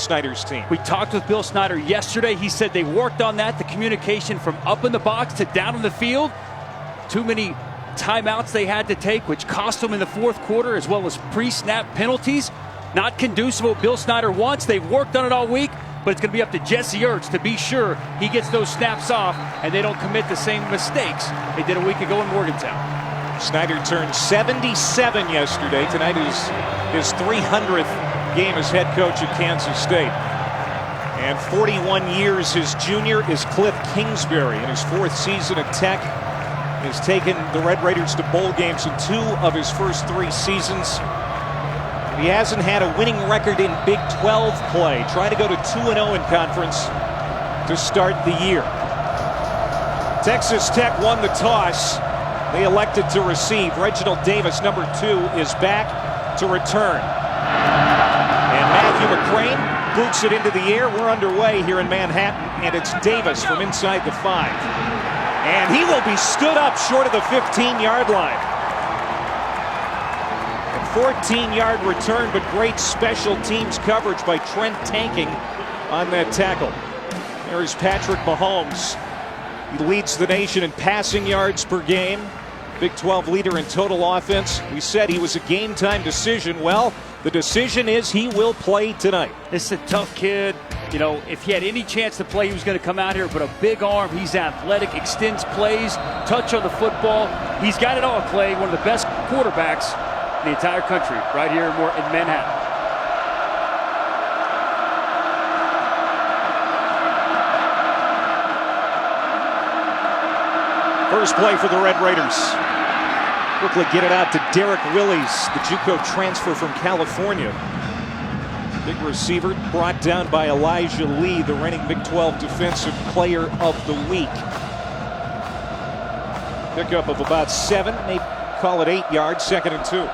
Snyder's team. We talked with Bill Snyder yesterday. He said they worked on that, the communication from up in the box to down in the field. Too many timeouts they had to take, which cost them in the fourth quarter, as well as pre-snap penalties. Not conducive what Bill Snyder wants. They've worked on it all week, but it's going to be up to Jesse Ertz to be sure he gets those snaps off and they don't commit the same mistakes they did a week ago in Morgantown. Snyder turned 77 yesterday. Tonight is his 300th game as head coach at Kansas State. And 41 years his junior is Cliff Kingsbury. In his fourth season at Tech, has taken the Red Raiders to bowl games in 2 of his first 3 seasons. He hasn't had a winning record in Big 12 play, trying to go to 2-0 in conference to start the year. Texas Tech won the toss. They elected to receive. Reginald Davis, number 2, is back to return. And Matthew McCrane boots it into the air. We're underway here in Manhattan, and it's Davis from inside the 5. And he will be stood up short of the 15-yard line. A 14-yard return, but great special teams coverage by Trent Tanking on that tackle. There's Patrick Mahomes. He leads the nation in passing yards per game. Big 12 leader in total offense. We said he was a game-time decision. Well, the decision is he will play tonight. This is a tough kid. You know, if he had any chance to play, he was going to come out here, but a big arm. He's athletic, extends plays, touch on the football. He's got it all, Clay. One of the best quarterbacks in the entire country right here in Manhattan. First play for the Red Raiders. Quickly get it out to Derek Willis, the JUCO transfer from California. Big receiver brought down by Elijah Lee, the reigning Big 12 Defensive Player of the Week. Pickup of about 7, maybe call it 8 yards, 2nd and 2.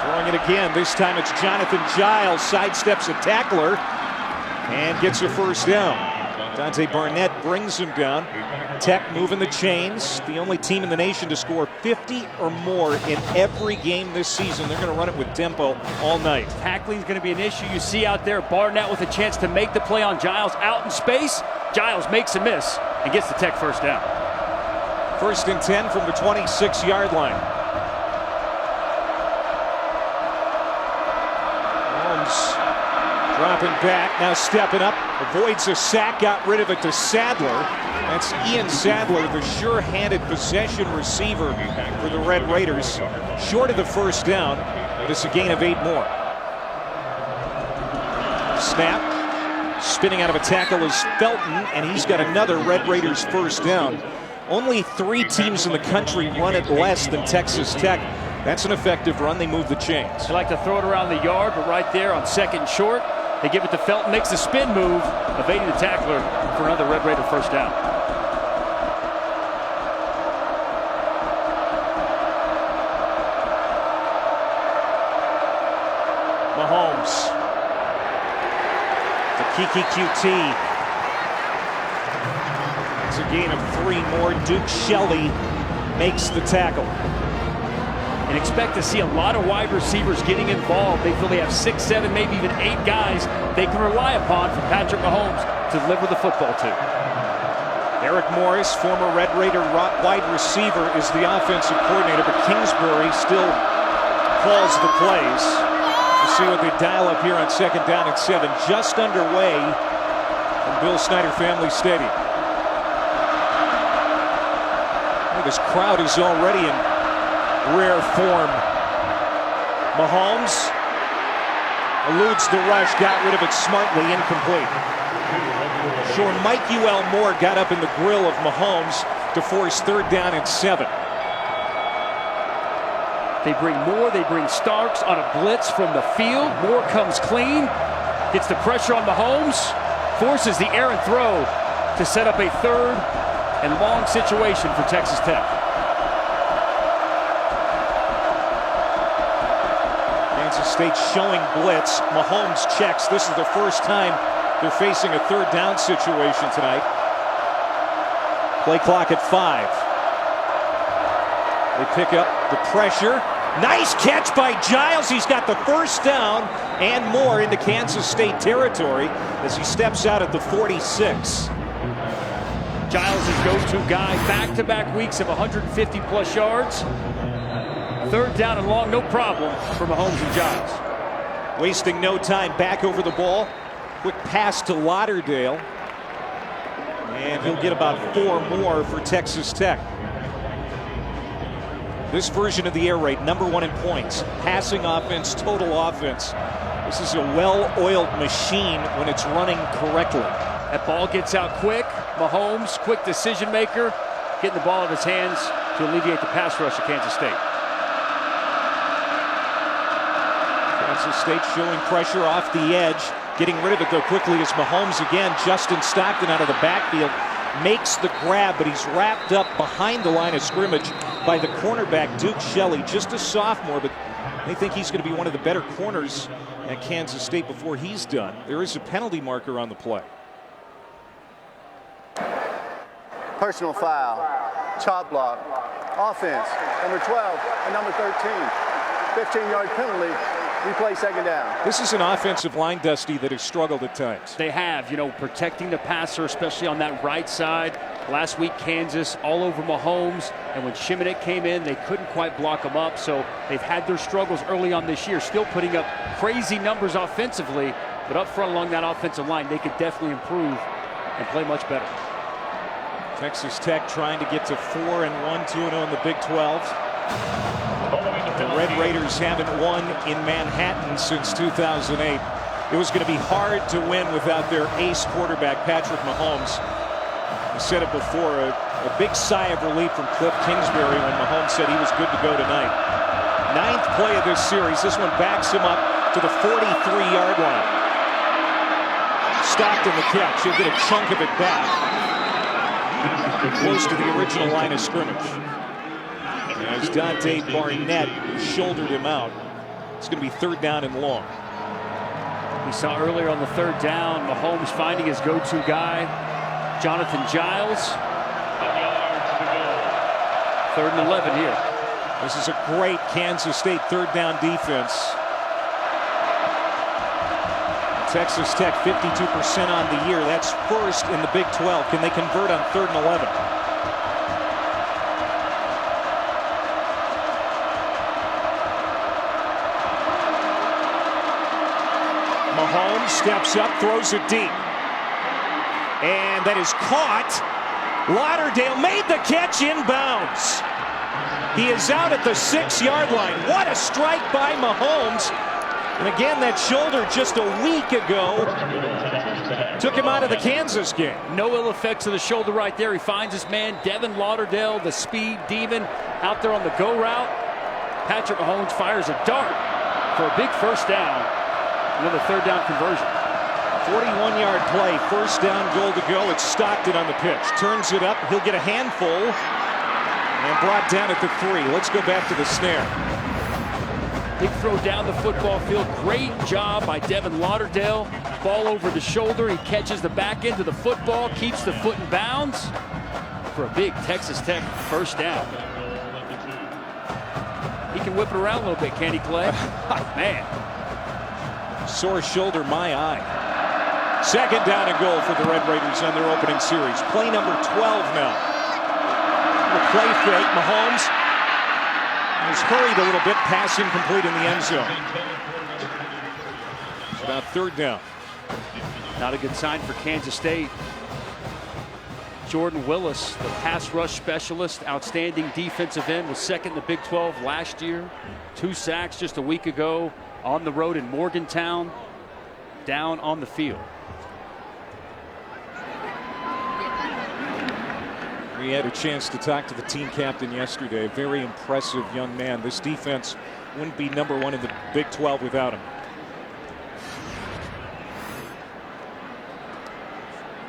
Throwing it again, this time it's Jonathan Giles, sidesteps a tackler and gets a first down. Dante Barnett brings him down. Tech moving the chains. The only team in the nation to score 50 or more in every game this season. They're going to run it with tempo all night. Tackling is going to be an issue. You see out there Barnett with a chance to make the play on Giles out in space. Giles makes a miss and gets the Tech first down. 1st and 10 from the 26-yard line. Holmes dropping back, now stepping up, avoids a sack, got rid of it to Sadler. That's Ian Sadler, the sure-handed possession receiver for the Red Raiders. Short of the first down, but it's a gain of 8 more. Snap, spinning out of a tackle is Felton, and he's got another Red Raiders first down. Only 3 teams in the country run it less than Texas Tech. That's an effective run. They move the chains. They like to throw it around the yard, but right there on 2nd short, they give it to Felton, makes a spin move, evading the tackler for another Red Raider first down. Mahomes. The Kiki QT. It's a gain of 3 more. Duke Shelley makes the tackle. And expect to see a lot of wide receivers getting involved. They feel they have 6, 7, maybe even 8 guys they can rely upon for Patrick Mahomes to deliver the football to. Eric Morris, former Red Raider wide receiver, is the offensive coordinator, but Kingsbury still calls the plays. We'll see what they dial up here on 2nd down and 7, just underway from Bill Snyder Family Stadium. This crowd is already in rare form. Mahomes eludes the rush, got rid of it smartly, incomplete. Sure, Mike Moore got up in the grill of Mahomes to force 3rd down and 7. They bring Moore, they bring Starks on a blitz from the field. Moore comes clean, gets the pressure on Mahomes, forces the errant throw to set up a 3rd and long situation for Texas Tech. Kansas State showing blitz. Mahomes checks. This is the first time they're facing a 3rd down situation tonight. Play clock at 5. They pick up the pressure. Nice catch by Giles. He's got the first down and more into Kansas State territory as he steps out at the 46. Giles' go-to guy, back-to-back weeks of 150-plus yards. Third down and long, no problem for Mahomes and Giles. Wasting no time, back over the ball. Quick pass to Lauderdale. And he'll get about 4 more for Texas Tech. This version of the air raid, #1 in points. Passing offense, total offense. This is a well-oiled machine when it's running correctly. That ball gets out quick. Mahomes, quick decision maker, getting the ball in his hands to alleviate the pass rush of Kansas State. Kansas State showing pressure off the edge. Getting rid of it, though, quickly is Mahomes again. Justin Stockton out of the backfield makes the grab, but he's wrapped up behind the line of scrimmage by the cornerback, Duke Shelley. Just a sophomore, but they think he's going to be one of the better corners at Kansas State before he's done. There is a penalty marker on the play. Personal foul, chop block, offense, number 12 and number 13. 15-yard penalty, replay second down. This is an offensive line, Dusty, that has struggled at times. They have, protecting the passer, especially on that right side. Last week, Kansas all over Mahomes, and when Shimonek came in, they couldn't quite block him up, so they've had their struggles early on this year, still putting up crazy numbers offensively, but up front along that offensive line, they could definitely improve and play much better. Texas Tech trying to get to 4-1, 2-0 in the Big 12. The Red Raiders haven't won in Manhattan since 2008. It was going to be hard to win without their ace quarterback, Patrick Mahomes. I said it before, a big sigh of relief from Cliff Kingsbury when Mahomes said he was good to go tonight. 9th play of this series. This one backs him up to the 43-yard line. Stockton the catch. He'll get a chunk of it back. Close to the original line of scrimmage. As Dante Barnett shouldered him out. It's going to be 3rd down and long. We saw earlier on the 3rd down, Mahomes finding his go-to guy, Jonathan Giles. 3rd and 11 here. This is a great Kansas State 3rd down defense. Texas Tech 52% on the year. That's first in the Big 12. Can they convert on 3rd and 11? Mahomes steps up, throws it deep. And that is caught. Lauderdale made the catch inbounds. He is out at the 6-yard line. What a strike by Mahomes. And again, that shoulder just a week ago took him out of the Kansas game. No ill effects of the shoulder right there. He finds his man, Devin Lauderdale, the speed demon, out there on the go route. Patrick Mahomes fires a dart for a big first down. Another 3rd down conversion. 41-yard play, 1st down, goal to go. It's Stockton on the pitch. Turns it up. He'll get a handful and brought down at the 3. Let's go back to the snare. Big throw down the football field. Great job by Devin Lauderdale. Ball over the shoulder. He catches the back end of the football, keeps the foot in bounds for a big Texas Tech 1st down. He can whip it around a little bit, can't he, Clay? Man. Sore shoulder, my eye. 2nd down and goal for the Red Raiders on their opening series. Play number 12 now. The play fake. Mahomes has hurried a little bit. Pass incomplete in the end zone. It's about 3rd down. Not a good sign for Kansas State. Jordan Willis, the pass rush specialist, outstanding defensive end, was 2nd in the Big 12 last year. 2 sacks just a week ago on the road in Morgantown, down on the field. We had a chance to talk to the team captain yesterday. A very impressive young man. This defense wouldn't be #1 in the Big 12 without him.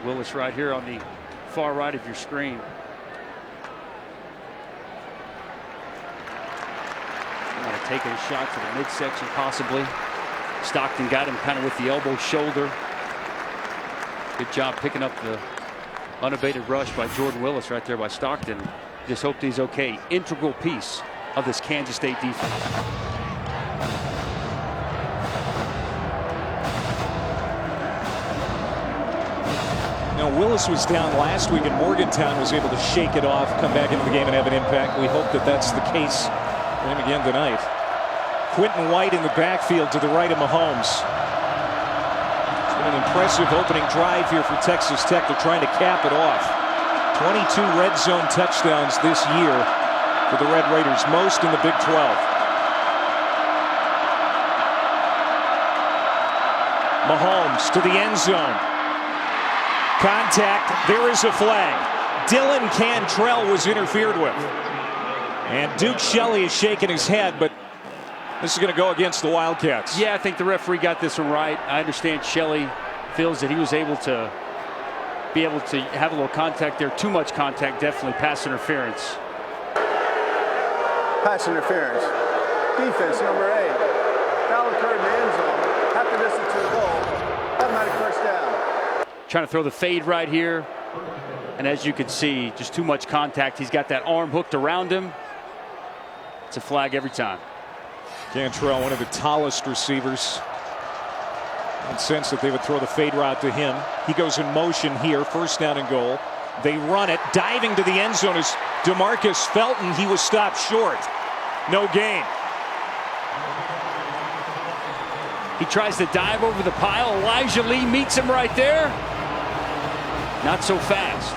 Willis right here on the far right of your screen. Might have taken a shot to the midsection possibly. Stockton got him kind of with the elbow shoulder. Good job picking up the unabated rush by Jordan Willis right there by Stockton. Just hope he's okay. Integral piece of this Kansas State defense. Now, Willis was down last week, and Morgantown was able to shake it off, come back into the game, and have an impact. We hope that that's the case for him again tonight. Quentin White in the backfield to the right of Mahomes. It's been an impressive opening drive here for Texas Tech. They're trying to cap it off. 22 red zone touchdowns this year for the Red Raiders, most in the Big 12. Mahomes to the end zone. Contact. There is a flag. Dylan Cantrell was interfered with. And Duke Shelley is shaking his head, but this is going to go against the Wildcats. Yeah, I think the referee got this one right. I understand Shelley feels that he was able to have a little contact there. Too much contact, definitely pass interference. Pass interference. Defense number 8. Foul occurred in the end zone. Half the distance to the goal. Automatic first down. Trying to throw the fade right here. And as you can see, just too much contact. He's got that arm hooked around him. It's a flag every time. Cantrell, one of the tallest receivers. And sense that they would throw the fade route to him. He goes in motion here, first down and goal. They run it. Diving to the end zone is DeMarcus Felton. He was stopped short. No gain. He tries to dive over the pile. Elijah Lee meets him right there. Not so fast.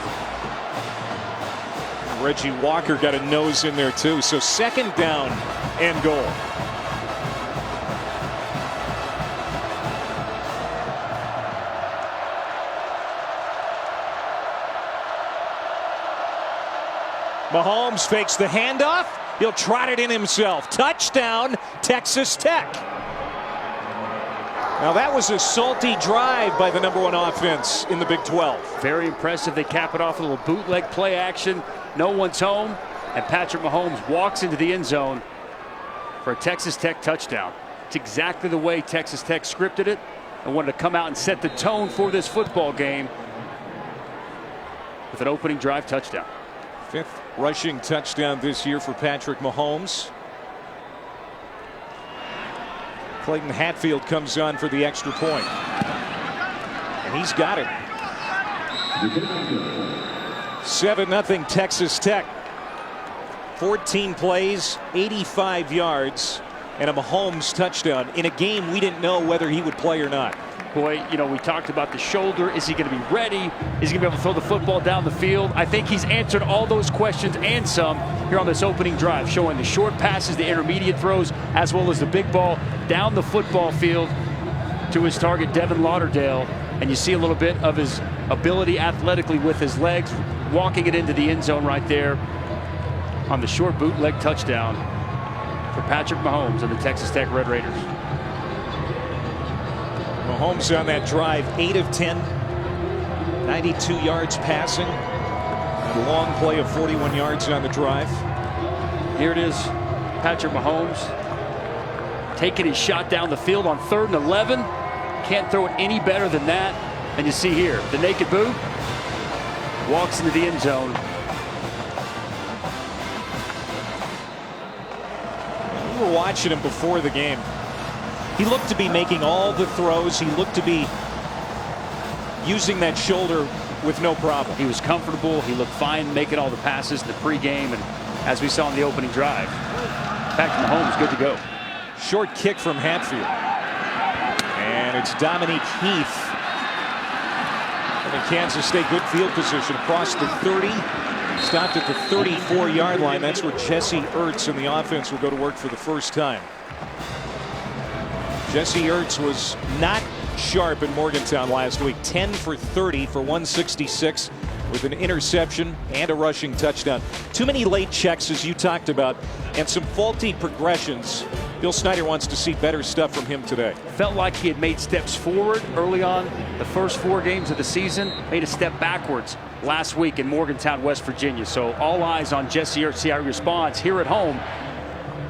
Reggie Walker got a nose in there too. So second down and goal. Mahomes fakes the handoff. He'll trot it in himself. Touchdown, Texas Tech. Now that was a salty drive by the #1 offense in the Big 12. Very impressive. They cap it off with a little bootleg play action. No one's home, and Patrick Mahomes walks into the end zone for a Texas Tech touchdown. It's exactly the way Texas Tech scripted it and wanted to come out and set the tone for this football game with an opening drive touchdown. 5th rushing touchdown this year for Patrick Mahomes. Clayton Hatfield comes on for the extra point. And he's got it. 7-0 Texas Tech. 14 plays, 85 yards, and a Mahomes touchdown in a game we didn't know whether he would play or not. Boy, you know, we talked about the shoulder. Is he going to be ready? Is he going to be able to throw the football down the field? I think he's answered all those questions and some here on this opening drive, showing the short passes, the intermediate throws, as well as the big ball down the football field to his target, Devin Lauderdale. And you see a little bit of his ability athletically with his legs, walking it into the end zone right there on the short bootleg touchdown for Patrick Mahomes and the Texas Tech Red Raiders. Mahomes on that drive, 8 of 10, 92 yards passing, and a long play of 41 yards on the drive. Here it is, Patrick Mahomes taking his shot down the field on 3rd and 11. Can't throw it any better than that. And you see here, the naked boot, walks into the end zone. We were watching him before the game. He looked to be making all the throws. He looked to be using that shoulder with no problem. He was comfortable. He looked fine making all the passes in the pregame. And as we saw in the opening drive, Patrick Mahomes good to go. Short kick from Hatfield. And it's Dominique Heath. And the Kansas State good field position across the 30. Stopped at the 34-yard line. That's where Jesse Ertz and the offense will go to work for the first time. Jesse Ertz was not sharp in Morgantown last week. 10 for 30 for 166 with an interception and a rushing touchdown. Too many late checks, as you talked about, and some faulty progressions. Bill Snyder wants to see better stuff from him today. Felt like he had made steps forward early on the first 4 games of the season. Made a step backwards last week in Morgantown, West Virginia. So all eyes on Jesse Ertz, see how he responds here at home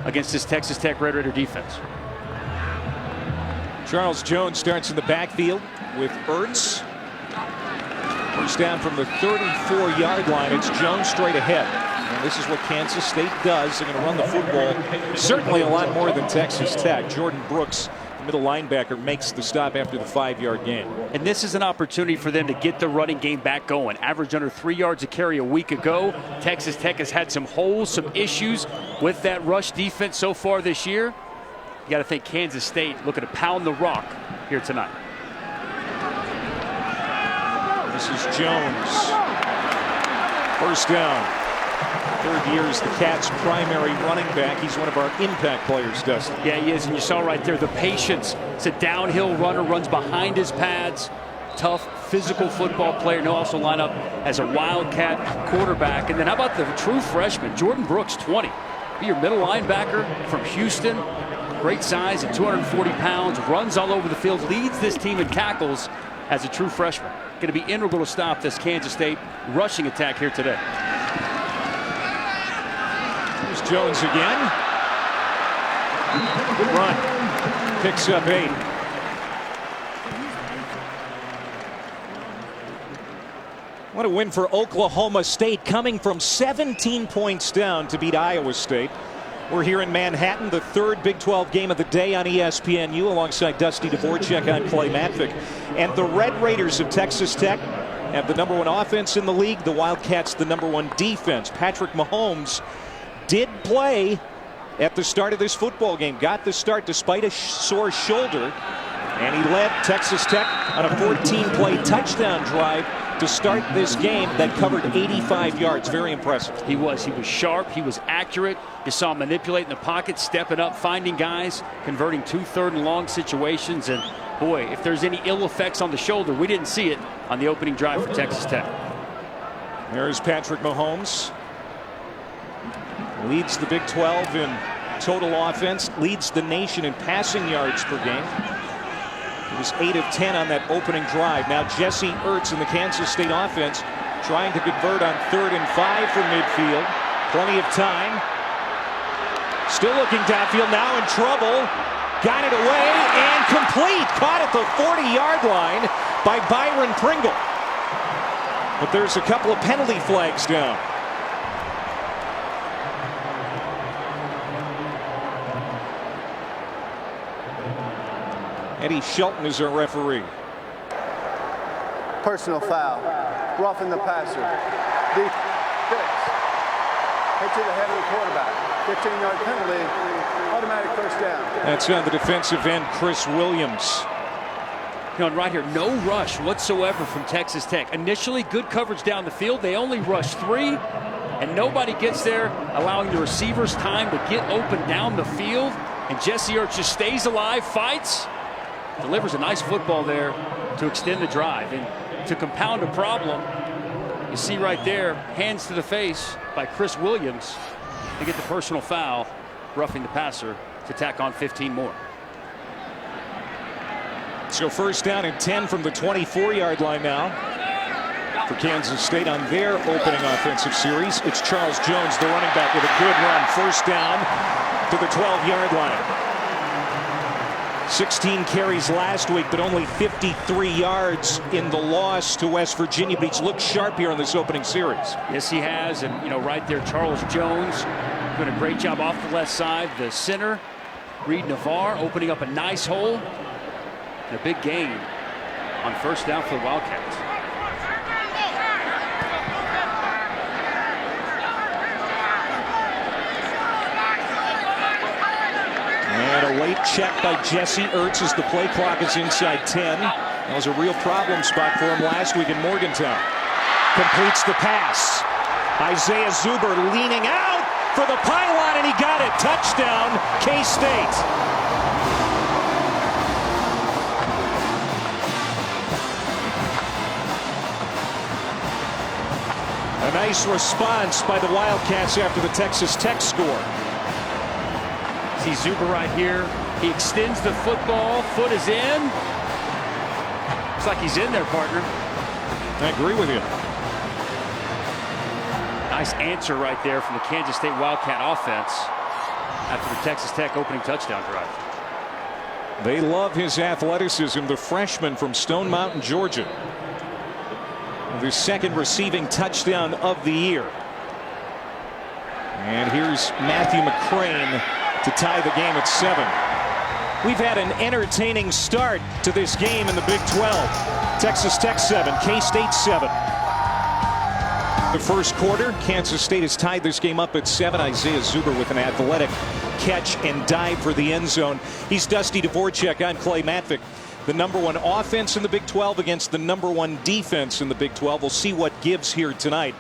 against this Texas Tech Red Raider defense. Charles Jones starts in the backfield with Ertz. First down from the 34-yard line. It's Jones straight ahead. And This is what Kansas State does. They're going to run the football certainly a lot more than Texas Tech. Jordan Brooks, the middle linebacker, makes the stop after the 5-yard gain. And this is an opportunity for them to get the running game back going. Average under 3 yards a carry a week ago. Texas Tech has had some holes, some issues with that rush defense so far this year. You got to think Kansas State looking to pound the rock here tonight. This is Jones. First down. Third year is the Cats' primary running back. He's one of our impact players, Dustin. Yeah, he is, and you saw right there the patience. It's a downhill runner, runs behind his pads. Tough, physical football player. And he'll also line up as a Wildcat quarterback. And then how about the true freshman, Jordan Brooks, 20. Be your middle linebacker from Houston. Great size at 240 pounds. Runs all over the field. Leads this team in tackles as a true freshman. Going to be integral to stop this Kansas State rushing attack here today. Here's Jones again. Good run. Picks up 8. What a win for Oklahoma State, coming from 17 points down to beat Iowa State. We're here in Manhattan, the third Big 12 game of the day on ESPNU, alongside Dusty Dvorak on Clay Matvick. And the Red Raiders of Texas Tech have the #1 offense in the league. The Wildcats the #1 defense. Patrick Mahomes did play at the start of this football game. Got the start despite a sore shoulder. And he led Texas Tech on a 14-play touchdown drive to start this game that covered 85 yards. Very impressive. He was sharp. He was accurate. You saw him manipulating the pocket, stepping up, finding guys, converting 2 third and long situations. And boy, if there's any ill effects on the shoulder, we didn't see it on the opening drive for Texas Tech. There's Patrick Mahomes. Leads the Big 12 in total offense. Leads the nation in passing yards per game. He was 8 of 10 on that opening drive. Now Jesse Ertz in the Kansas State offense trying to convert on 3rd and 5 from midfield. Plenty of time. Still looking downfield, now in trouble. Got it away and complete. Caught at the 40-yard line by Byron Pringle. But there's a couple of penalty flags down. Eddie Shelton is our referee. Personal foul. Roughing the passer. Deep. Hit to the head of the quarterback. 15-yard penalty. Automatic first down. That's on the defensive end, Chris Williams. You know, and right here, no rush whatsoever from Texas Tech. Initially, good coverage down the field. They only rushed 3, and nobody gets there, allowing the receivers time to get open down the field. And Jesse Ertz just stays alive, fights, delivers a nice football there to extend the drive. And to compound a problem, you see right there, hands to the face by Chris Williams to get the personal foul, roughing the passer to tack on 15 more. So first down and 10 from the 24-yard line now for Kansas State on their opening offensive series. It's Charles Jones, the running back, with a good run. First down to the 12-yard line. 16 carries last week, but only 53 yards in the loss to West Virginia. But he's looked sharp here in this opening series. Yes, he has. And, you know, right there, Charles Jones doing a great job off the left side. The center, Reed Navarre, opening up a nice hole. And a big gain on first down for the Wildcats. And a late check by Jesse Ertz as the play clock is inside 10. That was a real problem spot for him last week in Morgantown. Completes the pass. Isaiah Zuber leaning out for the pylon, and he got it. Touchdown, K-State. A nice response by the Wildcats after the Texas Tech score. See Zuber right here. He extends the football. Foot is in. Looks like he's in there, partner. I agree with you. Nice answer right there from the Kansas State Wildcat offense after the Texas Tech opening touchdown drive. They love his athleticism, the freshman from Stone Mountain, Georgia. The second receiving touchdown of the year. And here's Matthew McCrane to tie the game at 7. We've had an entertaining start to this game in the Big 12. Texas Tech 7, K-State 7. The first quarter, Kansas State has tied this game up at 7. Isaiah Zuber with an athletic catch and dive for the end zone. He's Dusty Dvorak. I'm Clay Matvick. The #1 offense in the Big 12 against the #1 defense in the Big 12. We'll see what gives here tonight.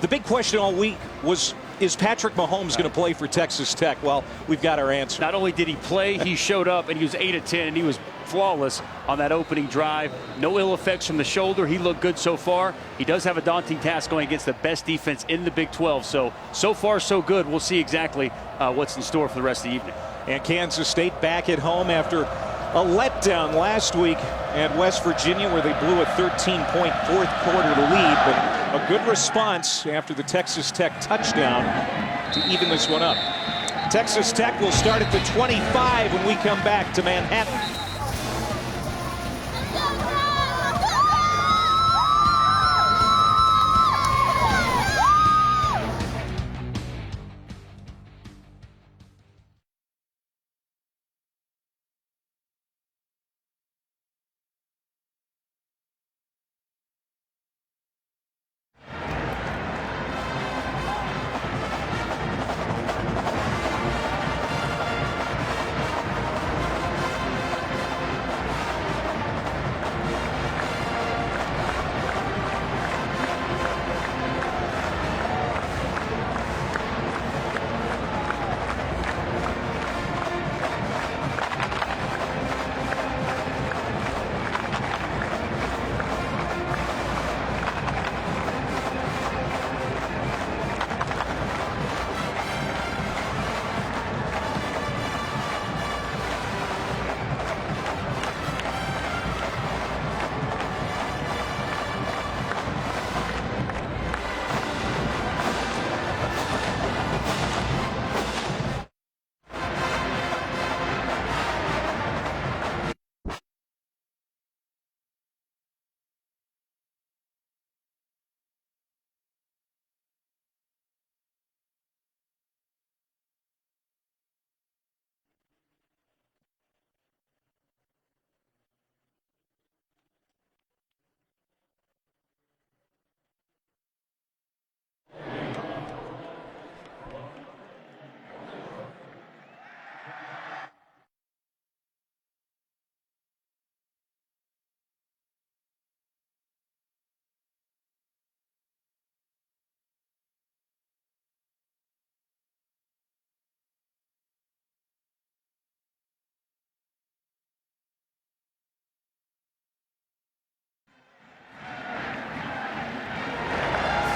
The big question all week was, is Patrick Mahomes going to play for Texas Tech? Well, we've got our answer. Not only did he play, he showed up, and he was 8 of 10, and he was flawless on that opening drive. No ill effects from the shoulder. He looked good so far. He does have a daunting task going against the best defense in the Big 12. So far, so good. We'll see exactly what's in store for the rest of the evening. And Kansas State back at home after a letdown last week at West Virginia, where they blew a 13-point fourth quarter lead, but a good response after the Texas Tech touchdown to even this one up. Texas Tech will start at the 25 when we come back to Manhattan.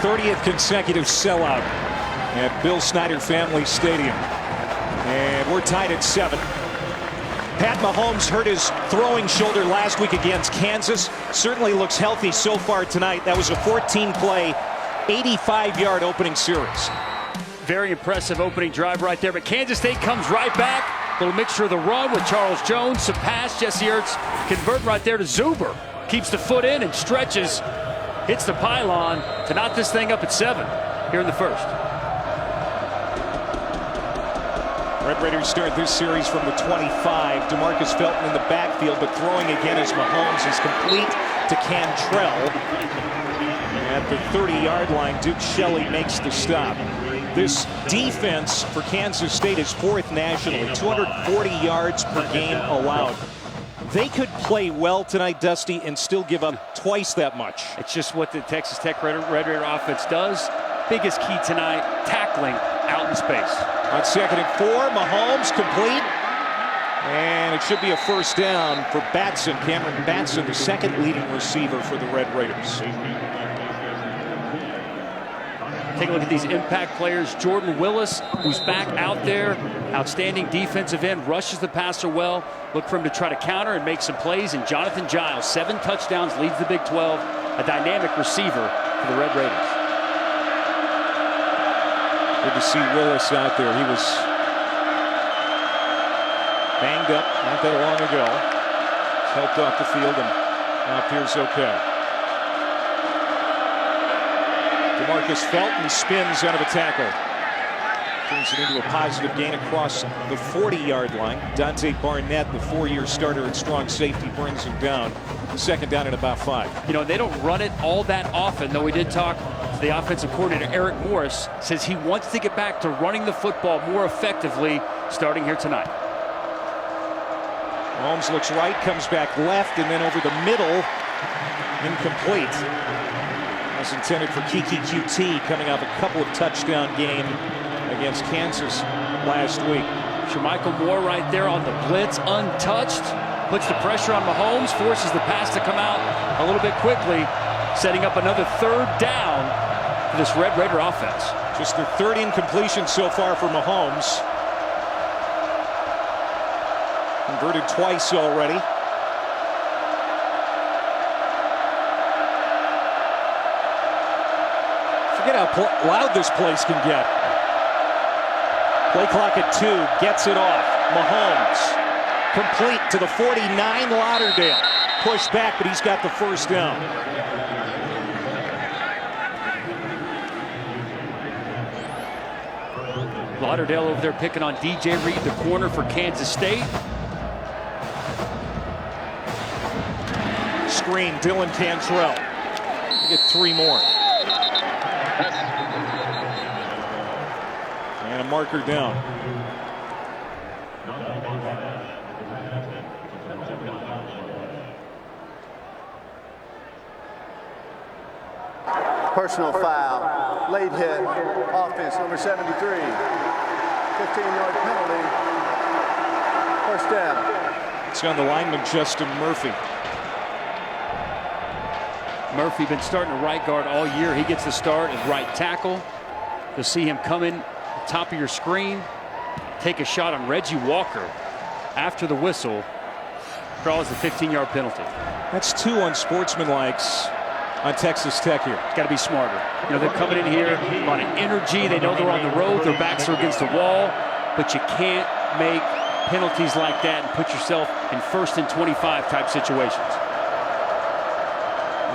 '30th consecutive sellout at Bill Snyder Family Stadium. And we're tied at 7. Pat Mahomes hurt his throwing shoulder last week against Kansas. Certainly looks healthy so far tonight. That was a 14-play, 85-yard opening series. Very impressive opening drive right there. But Kansas State comes right back. A little mixture of the run with Charles Jones. Some pass. Jesse Ertz convert right there to Zuber. Keeps the foot in and stretches. Hits the pylon to knot this thing up at 7 here in the first. Red Raiders start this series from the 25. DeMarcus Felton in the backfield, but throwing again as Mahomes is complete to Cantrell. At the 30-yard line, Duke Shelley makes the stop. This defense for Kansas State is 4th nationally, 240 yards per game allowed. They could play well tonight, Dusty, and still give up twice that much. It's just what the Texas Tech Red Raider offense does. Biggest key tonight, tackling out in space. On 2nd and 4, Mahomes complete. And it should be a first down for Batson. Cameron Batson, the second leading receiver for the Red Raiders. Take a look at these impact players. Jordan Willis, who's back out there. Outstanding defensive end, rushes the passer well. Look for him to try to counter and make some plays. And Jonathan Giles, 7 touchdowns, leads the Big 12. A dynamic receiver for the Red Raiders. Good to see Willis out there. He was banged up not that long ago. He's helped off the field and now appears okay. DeMarcus Felton spins out of a tackle. Turns it into a positive gain across the 40-yard line. Dante Barnett, the 4-year starter at strong safety, brings him down. Second down at about 5. You know, they don't run it all that often, though we did talk to the offensive coordinator, Eric Morris, says he wants to get back to running the football more effectively starting here tonight. Holmes looks right, comes back left, and then over the middle, incomplete. As intended for Kiki QT, coming off a couple of touchdown game against Kansas last week. Shamichael Moore right there on the blitz, untouched. Puts the pressure on Mahomes, forces the pass to come out a little bit quickly, setting up another third down for this Red Raider offense. Just their third incompletion so far for Mahomes. Converted twice already. Forget how loud this place can get. Play clock at 2, gets it off. Mahomes. Complete to the 49, Lauderdale. Pushed back, but he's got the first down. Lauderdale over there picking on DJ Reed, the corner for Kansas State. Screen, Dylan Cantrell. You get 3 more. And a marker down. Personal foul, late hit, offense, number 73. 15-yard penalty, first down. It's on the lineman, Justin Murphy. Murphy been starting at right guard all year. He gets the start at right tackle. You'll see him come in top of your screen, take a shot on Reggie Walker after the whistle. Draws the 15-yard penalty. That's 2 unsportsmanlikes on Texas Tech here. Got to be smarter. You know, they're coming in here, a lot of energy. They know they're on the road. Their backs are against the wall. But you can't make penalties like that and put yourself in 1st and 25 type situations.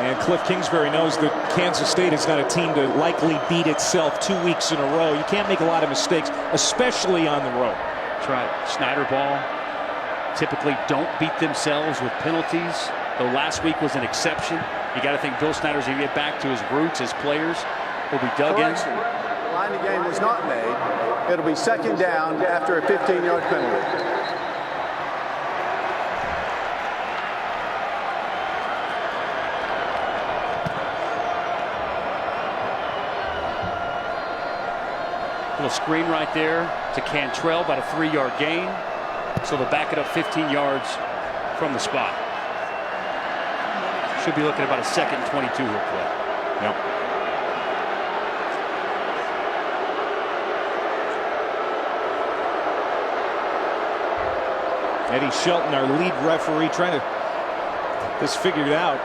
And Cliff Kingsbury knows that Kansas State is not a team to likely beat itself 2 weeks in a row. You can't make a lot of mistakes, especially on the road. That's right. Snyder ball typically don't beat themselves with penalties, though last week was an exception. You got to think Bill Snyder's going to get back to his roots. His players will be dug in. Line of game was not made. It'll be second down after a 15-yard penalty. Little screen right there to Cantrell, about a 3-yard gain. So they'll back it up 15 yards from the spot. Should be looking at about a 2nd and 22 here play. Yep. Eddie Shelton, our lead referee, trying to get this figured out.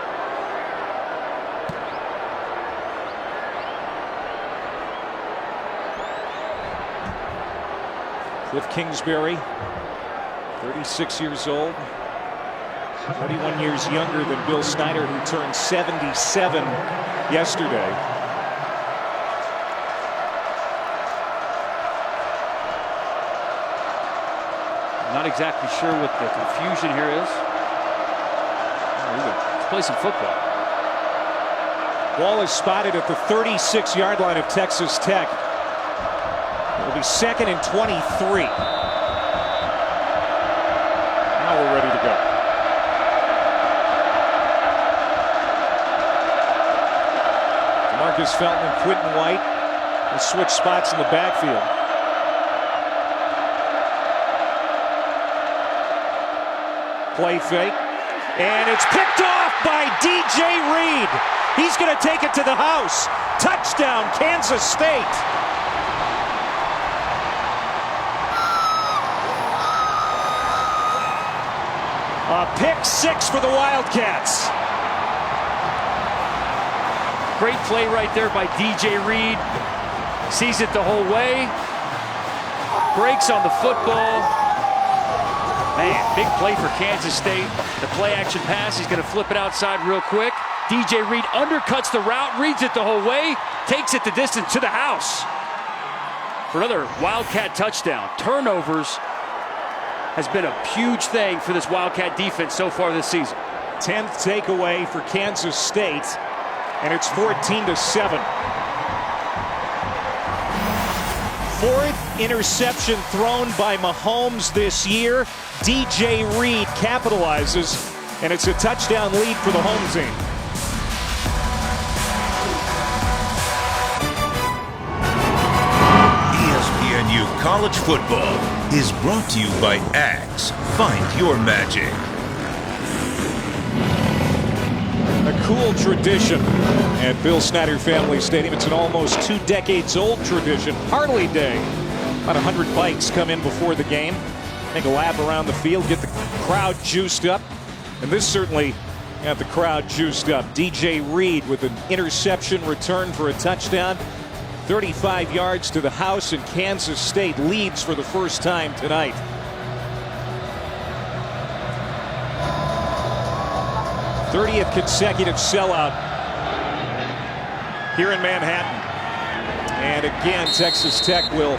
Cliff Kingsbury, 36 years old, 31 years younger than Bill Snyder, who turned 77 yesterday. Not exactly sure what the confusion here is. Let's play some football. Ball is spotted at the 36-yard line of Texas Tech. It'll be 2nd and 23. Now we're ready to go. Marcus Felton and Quentin White will switch spots in the backfield. Play fake. And it's picked off by DJ Reed. He's going to take it to the house. Touchdown, Kansas State. A pick 6 for the Wildcats. Great play right there by DJ Reed. Sees it the whole way. Breaks on the football. Man, big play for Kansas State. The play action pass, he's going to flip it outside real quick. DJ Reed undercuts the route, reads it the whole way, takes it the distance to the house. for another Wildcat touchdown. Turnovers has been a huge thing for this Wildcat defense so far this season. 10th takeaway for Kansas State, and it's 14-7. Fourth interception thrown by Mahomes this year. DJ Reed capitalizes, and it's a touchdown lead for the home team. ESPNU College Football is brought to you by Axe. Find your magic. A cool tradition at Bill Snyder Family Stadium. It's an almost 2 decades old tradition. Harley Day. About 100 bikes come in before the game, make a lap around the field, get the crowd juiced up. And this certainly got the crowd juiced up. DJ Reed with an interception return for a touchdown. 35 yards to the house, and Kansas State leads for the first time tonight. '30th consecutive sellout here in Manhattan. And again, Texas Tech will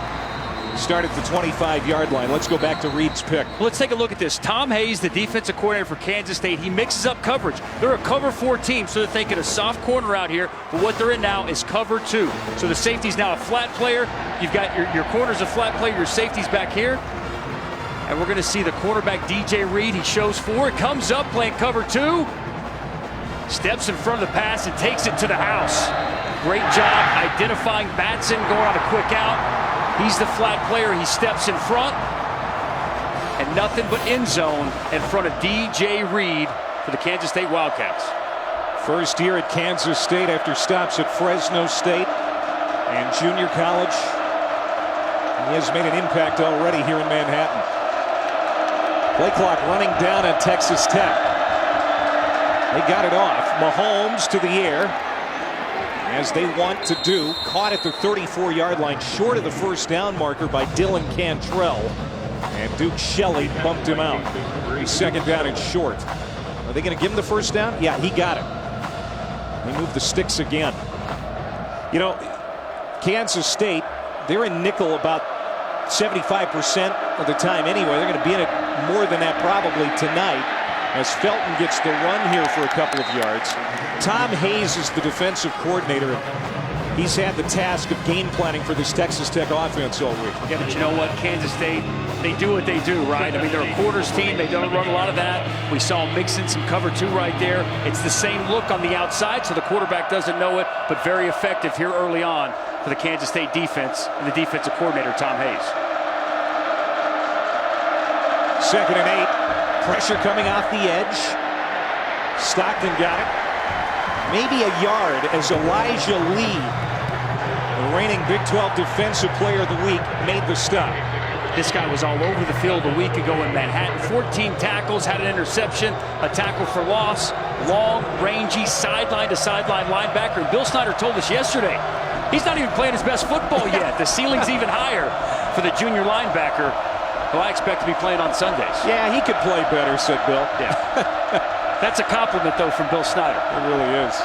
start at the 25-yard line. Let's go back to Reed's pick. Let's take a look at this. Tom Hayes, the defensive coordinator for Kansas State, he mixes up coverage. They're a cover 4 team, so they're thinking a soft corner out here, but what they're in now is cover 2. So the safety's now a flat player. You've got your corner's a flat player, your safety's back here. And we're going to see the quarterback, DJ Reed. He shows 4, comes up playing cover 2. Steps in front of the pass and takes it to the house. Great job identifying Batson, going on a quick out. He's the flat player. He steps in front. And nothing but end zone in front of DJ Reed for the Kansas State Wildcats. First year at Kansas State after stops at Fresno State and junior college. He has made an impact already here in Manhattan. Play clock running down at Texas Tech. They got it off. Mahomes to the air, as they want to do. Caught at the 34-yard line, short of the first down marker by Dylan Cantrell. And Duke Shelley bumped him out. He's second down and short. Are they going to give him the first down? Yeah, he got it. They move the sticks again. You know, Kansas State, they're in nickel about 75% of the time anyway. They're going to be in it more than that probably tonight, as Felton gets the run here for a couple of yards. Tom Hayes is the defensive coordinator. He's had the task of game planning for this Texas Tech offense all week. Yeah, but you know what? Kansas State, they do what they do, right? I mean, they're a quarters team. They don't run a lot of that. We saw them mixing some cover 2 right there. It's the same look on the outside, so the quarterback doesn't know it, but very effective here early on for the Kansas State defense and the defensive coordinator, Tom Hayes. 2nd and 8. Pressure coming off the edge. Stockton got it. Maybe a yard as Elijah Lee, the reigning Big 12 Defensive Player of the Week, made the stop. This guy was all over the field a week ago in Manhattan. 14 tackles, had an interception, a tackle for loss. Long, rangy, sideline-to-sideline linebacker. And Bill Snyder told us yesterday, he's not even playing his best football yet. The ceiling's even higher for the junior linebacker, who I expect to be playing on Sundays. Yeah, he could play better, said Bill. Yeah. That's a compliment, though, from Bill Snyder. It really is.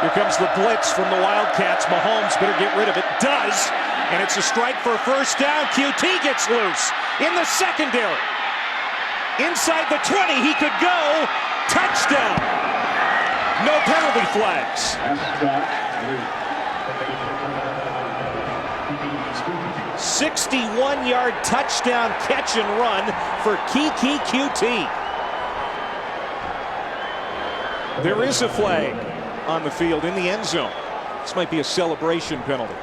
Here comes the blitz from the Wildcats. Mahomes better get rid of it. Does. And it's a strike for a first down. QT gets loose in the secondary. Inside the 20, he could go. Touchdown. No penalty flags. 61-yard touchdown catch and run for Kiki QT. There is a flag on the field in the end zone. This might be a celebration penalty.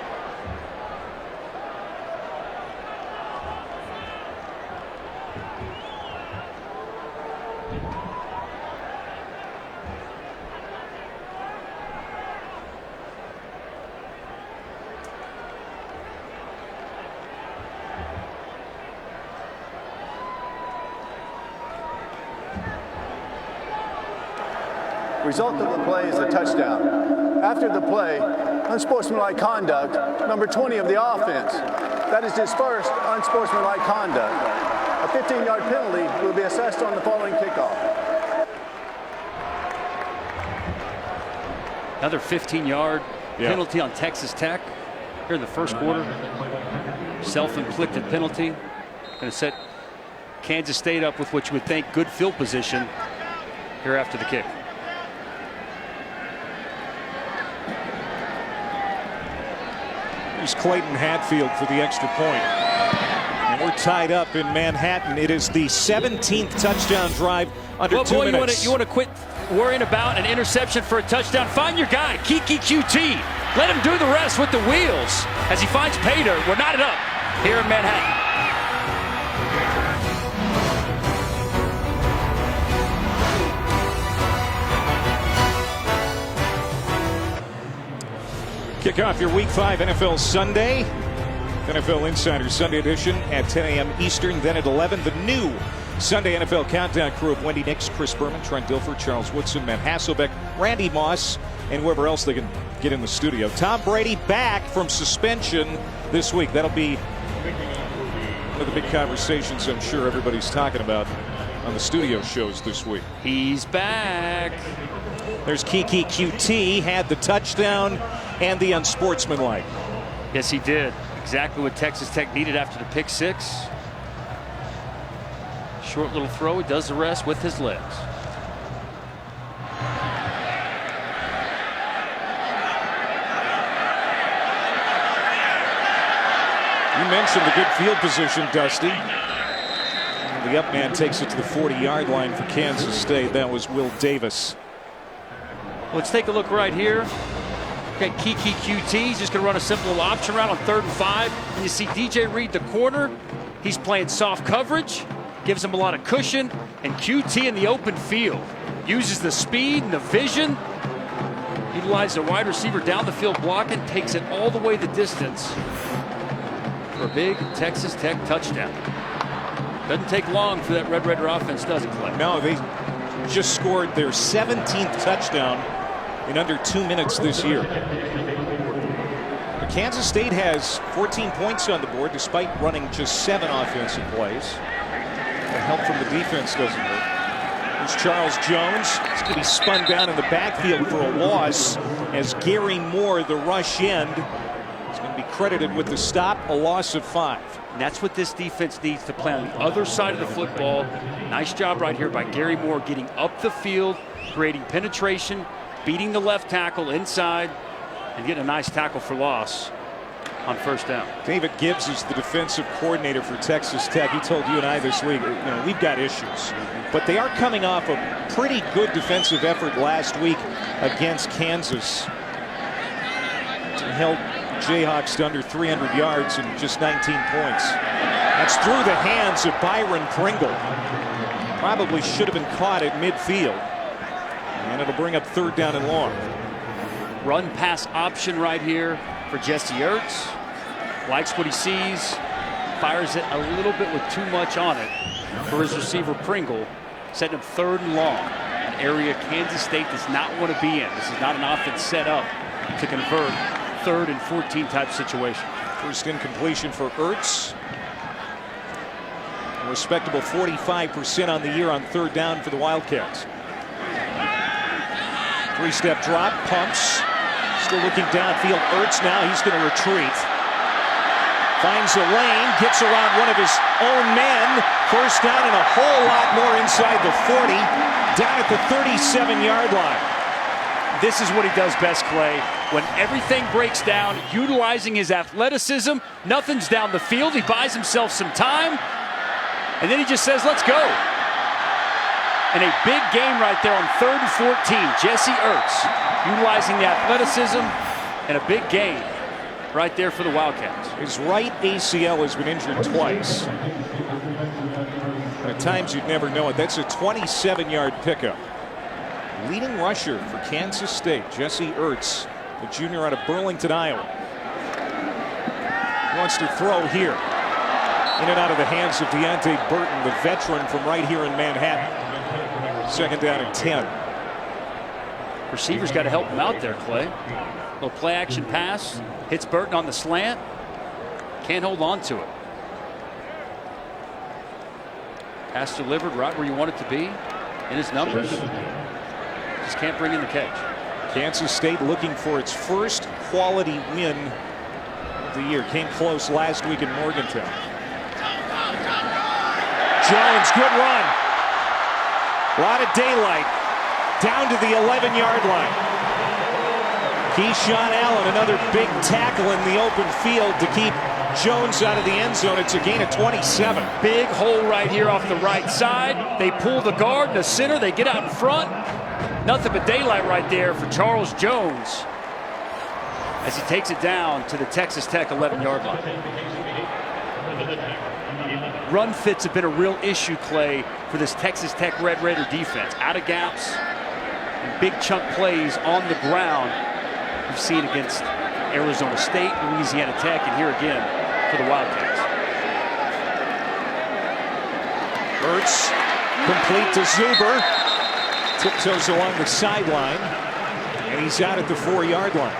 Result of the play is a touchdown. After the play, unsportsmanlike conduct, number 20 of the offense. That is his first unsportsmanlike conduct. A 15-yard penalty will be assessed on the following kickoff. Another 15-yard penalty on Texas Tech here in the first quarter. Self-inflicted penalty. Going to set Kansas State up with what you would think good field position here after the kick. Here's Clayton Hatfield for the extra point. And we're tied up in Manhattan. It is the 17th touchdown drive under 2 minutes. You want to quit worrying about an interception for a touchdown? Find your guy, Kiki QT. Let him do the rest with the wheels as he finds pay dirt. We're knotted up here in Manhattan. Kick off your Week 5 NFL Sunday. NFL Insider Sunday edition at 10 a.m. Eastern. Then at 11, the new Sunday NFL Countdown crew of Wendy Nix, Chris Berman, Trent Dilfer, Charles Woodson, Matt Hasselbeck, Randy Moss, and whoever else they can get in the studio. Tom Brady back from suspension this week. That'll be one of the big conversations I'm sure everybody's talking about on the studio shows this week. He's back. There's Kiki QT, had the touchdown and the unsportsmanlike. Yes, he did. Exactly what Texas Tech needed after the pick six. Short little throw. He does the rest with his legs. You mentioned the good field position, Dusty. The up man takes it to the 40-yard line for Kansas State. That was Will Davis. Let's take a look right here. Okay, Kiki QT, he's just going to run a simple option route on 3rd and 5. And you see DJ Reed, the corner. He's playing soft coverage, gives him a lot of cushion. And QT in the open field uses the speed and the vision, utilizes a wide receiver down the field blocking, takes it all the way the distance for a big Texas Tech touchdown. Doesn't take long for that Red Raider offense, does it, Clay? No, they just scored their 17th touchdown in under 2 minutes this year. But Kansas State has 14 points on the board despite running just 7 offensive plays. The help from the defense doesn't hurt. There's Charles Jones. He's going to be spun down in the backfield for a loss as Gary Moore, the rush end, is going to be credited with the stop, a loss of 5. And that's what this defense needs to play on the other side of the football. Nice job right here by Gary Moore getting up the field, creating penetration, beating the left tackle inside, and getting a nice tackle for loss on 1st down. David Gibbs is the defensive coordinator for Texas Tech. He told you and I this week, we've got issues. But they are coming off a pretty good defensive effort last week against Kansas. It held Jayhawks to under 300 yards and just 19 points. That's through the hands of Byron Pringle. Probably should have been caught at midfield. And it'll bring up 3rd down and long. Run pass option right here for Jesse Ertz. Likes what he sees. Fires it a little bit with too much on it for his receiver Pringle. Setting up 3rd and long. An area Kansas State does not want to be in. This is not an offense set up to convert 3rd and 14 type situation. First incompletion for Ertz. A respectable 45% on the year on 3rd down for the Wildcats. 3-step drop, pumps. Still looking downfield. Ertz now, he's going to retreat. Finds a lane, gets around one of his own men. 1st down and a whole lot more inside the 40. Down at the 37-yard line. This is what he does best, Clay. When everything breaks down, utilizing his athleticism, nothing's down the field. He buys himself some time, and then he just says, let's go. And a big game right there on 3rd and 14. Jesse Ertz utilizing the athleticism and a big game right there for the Wildcats. His right ACL has been injured twice. And at times you'd never know it. That's a 27-yard pickup. Leading rusher for Kansas State, Jesse Ertz, the junior out of Burlington, Iowa. He wants to throw here. In and out of the hands of Deontay Burton, the veteran from right here in Manhattan. 2nd down and 10. Receivers got to help him out there, Clay. Little play action pass. Hits Burton on the slant. Can't hold on to it. Pass delivered right where you want it to be in his numbers. Just can't bring in the catch. Kansas State looking for its first quality win of the year. Came close last week in Morgantown. Jones, good run. A lot of daylight. Down to the 11-yard line. Keyshawn Allen, another big tackle in the open field to keep Jones out of the end zone. It's a gain of 27. Big hole right here off the right side. They pull the guard in the center. They get out in front. Nothing but daylight right there for Charles Jones as he takes it down to the Texas Tech 11-yard line. Run fits have been a real issue, Clay, for this Texas Tech Red Raider defense. Out of gaps and big chunk plays on the ground. We've seen against Arizona State, Louisiana Tech, and here again for the Wildcats. Ertz complete to Zuber. Tiptoes along the sideline, and he's out at the 4-yard line.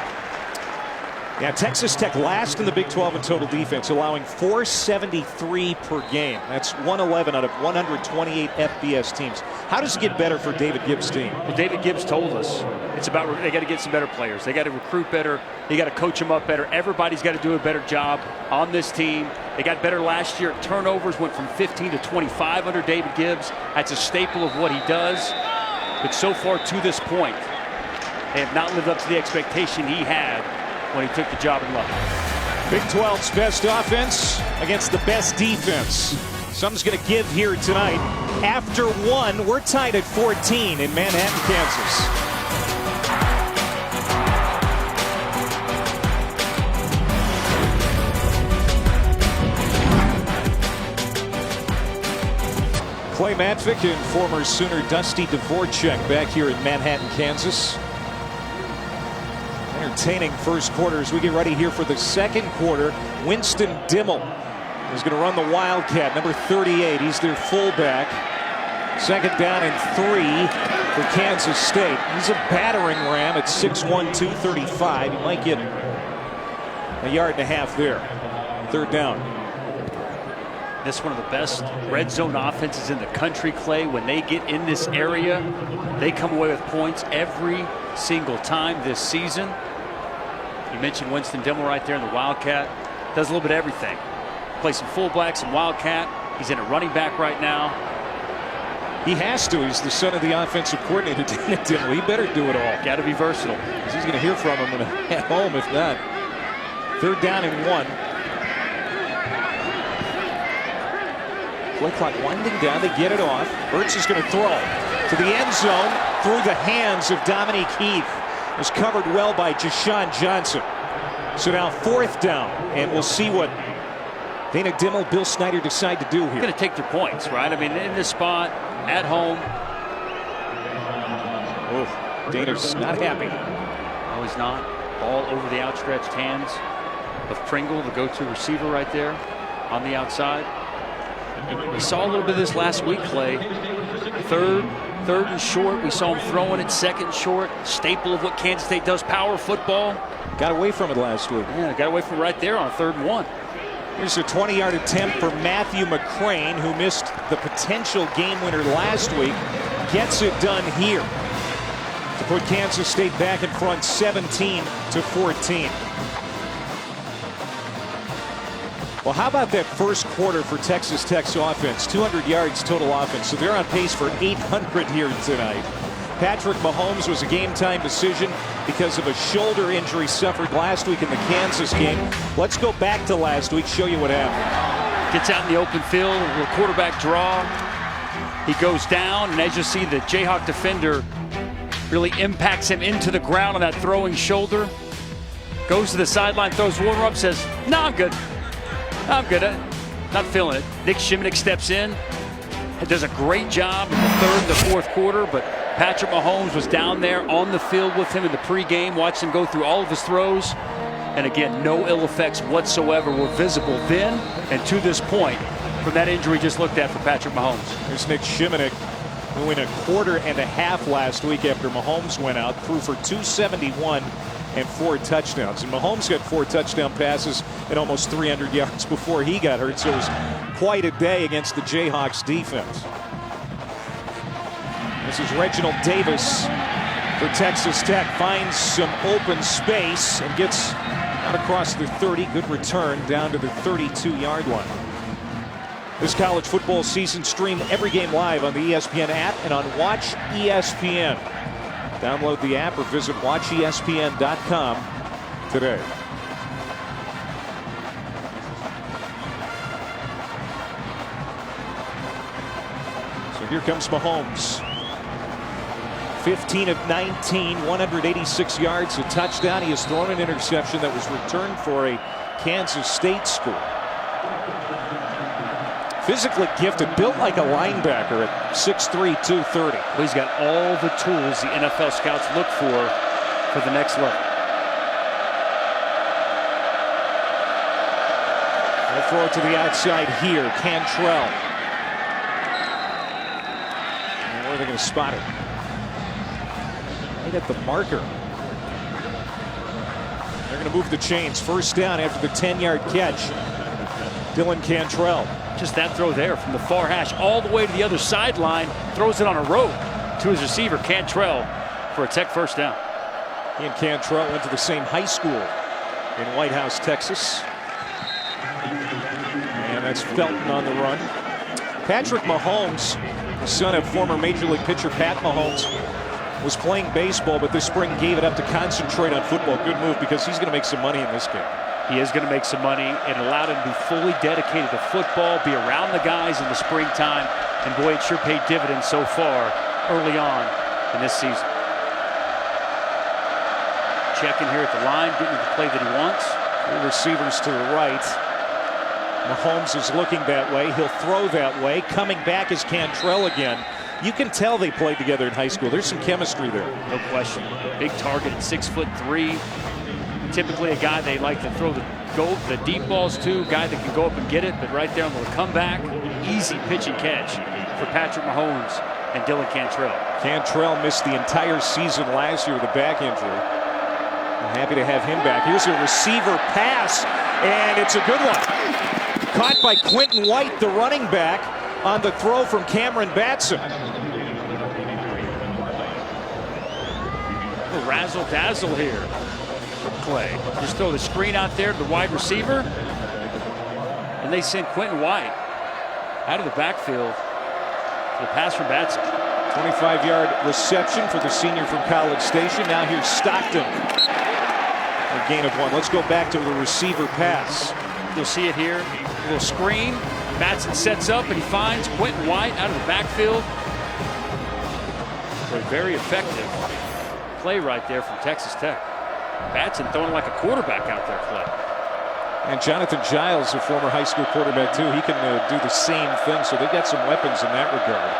Now, Texas Tech last in the Big 12 in total defense, allowing 473 per game. That's 111 out of 128 FBS teams. How does it get better for David Gibbs' team? Well, David Gibbs told us it's about they got to get some better players. They got to recruit better. They got to coach them up better. Everybody's got to do a better job on this team. They got better last year. Turnovers went from 15 to 25 under David Gibbs. That's a staple of what he does. But so far to this point, they have not lived up to the expectation he had when he took the job in Lubbock. Big 12's best offense against the best defense. Something's going to give here tonight. After one, we're tied at 14 in Manhattan, Kansas. Clay Matvick and former Sooner Dusty Dvorak back here in Manhattan, Kansas. Entertaining first quarter as we get ready here for the second quarter. Winston Dimmel is going to run the Wildcat, number 38. He's their fullback. Second down and 3 for Kansas State. He's a battering ram at 6'1", 235. He might get a yard and a half there. Third down. This is one of the best red zone offenses in the country, Clay. When they get in this area, they come away with points every single time this season. You mentioned Winston Dimmel right there in the Wildcat. Does a little bit of everything. Plays some fullback, some Wildcat. He's in a running back right now. He has to. He's the son of the offensive coordinator, Dana Dimmel. He better do it all. Got to be versatile. Because he's going to hear from him at home if not. Third down and 1. Play clock winding down. They get it off. Ertz is going to throw to the end zone through the hands of Dominique Heath. Was covered well by Jashawn Johnson. So now fourth down, and we'll see what Dana Dimmel, Bill Snyder decide to do here. Going to take their points, right? I mean, in this spot, at home. Oh, Dana's not happy. No, he's not. Ball over the outstretched hands of Pringle, the go-to receiver right there on the outside. We saw a little bit of this last week, Clay. Third and short. We saw him throwing it second short. Staple of what Kansas State does, power football. Got away from it last week. Yeah, got away from it right there on 3rd and 1. Here's a 20-yard attempt for Matthew McCrane, who missed the potential game winner last week. Gets it done here to put Kansas State back in front 17-14. Well, how about that first quarter for Texas Tech's offense? 200 yards total offense, so they're on pace for 800 here tonight. Patrick Mahomes was a game-time decision because of a shoulder injury suffered last week in the Kansas game. Let's go back to last week, show you what happened. Gets out in the open field, a little quarterback draw. He goes down, and as you see, the Jayhawk defender really impacts him into the ground on that throwing shoulder. Goes to the sideline, throws one up, says, "No, I'm good. I'm good. Not feeling it." Nick Shimonek steps in. Does a great job in the third and the fourth quarter, but Patrick Mahomes was down there on the field with him in the pregame, watched him go through all of his throws. And again, no ill effects whatsoever were visible then and to this point from that injury just looked at for Patrick Mahomes. There's Nick Shimonek, who in a quarter and a half last week after Mahomes went out, threw for 271 and 4 touchdowns. And Mahomes got 4 touchdown passes and almost 300 yards before he got hurt. So it was quite a day against the Jayhawks defense. This is Reginald Davis for Texas Tech. Finds some open space and gets out across the 30. Good return down to the 32-yard line. This college football season streamed every game live on the ESPN app and on Watch ESPN. Download the app or visit watchespn.com today. So here comes Mahomes. 15 of 19, 186 yards, a touchdown. He has thrown an interception that was returned for a Kansas State score. Physically gifted, built like a linebacker at 6'3", 230. Well, he's got all the tools the NFL scouts look for the next level. They'll throw it to the outside here. Cantrell. And where are they going to spot it? Right at the marker. They're going to move the chains. First down after the 10-yard catch. Dylan Cantrell. Just that throw there from the far hash all the way to the other sideline. Throws it on a rope to his receiver, Cantrell, for a Tech first down. He and Cantrell went to the same high school in White House, Texas. And that's Felton on the run. Patrick Mahomes, the son of former Major League pitcher Pat Mahomes, was playing baseball, but this spring gave it up to concentrate on football. Good move, because he's going to make some money in this game. He is going to make some money. It allowed him to be fully dedicated to football, be around the guys in the springtime, and boy, it sure paid dividends so far early on in this season. Checking here at the line, getting the play that he wants. The receivers to the right. Mahomes is looking that way. He'll throw that way. Coming back is Cantrell again. You can tell they played together in high school. There's some chemistry there. No question. Big target at 6'3". Typically a guy they like to throw the deep balls to, guy that can go up and get it, but right there on the comeback, easy pitch and catch for Patrick Mahomes and Dylan Cantrell. Cantrell missed the entire season last year with a back injury. I'm happy to have him back. Here's a receiver pass, and it's a good one. Caught by Quentin White, the running back, on the throw from Cameron Batson. Razzle-dazzle here. Play. Just throw the screen out there to the wide receiver, and they send Quentin White out of the backfield for the pass from Batson. 25-yard reception for the senior from College Station. Now here's Stockton. A gain of 1. Let's go back to the receiver pass. You'll see it here. A little screen. Batson sets up and he finds Quentin White out of the backfield. A very effective play right there from Texas Tech. Batson throwing like a quarterback out there, Clay. And Jonathan Giles, a former high school quarterback too, he can do the same thing. So they've got some weapons in that regard.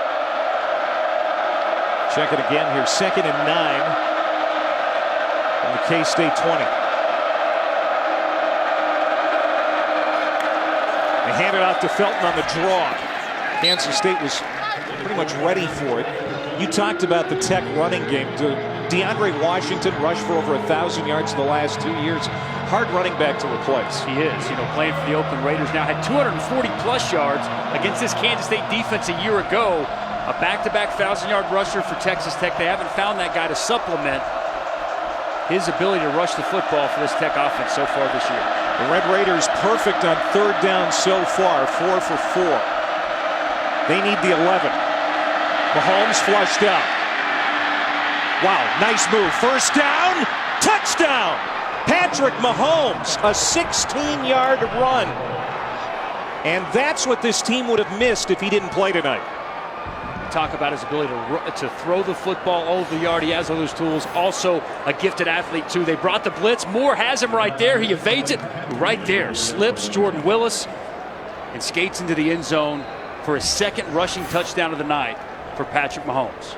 Check it again here. 2nd and 9 on the K-State 20. They hand it off to Felton on the draw. Kansas State was pretty much ready for it. You talked about the Tech running game. DeAndre Washington rushed for over 1,000 yards in the last 2 years. Hard running back to replace. He is, playing for the Oakland Raiders now. Had 240-plus yards against this Kansas State defense a year ago. A back-to-back 1,000-yard rusher for Texas Tech. They haven't found that guy to supplement his ability to rush the football for this Tech offense so far this year. The Red Raiders perfect on 3rd down so far, 4 for 4. They need the 11. Mahomes flushed out. Wow, nice move. First down, touchdown! Patrick Mahomes, a 16-yard run. And that's what this team would have missed if he didn't play tonight. Talk about his ability to throw the football over the yard. He has all those tools. Also a gifted athlete, too. They brought the blitz. Moore has him right there. He evades it right there. Slips Jordan Willis and skates into the end zone for his 2nd rushing touchdown of the night for Patrick Mahomes.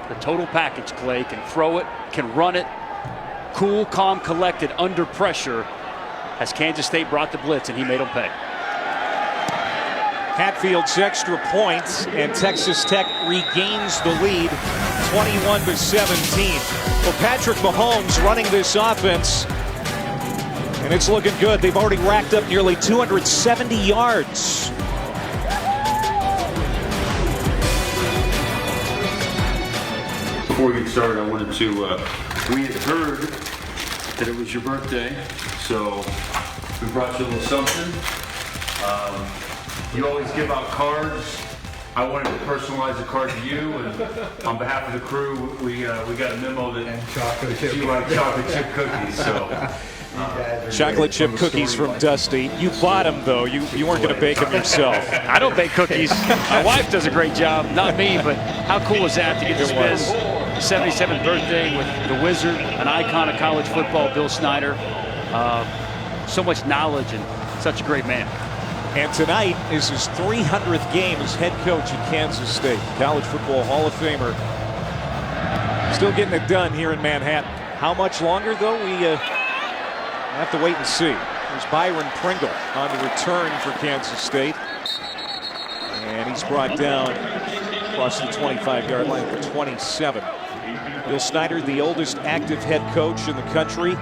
The total package, Clay. Can throw it, can run it. Cool, calm, collected under pressure as Kansas State brought the blitz, and he made them pay. Hatfield's extra points, and Texas Tech regains the lead 21-17. Well, Patrick Mahomes running this offense, and it's looking good. They've already racked up nearly 270 yards. before we get started, I wanted to, we had heard that it was your birthday, so we brought you a little something. You always give out cards. I wanted to personalize a card to you, and on behalf of the crew, we got a memo that you like chocolate chip cookies, so. Chocolate chip cookies from Dusty. You bought them, though. You weren't going to bake them yourself. I don't bake cookies. My wife does a great job, not me, but how cool is that to get to spend the 77th birthday with the Wizard, an icon of college football, Bill Snyder. So much knowledge and such a great man. And tonight is his 300th game as head coach at Kansas State. College Football Hall of Famer. Still getting it done here in Manhattan. How much longer, though? We have to wait and see. There's Byron Pringle on the return for Kansas State. And he's brought down across the 25-yard line at the 27. Bill Snyder, the oldest active head coach in the country.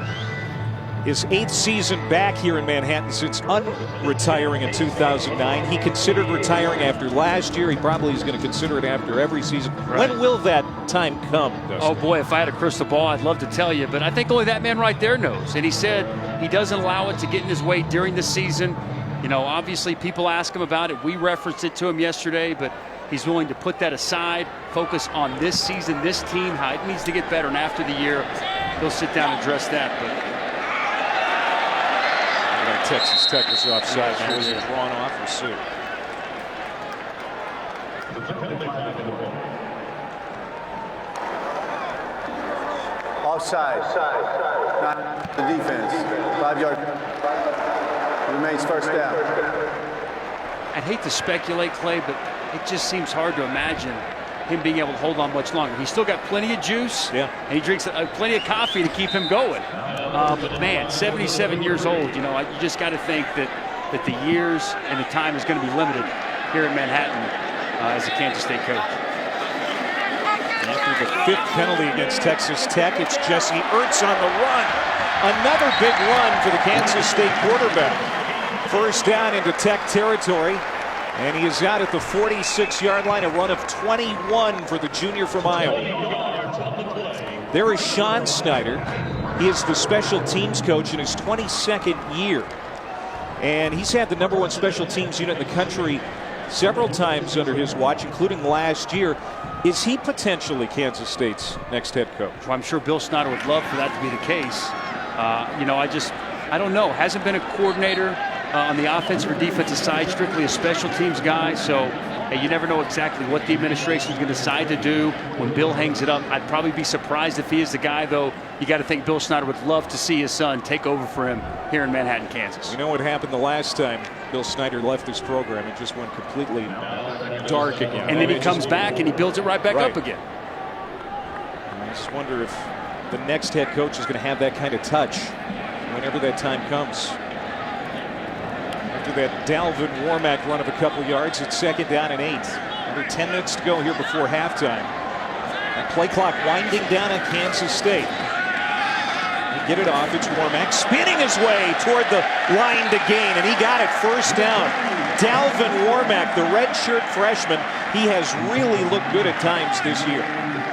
His 8th season back here in Manhattan since unretiring in 2009. He considered retiring after last year. He probably is going to consider it after every season. Right. When will that time come, Dustin? Oh, boy, if I had a crystal ball, I'd love to tell you. But I think only that man right there knows. And he said he doesn't allow it to get in his way during the season. You know, obviously people ask him about it. We referenced it to him yesterday, but he's willing to put that aside, focus on this season, this team, how it needs to get better. And after the year, he'll sit down and address that. But Texas Tech is offside. Was it drawn off or sued? Offside. Not the defense. 5-yard. Remains first down. I'd hate to speculate, Clay, but it just seems hard to imagine him being able to hold on much longer. He's still got plenty of juice, and he drinks plenty of coffee to keep him going. But man, 77 years old, you know, you just got to think that the years and the time is going to be limited here in Manhattan as a Kansas State coach. After the 5th penalty against Texas Tech, it's Jesse Ertz on the run. Another big run for the Kansas State quarterback. First down into Tech territory. And he is out at the 46-yard line, a run of 21 for the junior from Iowa. There is Sean Snyder. He is the special teams coach in his 22nd year. And he's had the #1 special teams unit in the country several times under his watch, including last year. Is he potentially Kansas State's next head coach? Well, I'm sure Bill Snyder would love for that to be the case. You know, I don't know. Hasn't been a coordinator on the offensive or defensive side, strictly a special teams guy. So you never know exactly what the administration is going to decide to do when Bill hangs it up. I'd probably be surprised if he is the guy, though. You got to think Bill Snyder would love to see his son take over for him here in Manhattan, Kansas. You know what happened the last time Bill Snyder left this program? It just went completely dark again. And then he comes back and he builds it right back up again. I just wonder if the next head coach is going to have that kind of touch whenever that time comes. After that Dalvin Warmack run of a couple yards, it's 2nd down and 8. Under 10 minutes to go here before halftime. And play clock winding down at Kansas State. They get it off. It's Warmack spinning his way toward the line to gain, and he got it first down. Dalvin Warmack, the redshirt freshman, he has really looked good at times this year.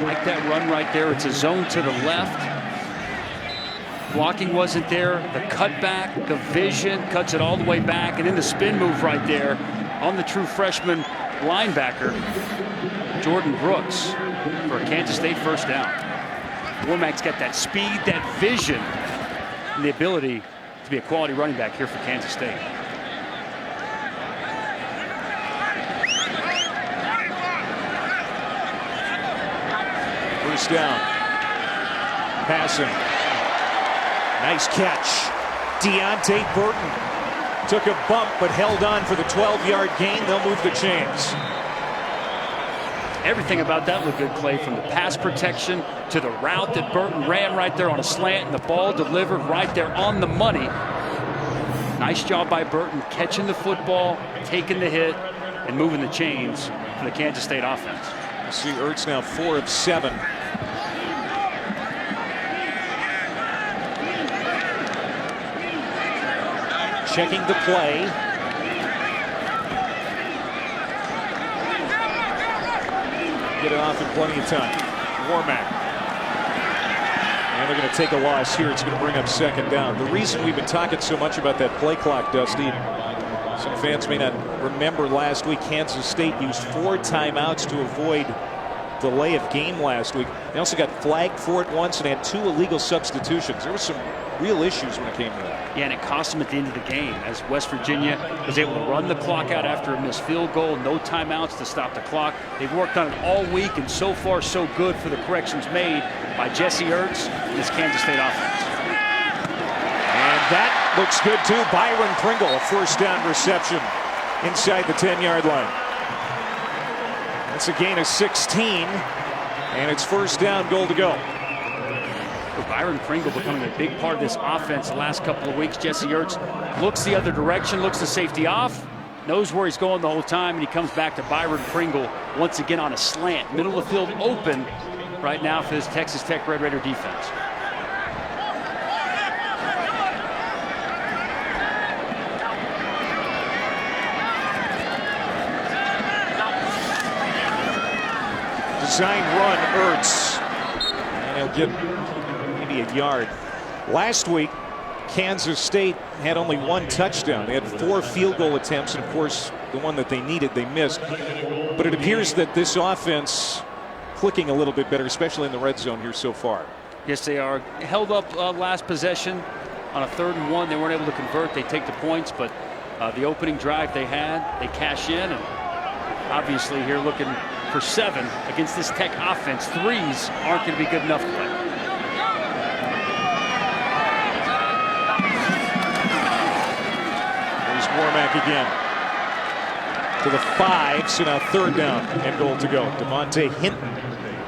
Like that run right there. It's a zone to the left. Blocking wasn't there. The cutback, the vision, cuts it all the way back. And then the spin move right there on the true freshman linebacker, Jordan Brooks, for a Kansas State first down. Warmack's got that speed, that vision, and the ability to be a quality running back here for Kansas State. First down. Passing. Nice catch. Deontay Burton took a bump but held on for the 12-yard gain. They'll move the chains. Everything about that looked good, Clay, from the pass protection to the route that Burton ran right there on a slant, and the ball delivered right there on the money. Nice job by Burton catching the football, taking the hit, and moving the chains for the Kansas State offense. You see Ertz now 4 of 7. Checking the play. Get it off in plenty of time. Warmack And they're going to take a loss here. It's going to bring up second down. The reason we've been talking so much about that play clock, Dusty, some fans may not remember last week Kansas State used 4 timeouts to avoid delay of game last week. They also got flagged for it once and had 2 illegal substitutions. There was some real issues when it came to that. Yeah, and it cost them at the end of the game as West Virginia was able to run the clock out after a missed field goal. No timeouts to stop the clock. They've worked on it all week, and so far so good for the corrections made by Jesse Ertz and his Kansas State offense. And that looks good too. Byron Pringle, a first down reception inside the 10-yard line. That's a gain of 16, and it's first down, goal to go. Byron Pringle becoming a big part of this offense the last couple of weeks. Jesse Ertz looks the other direction, looks the safety off, knows where he's going the whole time, and he comes back to Byron Pringle once again on a slant. Middle of the field open right now for this Texas Tech Red Raider defense. Design run, Ertz. And he'll get maybe a yard. Last week, Kansas State had only 1 touchdown. They had 4 field goal attempts, and of course, the one that they needed, they missed. But it appears that this offense clicking a little bit better, especially in the red zone here so far. Yes, they are. Held up last possession on a 3rd and 1. They weren't able to convert. They take the points, but the opening drive they had, they cash in, and obviously here looking for 7 against this Tech offense. 3s aren't going to be good enough to play. There's Warmack again to the 5, so now 3rd down and goal to go. Devontae Hinton,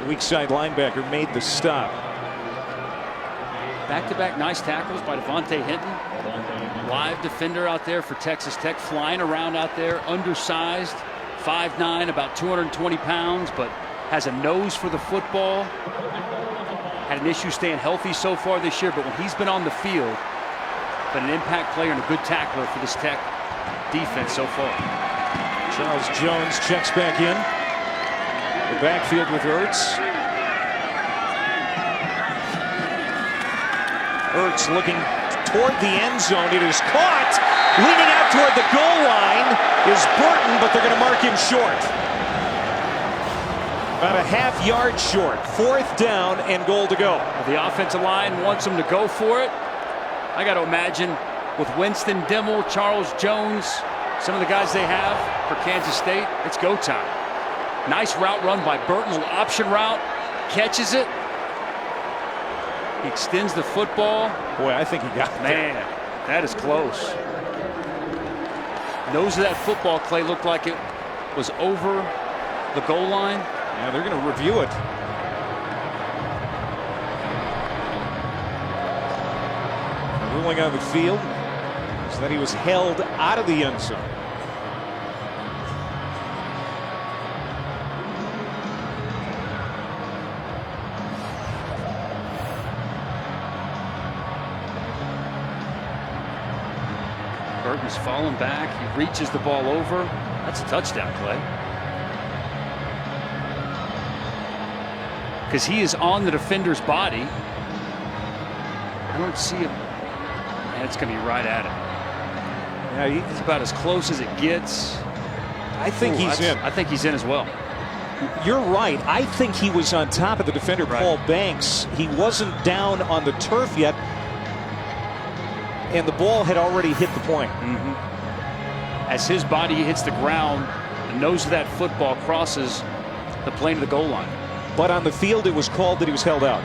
the weak side linebacker, made the stop. Back-to-back nice tackles by Devontae Hinton. Live defender out there for Texas Tech, flying around out there, undersized, 5'9", about 220 pounds, but has a nose for the football. Had an issue staying healthy so far this year, but when he's been on the field, been an impact player and a good tackler for this Tech defense so far. Charles Jones checks back in. The backfield with Ertz. Ertz looking toward the end zone. It is caught. Leaning out toward the goal line is Burton, but they're going to mark him short. About a half-yard short. 4th down and goal to go. The offensive line wants them to go for it. I got to imagine with Winston Dimmel, Charles Jones, some of the guys they have for Kansas State, it's go time. Nice route run by Burton, an option route, catches it. He extends the football. Boy, I think he got it. Man, that is close. Nose of that football, Clay, looked like it was over the goal line. Yeah, they're going to review it. The ruling on the field is that he was held out of the end zone. Burton's falling back. He reaches the ball over. That's a touchdown, Clay. Because he is on the defender's body. I don't see him. And it's going to be right at him. Yeah, he's about as close as it gets. I think he's in. I think he's in as well. You're right. I think he was on top of the defender, Paul Banks. He wasn't down on the turf yet, and the ball had already hit the point. As his body hits the ground, the nose of that football crosses the plane of the goal line. But on the field, it was called that he was held out.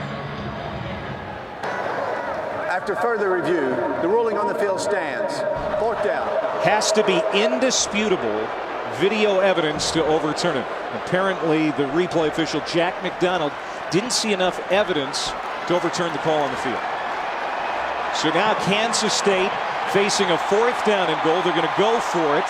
After further review, the ruling on the field stands. 4th down. Has to be indisputable video evidence to overturn it. Apparently, the replay official, Jack McDonald, didn't see enough evidence to overturn the call on the field. So now Kansas State facing a 4th down and goal. They're going to go for it.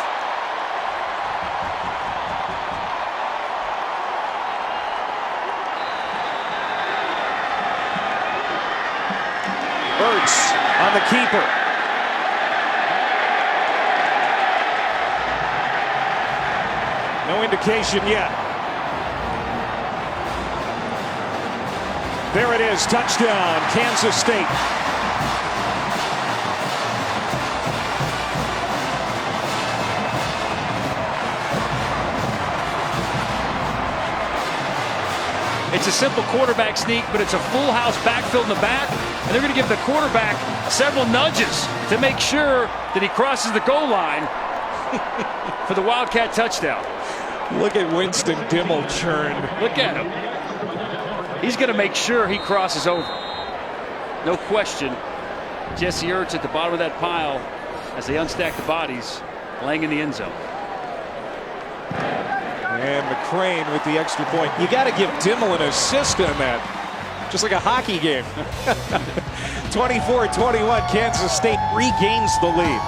Ertz on the keeper. No indication yet. There it is, touchdown, Kansas State. It's a simple quarterback sneak, but it's a full house backfield in the back, and they're going to give the quarterback several nudges to make sure that he crosses the goal line for the Wildcat touchdown. Look at Winston Dimmel churn. Look at him. He's going to make sure he crosses over. No question. Jesse Ertz at the bottom of that pile as they unstack the bodies, laying in the end zone. And McCrane with the extra point. You got to give Dimmel an assist on that. Just like a hockey game. 24-21, Kansas State regains the lead.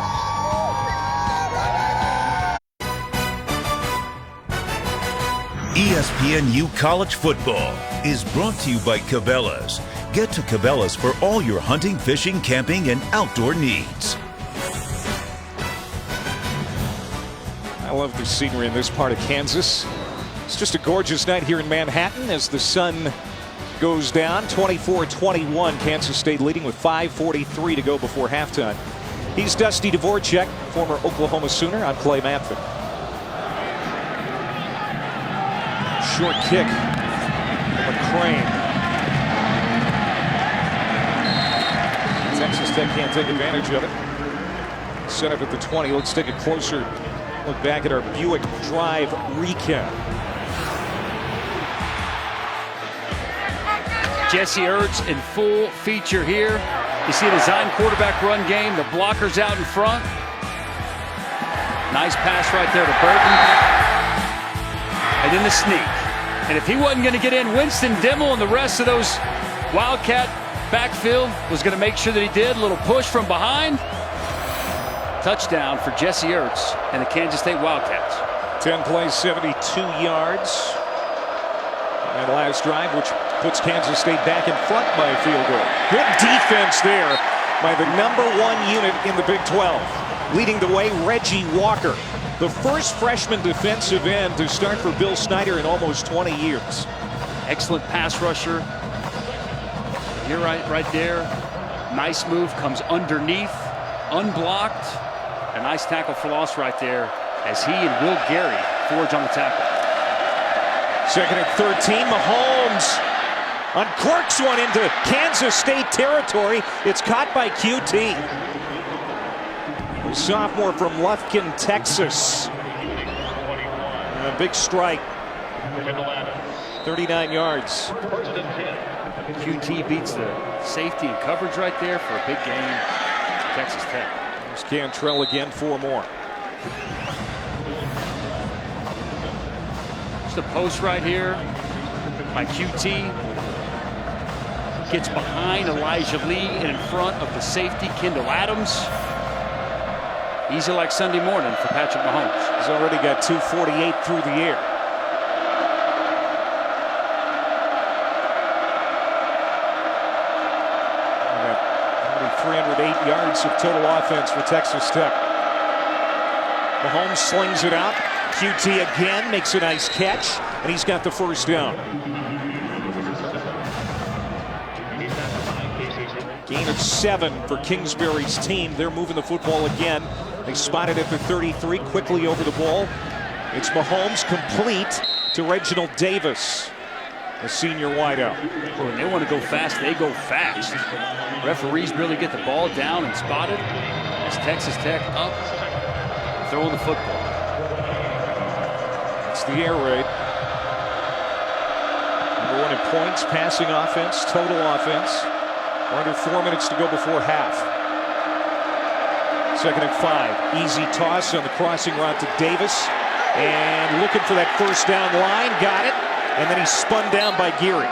ESPNU College Football is brought to you by Cabela's. Get to Cabela's for all your hunting, fishing, camping, and outdoor needs. I love the scenery in this part of Kansas. It's just a gorgeous night here in Manhattan as the sun goes down. 24-21, Kansas State leading with 5:43 to go before halftime. He's Dusty Dvorak, former Oklahoma Sooner. I'm Clay Matthew. Short kick from McCrane. Texas Tech can't take advantage of it. Set up at the 20. Let's take a closer look back at our Buick Drive recap. Jesse Ertz in full feature here. You see the Zion quarterback run game. The blockers out in front. Nice pass right there to Burton. And then the sneak. And if he wasn't going to get in, Winston Dimmel and the rest of those Wildcat backfield was going to make sure that he did. A little push from behind. Touchdown for Jesse Ertz and the Kansas State Wildcats. 10 plays, 72 yards. And last drive, which puts Kansas State back in front by a field goal. Good defense there by the #1 unit in the Big 12. Leading the way, Reggie Walker. The first freshman defensive end to start for Bill Snyder in almost 20 years. Excellent pass rusher. You're right there. Nice move, comes underneath, unblocked. A nice tackle for loss right there as he and Will Gary forge on the tackle. 2nd and 13, Mahomes uncorks one into Kansas State territory. It's caught by QT. Sophomore from Lufkin, Texas. And a big strike. 39 yards. QT beats the safety and coverage right there for a big game. Texas Tech. There's Cantrell again, 4 more. Just a post right here by QT. Gets behind Elijah Lee and in front of the safety, Kendall Adams. Easy like Sunday morning for Patrick Mahomes. He's already got 248 through the air. And 308 yards of total offense for Texas Tech. Mahomes slings it out. QT again makes a nice catch, and he's got the first down. Gain of 7 for Kingsbury's team. They're moving the football again. They spot it at the 33, quickly over the ball. It's Mahomes, complete to Reginald Davis, a senior wideout. When they want to go fast, they go fast. Referees really get the ball down and spot it as Texas Tech up, throwing the football. It's the air raid. #1 in points, passing offense, total offense. We're under 4 minutes to go before half. 2nd and 5. Easy toss on the crossing route to Davis. And looking for that first down line. Got it. And then he's spun down by Geary.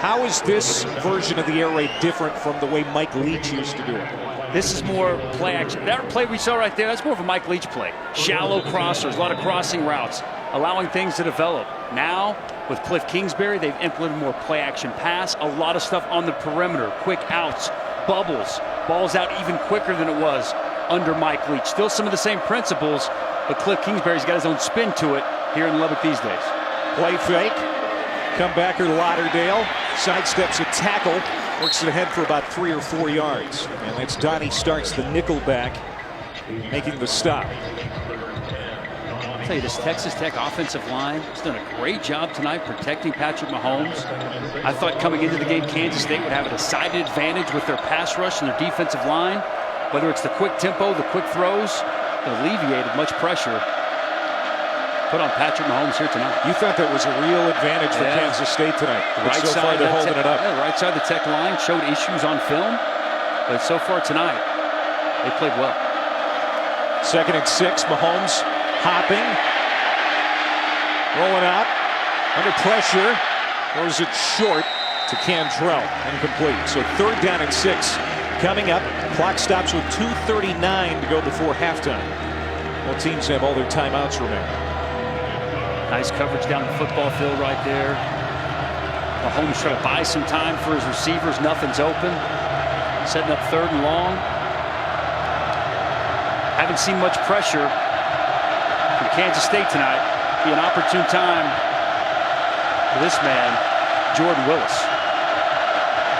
How is this version of the air raid different from the way Mike Leach used to do it? This is more play action. That play we saw right there, that's more of a Mike Leach play. Shallow crossers, a lot of crossing routes, allowing things to develop. Now, with Cliff Kingsbury, they've implemented more play action pass, a lot of stuff on the perimeter, quick outs, bubbles, balls out even quicker than it was under Mike Leach. Still some of the same principles, but Cliff Kingsbury's got his own spin to it here in Lubbock these days. Play fake. Comebacker Lauderdale sidesteps a tackle, works it ahead for about 3 or 4 yards. And that's Donnie Starks, the nickel back, making the stop. I'll tell you, this Texas Tech offensive line has done a great job tonight protecting Patrick Mahomes. I thought coming into the game, Kansas State would have a decided advantage with their pass rush and their defensive line. Whether it's the quick tempo, the quick throws, it alleviated much pressure put on Patrick Mahomes here tonight. You thought that was a real advantage for Kansas State tonight. But so far they're holding it up. Yeah, the right side of the Tech line showed issues on film, but so far tonight, they played well. 2nd and 6, Mahomes hopping, rolling out, under pressure, throws it short to Cantrell, incomplete. So 3rd down and 6 coming up. Clock stops with 2:39 to go before halftime. Both teams have all their timeouts remaining. Nice coverage down the football field right there. Mahomes trying to buy some time for his receivers. Nothing's open. Setting up 3rd and long. Haven't seen much pressure from Kansas State tonight. Be an opportune time for this man, Jordan Willis.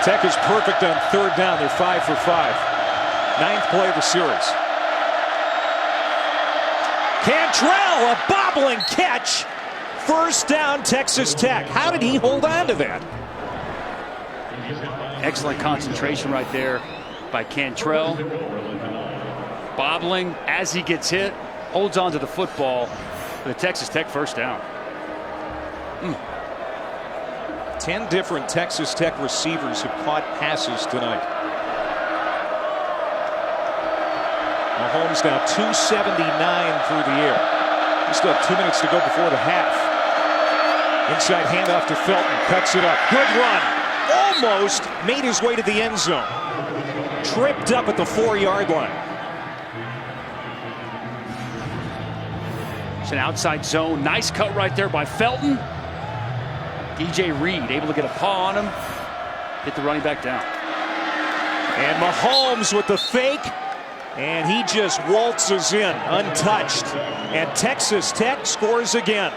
Tech is perfect on 3rd down. They're 5 for 5. 9th play of the series. Cantrell, a bobbling catch. 1st down, Texas Tech. How did he hold on to that? Excellent concentration right there by Cantrell. Bobbling as he gets hit, holds on to the football for the Texas Tech 1st down. 10 different Texas Tech receivers have caught passes tonight. Mahomes now 279 through the air. We still have 2 minutes to go before the half. Inside handoff to Felton, cuts it up. Good run. Almost made his way to the end zone. Tripped up at the 4-yard line. It's an outside zone. Nice cut right there by Felton. DJ Reed able to get a paw on him. Get the running back down. And Mahomes with the fake. And he just waltzes in untouched. And Texas Tech scores again.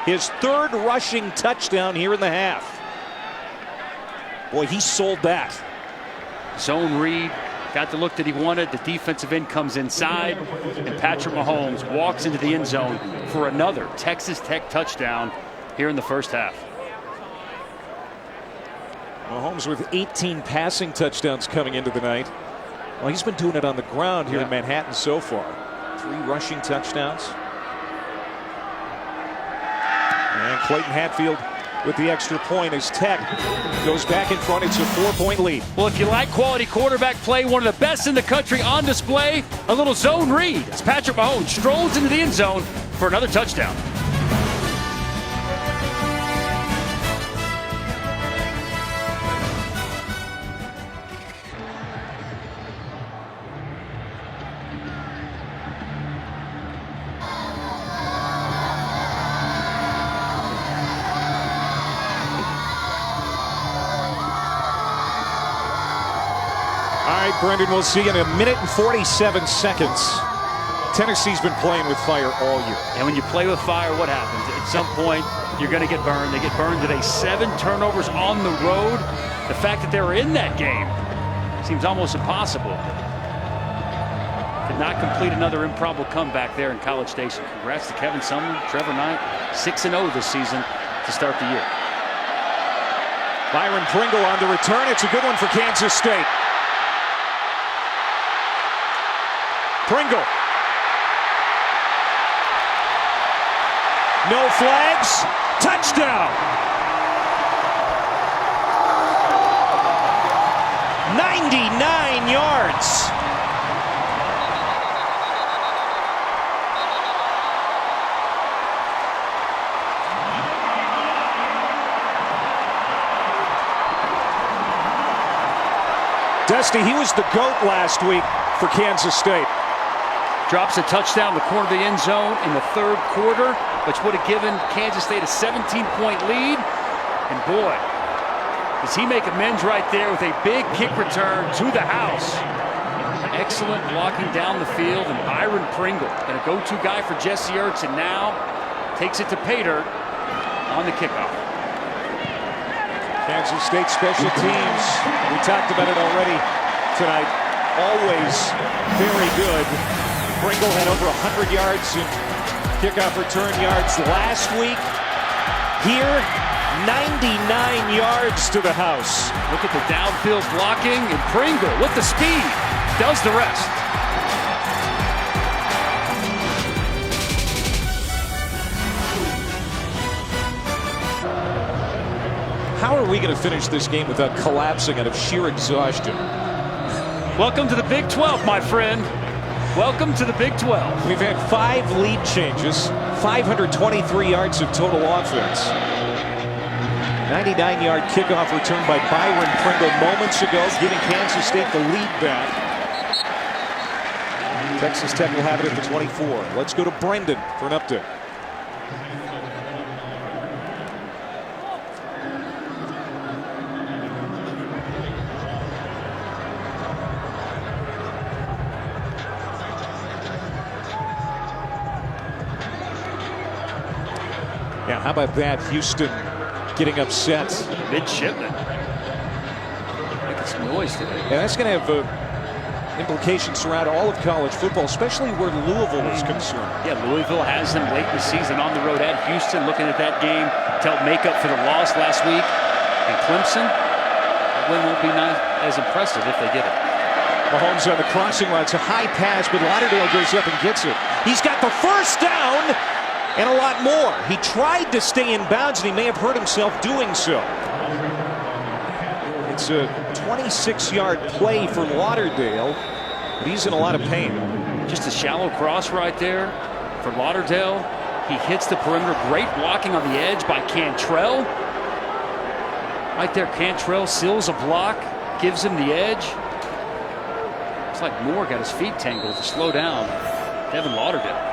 His 3rd rushing touchdown here in the half. Boy, he sold that. Zone read. Got the look that he wanted. The defensive end comes inside. And Patrick Mahomes walks into the end zone for another Texas Tech touchdown here in the 1st half. Mahomes with 18 passing touchdowns coming into the night. Well, he's been doing it on the ground here in Manhattan so far. 3 rushing touchdowns. And Clayton Hatfield with the extra point as Tech goes back in front. It's a 4-point lead. Well, if you like quality quarterback play, one of the best in the country on display, a little zone read as Patrick Mahomes strolls into the end zone for another touchdown. Brendan, we'll see in 1 minute and 47 seconds. Tennessee's been playing with fire all year. And when you play with fire, what happens? At some point, you're going to get burned. They get burned today. 7 turnovers on the road. The fact that they were in that game seems almost impossible. Could not complete another improbable comeback there in College Station. Congrats to Kevin Sumlin, Trevor Knight, 6-0 this season to start the year. Byron Pringle on the return. It's a good one for Kansas State. Pringle. No flags. Touchdown. 99 yards. Dusty, he was the GOAT last week for Kansas State. Drops a touchdown in the corner of the end zone in the 3rd quarter, which would have given Kansas State a 17-point lead. And boy, does he make amends right there with a big kick return to the house. Excellent blocking down the field, and Byron Pringle, and a go-to guy for Jesse Ertz, and now takes it to pay dirt on the kickoff. Kansas State special teams. We talked about it already tonight. Always very good. Pringle had over 100 yards in kickoff return yards last week. Here, 99 yards to the house. Look at the downfield blocking, and Pringle with the speed does the rest. How are we going to finish this game without collapsing out of sheer exhaustion? Welcome to the Big 12, my friend. Welcome to the Big 12. We've had 5 lead changes, 523 yards of total offense. 99-yard kickoff return by Byron Pringle moments ago, giving Kansas State the lead back. Texas Tech will have it at the 24. Let's go to Brendan for an update. Yeah, how about that? Houston getting upset. Midshipman. Making some noise today. Yeah, that's going to have implications throughout all of college football, especially where Louisville is concerned. Yeah, Louisville has them late in the season on the road at Houston, looking at that game to help make up for the loss last week. And Clemson, that win won't be as impressive if they get it. Mahomes on the crossing route. It's a high pass, but Lauderdale goes up and gets it. He's got the first down. And a lot more. He tried to stay in bounds, and he may have hurt himself doing so. It's a 26-yard play for Lauderdale, but he's in a lot of pain. Just a shallow cross right there for Lauderdale. He hits the perimeter. Great blocking on the edge by Cantrell. Right there, Cantrell seals a block, gives him the edge. Looks like Moore got his feet tangled to slow down Devin Lauderdale.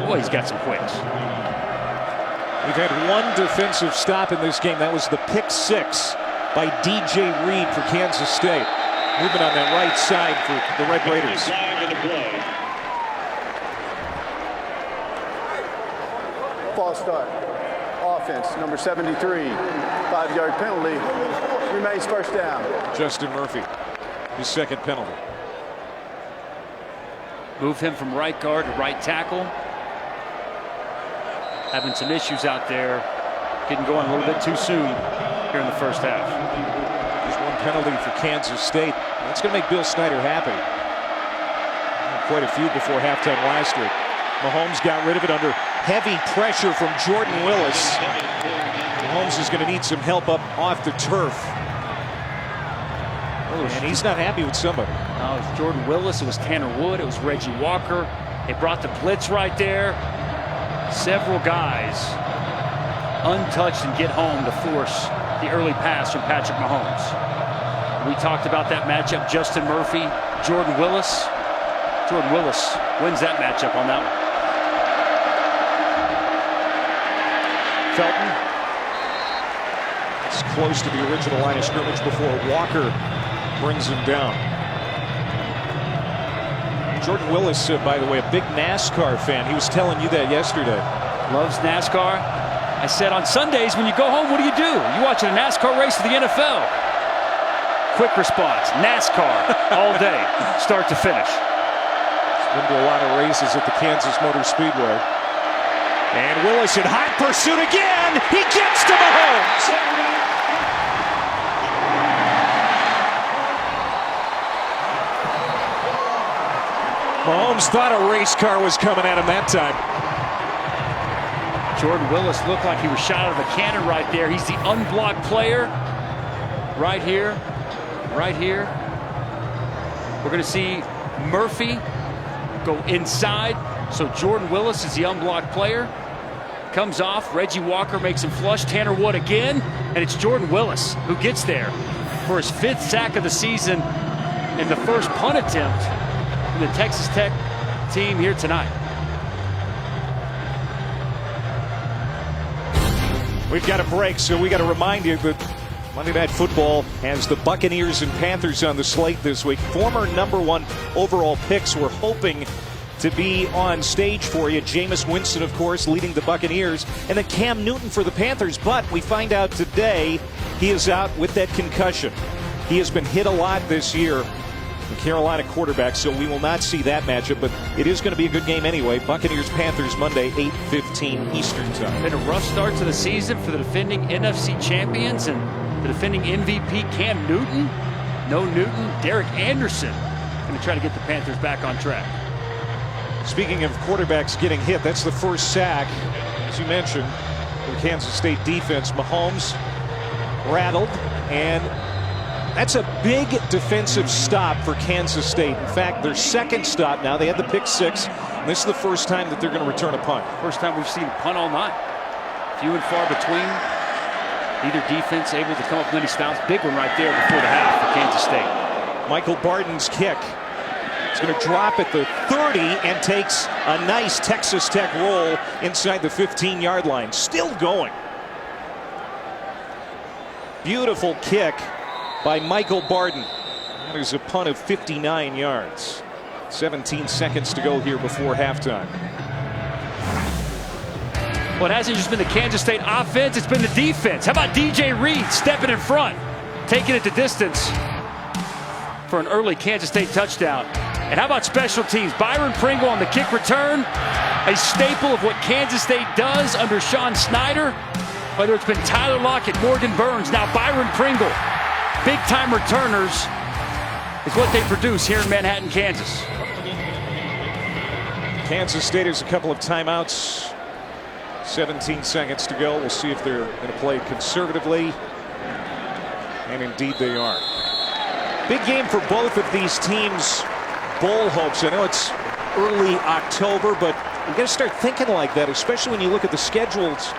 Boy, he's got some quicks. We've had one defensive stop in this game. That was the pick 6 by DJ Reed for Kansas State. Moving on that right side for the Red Raiders. False start. Offense, number 73. 5-yard penalty. Remains first down. Justin Murphy, his second penalty. Move him from right guard to right tackle. Having some issues out there. Getting going a little bit too soon here in the first half. There's one penalty for Kansas State. That's going to make Bill Snyder happy. Quite a few before halftime last week. Mahomes got rid of it under heavy pressure from Jordan Willis. Mahomes is going to need some help up off the turf. And he's not happy with somebody. No, it was Jordan Willis, it was Tanner Wood, it was Reggie Walker. They brought the blitz right there. Several guys untouched and get home to force the early pass from Patrick Mahomes. We talked about that matchup, Justin Murphy, Jordan Willis. Jordan Willis wins that matchup on that one. Felton. It's close to the original line of scrimmage before Walker brings him down. Jordan Willis, by the way, a big NASCAR fan. He was telling you that yesterday. Loves NASCAR. I said on Sundays when you go home, what do? You watching a NASCAR race to the NFL. Quick response, NASCAR all day, start to finish. Been to a lot of races at the Kansas Motor Speedway. And Willis in hot pursuit again. He gets to Mahomes. Mahomes thought a race car was coming at him that time. Jordan Willis looked like he was shot out of a cannon right there. He's the unblocked player. Right here. Right here. We're going to see Murphy go inside. So Jordan Willis is the unblocked player. Comes off. Reggie Walker makes him flush. Tanner Wood again. And it's Jordan Willis who gets there for his 5th sack of the season and the first punt attempt from the Texas Tech team here tonight. We've got a break, so we got to remind you that Monday Night Football has the Buccaneers and Panthers on the slate this week. Former #1 overall picks were hoping to be on stage for you. Jameis Winston, of course, leading the Buccaneers, and then Cam Newton for the Panthers. But we find out today he is out with that concussion. He has been hit a lot this year, the Carolina quarterback, so we will not see that matchup. But it is going to be a good game anyway. Buccaneers-Panthers Monday, 8:15 Eastern Time. Been a rough start to the season for the defending NFC champions and the defending MVP Cam Newton. No Newton. Derek Anderson going to try to get the Panthers back on track. Speaking of quarterbacks getting hit, that's the first sack, as you mentioned, for the Kansas State defense. Mahomes rattled, and that's a big defensive stop for Kansas State. In fact, their second stop now. They had the pick six, and this is the first time that they're going to return a punt. First time we've seen a punt all night. Few and far between. Either defense able to come up with many stops. Big one right there before the half for Kansas State. Michael Barden's kick. It's going to drop at the 30 and takes a nice Texas Tech roll inside the 15-yard line. Still going. Beautiful kick by Michael Barden. That is a punt of 59 yards. 17 seconds to go here before halftime. Well, it hasn't just been the Kansas State offense, it's been the defense. How about DJ Reed stepping in front, taking it to distance for an early Kansas State touchdown? And how about special teams? Byron Pringle on the kick return, a staple of what Kansas State does under Sean Snyder. Whether it's been Tyler Lockett, Morgan Burns, now Byron Pringle. Big-time returners is what they produce here in Manhattan, Kansas. Kansas State has a couple of timeouts. 17 seconds to go. We'll see if they're going to play conservatively. And indeed they are. Big game for both of these teams. Bowl hopes. I know it's early October, but you got to start thinking like that, especially when you look at the schedules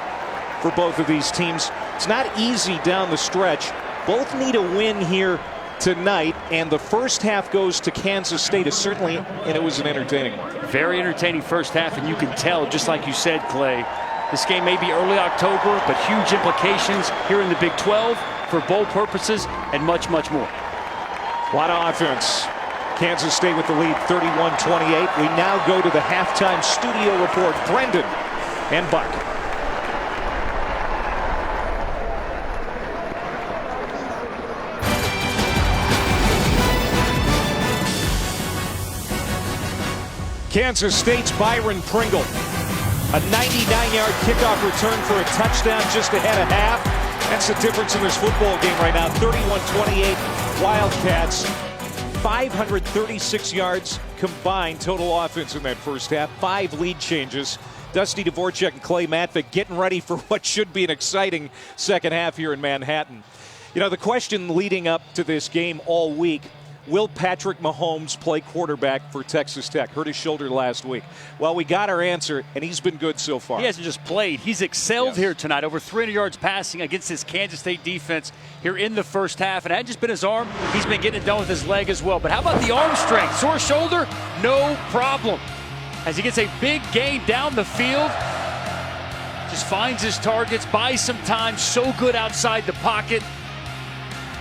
for both of these teams. It's not easy down the stretch. Both need a win here tonight, and the first half goes to Kansas State. Is certainly, and it was an entertaining one. Very entertaining first half, and you can tell, just like you said, Clay, this game may be early October, but huge implications here in the Big 12 for bowl purposes and much, much more. A lot of offense. Kansas State with the lead, 31-28. We now go to the halftime studio report. Brendan and Buck. Kansas State's Byron Pringle. A 99-yard kickoff return for a touchdown just ahead of half. That's the difference in this football game right now. 31-28 Wildcats. 536 yards combined total offense in that first half. 5 lead changes. Dusty Dvorak and Clay Matvick getting ready for what should be an exciting second half here in Manhattan. You know, the question leading up to this game all week, will Patrick Mahomes play quarterback for Texas Tech? Hurt his shoulder last week. Well, we got our answer, and he's been good so far. He hasn't just played. He's excelled here tonight. Over 300 yards passing against this Kansas State defense here in the first half. And it hadn't just been his arm. He's been getting it done with his leg as well. But how about the arm strength? Sore shoulder? No problem. As he gets a big gain down the field, just finds his targets, buys some time, so good outside the pocket.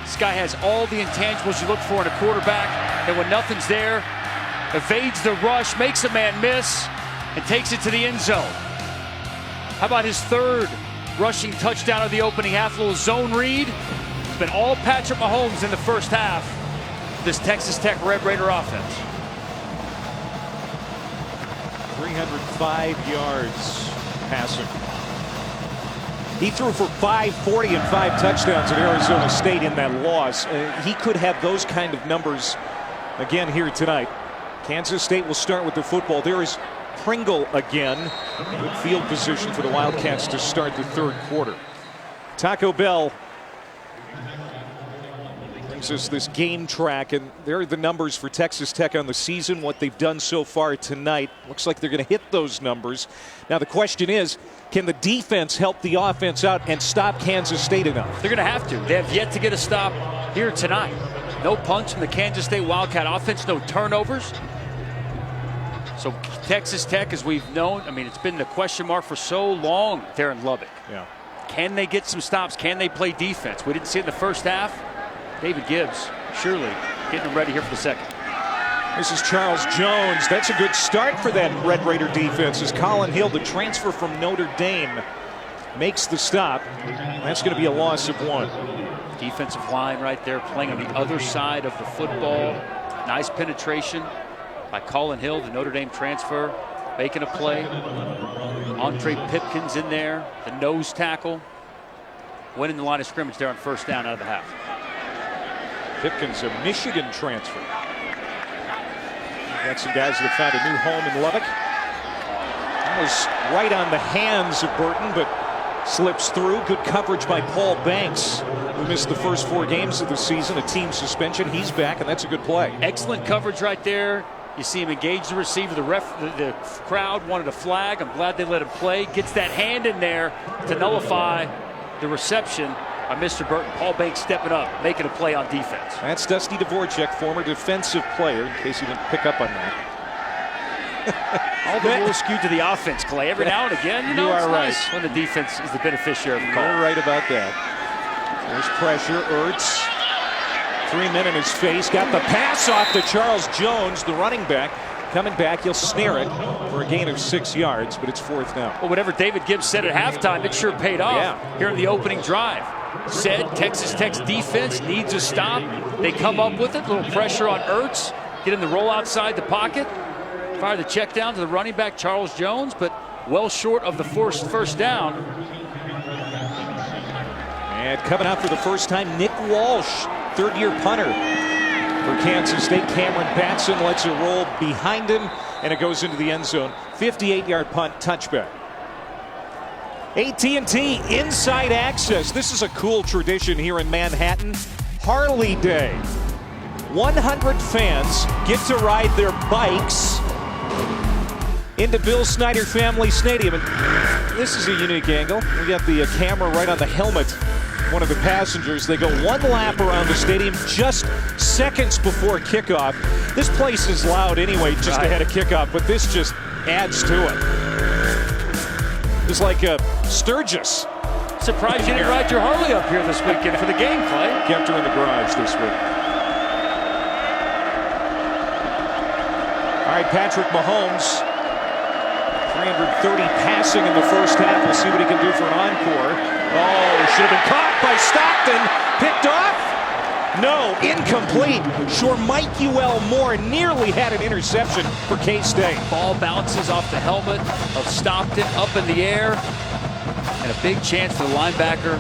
This guy has all the intangibles you look for in a quarterback, and when nothing's there, evades the rush, makes a man miss, and takes it to the end zone. How about his third rushing touchdown of the opening half? A little zone read. It's been all Patrick Mahomes in the first half. This Texas Tech Red Raider offense. 305 yards passing. He threw for 540 and 5 touchdowns at Arizona State in that loss. He could have those kind of numbers again here tonight. Kansas State will start with the football. There is Pringle again. Good field position for the Wildcats to start the third quarter. Taco Bell brings us this game track, and there are the numbers for Texas Tech on the season, what they've done so far tonight. Looks like they're going to hit those numbers. Now the question is, can the defense help the offense out and stop Kansas State enough? They're going to have to. They have yet to get a stop here tonight. No punts from the Kansas State Wildcat offense, no turnovers. So Texas Tech, as we've known, I mean, it's been the question mark for so long there in Lubbock. Yeah. Can they get some stops? Can they play defense? We didn't see it in the first half. David Gibbs, surely getting them ready here for the second. This is Charles Jones. That's a good start for that Red Raider defense as Colin Hill, the transfer from Notre Dame, makes the stop. That's going to be a loss of 1. Defensive line right there playing on the other side of the football. Nice penetration by Colin Hill, the Notre Dame transfer, making a play. Andre Pipkins in there, the nose tackle, winning the line of scrimmage there on first down out of the half. Pipkins, a Michigan transfer. Got some guys that have found a new home in Lubbock. That was right on the hands of Burton, but slips through. Good coverage by Paul Banks, who missed the first 4 games of the season, a team suspension. He's back, and that's a good play. Excellent coverage right there. You see him engage the receiver. The crowd wanted a flag. I'm glad they let him play. Gets that hand in there to nullify the reception by Mr. Burton. Paul Banks stepping up, making a play on defense. That's Dusty Dvorak, former defensive player, in case you didn't pick up on that. All the rules skewed to the offense, Clay. Every now and again, you are right. nice when the defense is the beneficiary of the call. You're right about that. There's pressure. Ertz, 3 men in his face. Got the pass off to Charles Jones, the running back. Coming back, he'll snare it for a gain of 6 yards, but it's 4th down. Well, whatever David Gibbs said at halftime, it sure paid off here in the opening drive. Said Texas Tech's defense needs a stop. They come up with it. A little pressure on Ertz. Get him to roll outside the pocket. Fire the check down to the running back, Charles Jones, but well short of the first down. And coming out for the first time, Nick Walsh, 3rd-year punter for Kansas State. Cameron Batson lets it roll behind him, and it goes into the end zone. 58-yard punt, touchback. AT&T Inside Access. This is a cool tradition here in Manhattan. Harley Day. 100 fans get to ride their bikes into Bill Snyder Family Stadium. And this is a unique angle. We got the camera right on the helmet of one of the passengers. They go 1 lap around the stadium just seconds before kickoff. This place is loud anyway, just ahead of kickoff, but this just adds to it. It's like a Sturgis. Surprised you didn't ride your Harley up here this weekend for the game, Clay. Kept her in the garage this week. All right, Patrick Mahomes, 330 passing in the first half. We'll see what he can do for an encore. Oh, should have been caught by Stockton. Picked off? No, incomplete. Shormikeul Moore nearly had an interception for K-State. Ball bounces off the helmet of Stockton up in the air. And a big chance for the linebacker,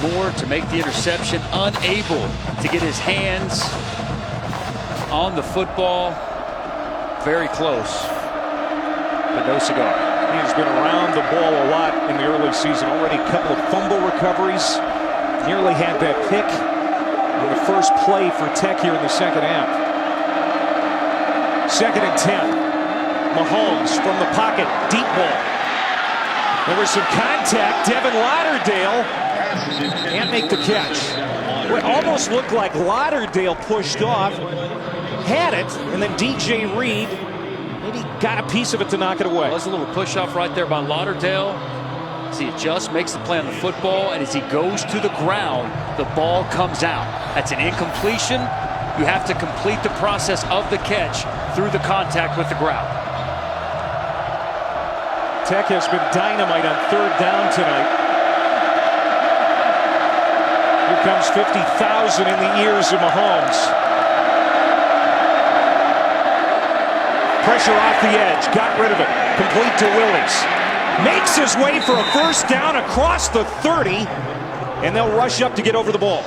Moore, to make the interception. Unable to get his hands on the football. Very close, but no cigar. He has been around the ball a lot in the early season. Already a couple of fumble recoveries. Nearly had that pick on the first play for Tech here in the second half. 2nd and 10. Mahomes from the pocket, deep ball. There was some contact. Devin Lauderdale can't make the catch. It almost looked like Lauderdale pushed off, had it, and then DJ Reed maybe got a piece of it to knock it away. Well, there's a little push off right there by Lauderdale. As he adjusts, makes the play on the football, and as he goes to the ground, the ball comes out. That's an incompletion. You have to complete the process of the catch through the contact with the ground. Tech has been dynamite on 3rd down tonight. Here comes 50,000 in the ears of Mahomes. Pressure off the edge, got rid of it. Complete to Willis. Makes his way for a first down across the 30, and they'll rush up to get over the ball.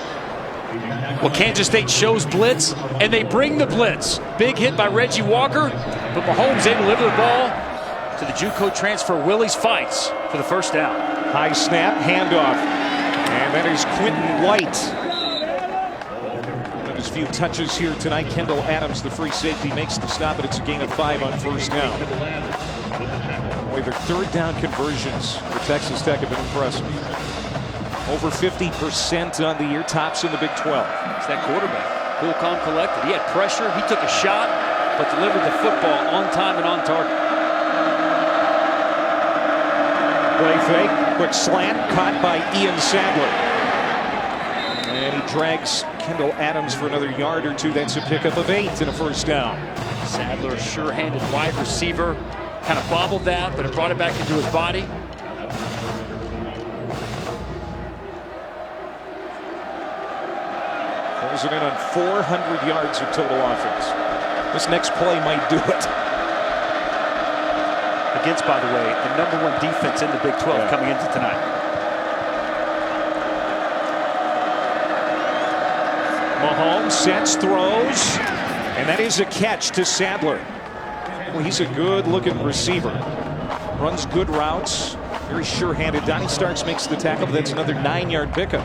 Well, Kansas State shows blitz, and they bring the blitz. Big hit by Reggie Walker, but Mahomes able to deliver the ball to the JUCO transfer. Willis fights for the first down. High snap, handoff, and that is Quentin White. His few touches here tonight. Kendall Adams, the free safety, makes the stop, but it's a gain of 5 on first down. Boy, their 3rd down conversions for Texas Tech have been impressive. Over 50% on the year, tops in the Big 12. It's that quarterback, cool, calm, collected. He had pressure, he took a shot, but delivered the football on time and on target. Play fake, quick slant, caught by Ian Sadler. And he drags Kendall Adams for another yard or two. That's a pickup of 8 and a first down. Sadler, sure-handed wide receiver, kind of bobbled that, but it brought it back into his body. Closing in on 400 yards of total offense. This next play might do it. Against, by the way, the #1 defense in the Big 12 coming into tonight. Mahomes sets, throws, and that is a catch to Sadler. Well, he's a good-looking receiver. Runs good routes, very sure-handed. Donnie Starks makes the tackle, but that's another 9-yard pickup.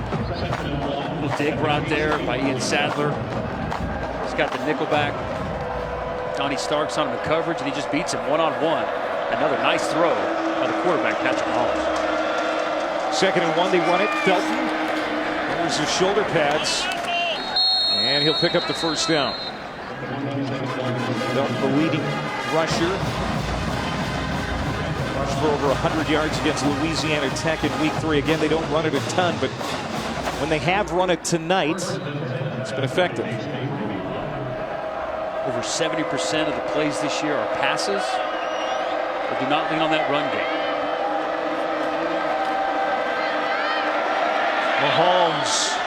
Little dig right there by Ian Sadler. He's got the nickel back. Donnie Starks on him in coverage, and he just beats him one-on-one. Another nice throw by the quarterback, Patrick Mahomes. 2nd and 1, they run it. Felton. There's his shoulder pads. And he'll pick up the first down. Felton, the leading rusher. Rushed for over 100 yards against Louisiana Tech in Week 3. Again, they don't run it a ton, but when they have run it tonight, it's been effective. Over 70% of the plays this year are passes. But do not lean on that run game. Mahomes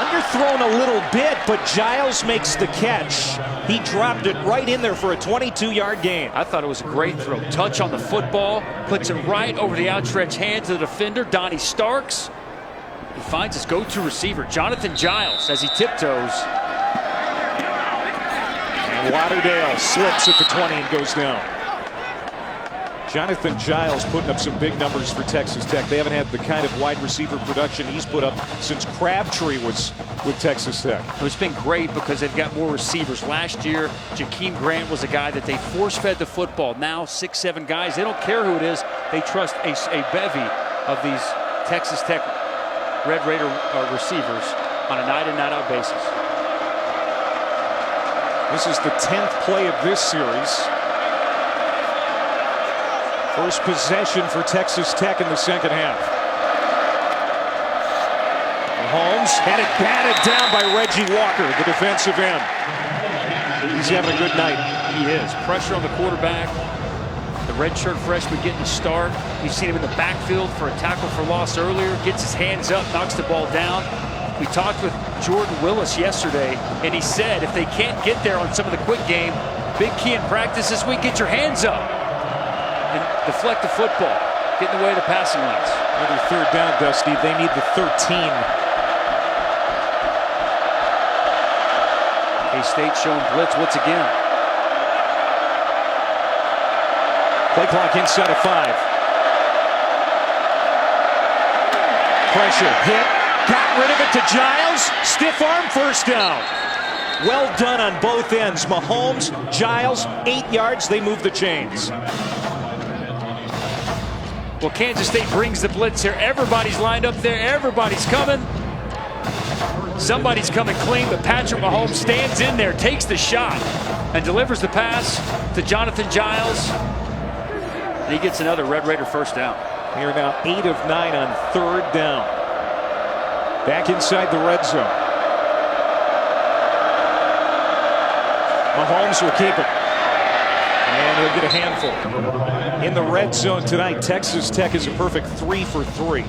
underthrown a little bit, but Giles makes the catch. He dropped it right in there for a 22-yard gain. I thought it was a great throw. Touch on the football, puts it right over the outstretched hands of the defender, Donnie Starks. He finds his go-to receiver, Jonathan Giles, as he tiptoes. And Lauderdale slips at the 20 and goes down. Jonathan Giles putting up some big numbers for Texas Tech. They haven't had the kind of wide receiver production he's put up since Crabtree was with Texas Tech. It's been great because they've got more receivers. Last year, Jakeem Grant was a guy that they force-fed the football. Now, 6-7 guys, they don't care who it is. They trust a bevy of these Texas Tech Red Raider receivers on a night-in, night-out basis. This is the 10th play of this series. First possession for Texas Tech in the second half. Mahomes had it batted down by Reggie Walker, the defensive end. He's having a good night. He is. Pressure on the quarterback. The redshirt freshman getting the start. We've seen him in the backfield for a tackle for loss earlier. Gets his hands up, knocks the ball down. We talked with Jordan Willis yesterday, and he said if they can't get there on some of the quick game, big key in practice this week, get your hands up and deflect the football. Get in the way of the passing lanes. Another third down, Dusty. They need the 13. K-State showing blitz once again. Play clock inside of 5. Pressure, hit, got rid of it to Giles. Stiff arm, first down. Well done on both ends. Mahomes, Giles, 8 yards. They move the chains. Well, Kansas State brings the blitz here. Everybody's lined up there. Everybody's coming. Somebody's coming clean, but Patrick Mahomes stands in there, takes the shot, and delivers the pass to Jonathan Giles. And he gets another Red Raider first down. They are now 8 of 9 on third down. Back inside the red zone. Mahomes will keep it. And he'll get a handful. In the red zone tonight, Texas Tech is a perfect 3 for 3.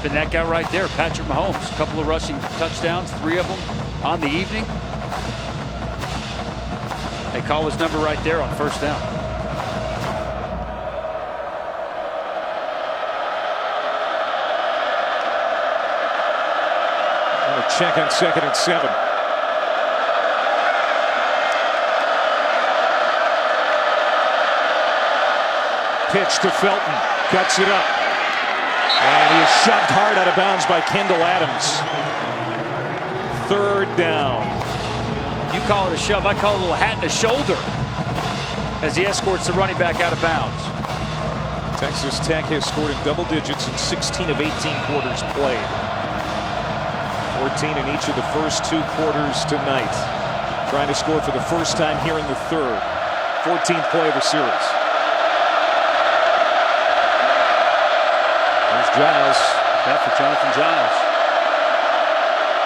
And that guy right there, Patrick Mahomes. A couple of rushing touchdowns, 3 of them on the evening. They call his number right there on first down. And a check on 2nd and 7. Pitch to Felton, cuts it up. And he is shoved hard out of bounds by Kendall Adams. Third down. You call it a shove, I call it a little hat in the shoulder as he escorts the running back out of bounds. Texas Tech has scored in double digits in 16 of 18 quarters played. 14 in each of the first 2 quarters tonight. Trying to score for the first time here in the third. 14th play of the series. There's Giles. Yeah, for Jonathan Giles.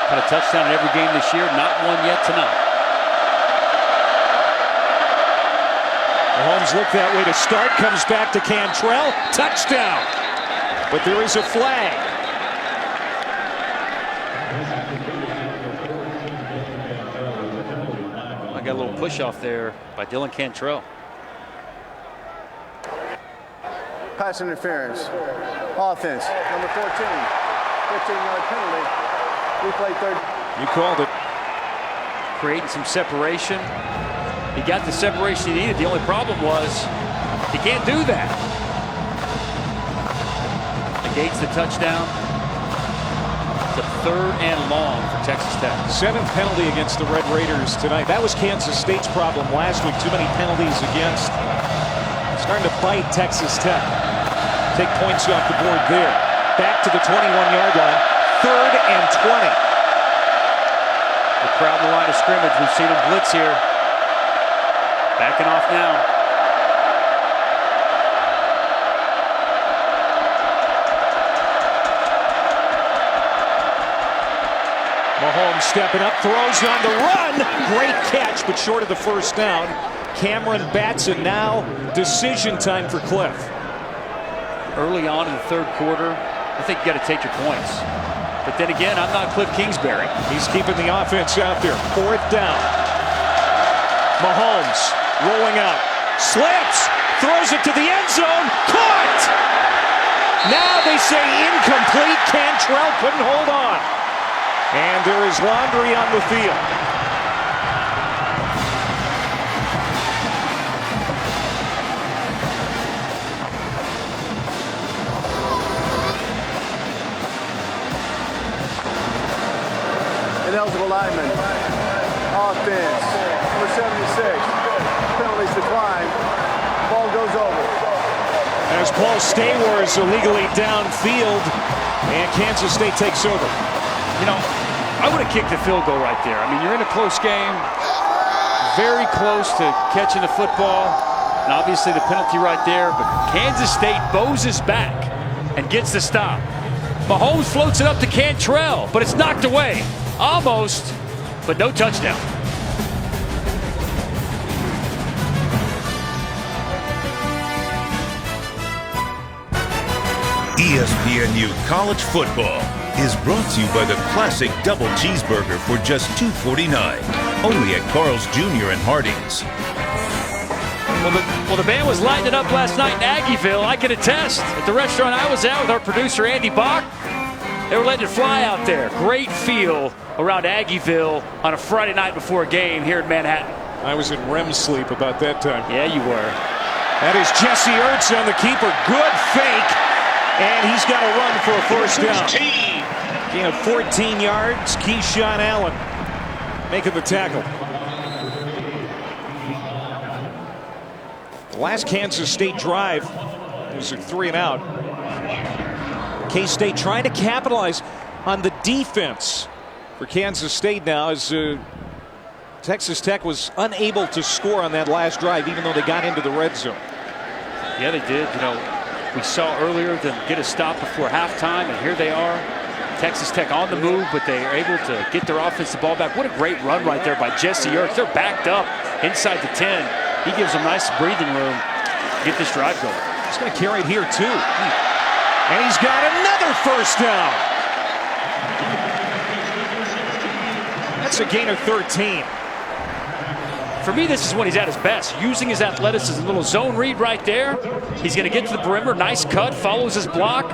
Had a touchdown in every game this year, not one yet tonight. Mahomes looked that way to start, comes back to Cantrell, touchdown. But there is a flag. I got a little push off there by Dylan Cantrell. Pass interference. Offense, number 14. 15-yard penalty. Replay third. You called it. Creating some separation. He got the separation he needed. The only problem was he can't do that. Negates the touchdown. It's a 3rd and long for Texas Tech. 7th penalty against the Red Raiders tonight. That was Kansas State's problem last week. Too many penalties against. Starting to bite Texas Tech. Take points off the board there. Back to the 21-yard line. 3rd and 20. The crowd in the line of scrimmage. We've seen them blitz here. Backing off now. Mahomes stepping up, throws on the run. Great catch, but short of the first down. Cameron Batson now decision time for Cliff. Early on in the 3rd quarter, I think you got to take your points. But then again, I'm not Cliff Kingsbury. He's keeping the offense out there. 4th down. Mahomes rolling out. Slips. Throws it to the end zone. Caught! Now they say incomplete. Cantrell couldn't hold on. And there is laundry on the field. Ineligible lineman. Offense. Number 76. Penalties decline. Ball goes over. As Paul Stawar is illegally downfield, and Kansas State takes over. You know, I would have kicked the field goal right there. I mean, you're in a close game. Very close to catching the football. And obviously the penalty right there. But Kansas State bows back and gets the stop. Mahomes floats it up to Cantrell, but it's knocked away. Almost, but no touchdown. ESPNU College Football is brought to you by the classic double cheeseburger for just $2.49. Only at Carl's Jr. and Harding's. Well, the band was lighting it up last night in Aggieville. I can attest. At the restaurant I was at with our producer, Andy Bach, they were letting it fly out there. Great feel around Aggieville on a Friday night before a game here in Manhattan. I was in REM sleep about that time. Yeah, you were. That is Jesse Ertz on the keeper. Good fake. And he's got a run for a first down. Gain of 14 yards. Keyshawn Allen making the tackle. The last Kansas State drive was a 3-and-out. K-State trying to capitalize on the defense for Kansas State now as Texas Tech was unable to score on that last drive, even though they got into the red zone. Yeah, they did. You know, we saw earlier them get a stop before halftime, and here they are. Texas Tech on the move, but they are able to get their offensive ball back. What a great run right there by Jesse Ertz. They're backed up inside the 10. He gives them nice breathing room to get this drive going. He's going to carry it here, too. And he's got another first down. That's a gain of 13. For me, this is when he's at his best, using his athleticism. A little zone read right there. He's going to get to the perimeter. Nice cut, follows his block.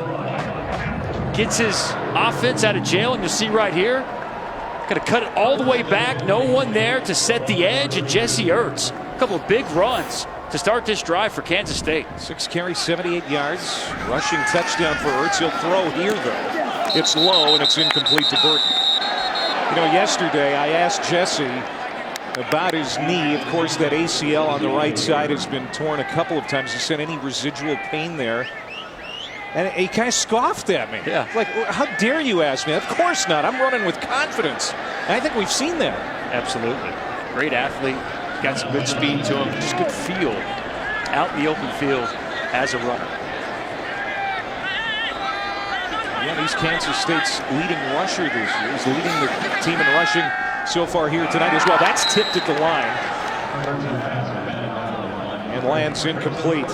Gets his offense out of jail, and you'll see right here. Going to cut it all the way back. No one there to set the edge, and Jesse Ertz. A couple of big runs to start this drive for Kansas State. 6 carries, 78 yards. Rushing touchdown for Ertz. He'll throw here, though. It's low, and it's incomplete to Burton. You know, yesterday I asked Jesse about his knee. Of course, that ACL on the right side has been torn a couple of times. He said any residual pain there. And he kind of scoffed at me. Yeah. Like, how dare you ask me? Of course not. I'm running with confidence. And I think we've seen that. Absolutely. Great athlete. Got some good speed to him. Just good feel out in the open field as a runner. Yeah, he's Kansas State's leading rusher this year. He's leading the team in rushing so far here tonight as well. That's tipped at the line. And lands incomplete.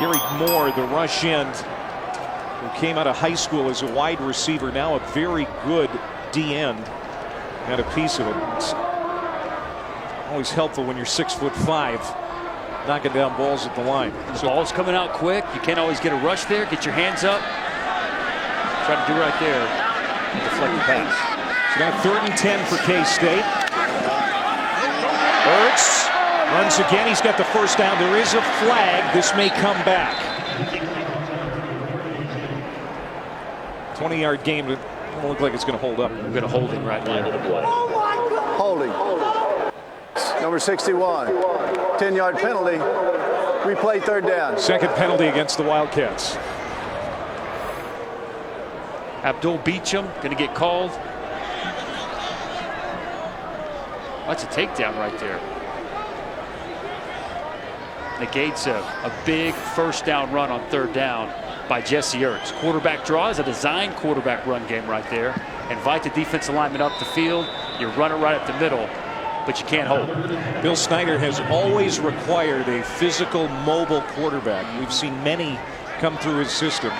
Gary Moore, the rush end, who came out of high school as a wide receiver, now a very good D end. Had a piece of it. It's always helpful when you're 6'5", knocking down balls at the line. So ball's coming out quick. You can't always get a rush there. Get your hands up. Try to do right there. Deflect the pass. So now 3rd and 10 for K-State. Ertz runs again. He's got the first down. There is a flag. This may come back. 20-yard game. It doesn't look like it's going to hold up. We're going to hold it right there. Holding. Number 61. 10-yard penalty. Replay 3rd down. Second penalty against the Wildcats. Abdul Beecham going to get called. That's a takedown right there. Negates a big first down run on 3rd down by Jesse Ertz. Quarterback draw is a design quarterback run game right there. Invite the defensive lineman up the field. You run it right up the middle, but you can't hold. Bill Snyder has always required a physical, mobile quarterback. We've seen many come through his system.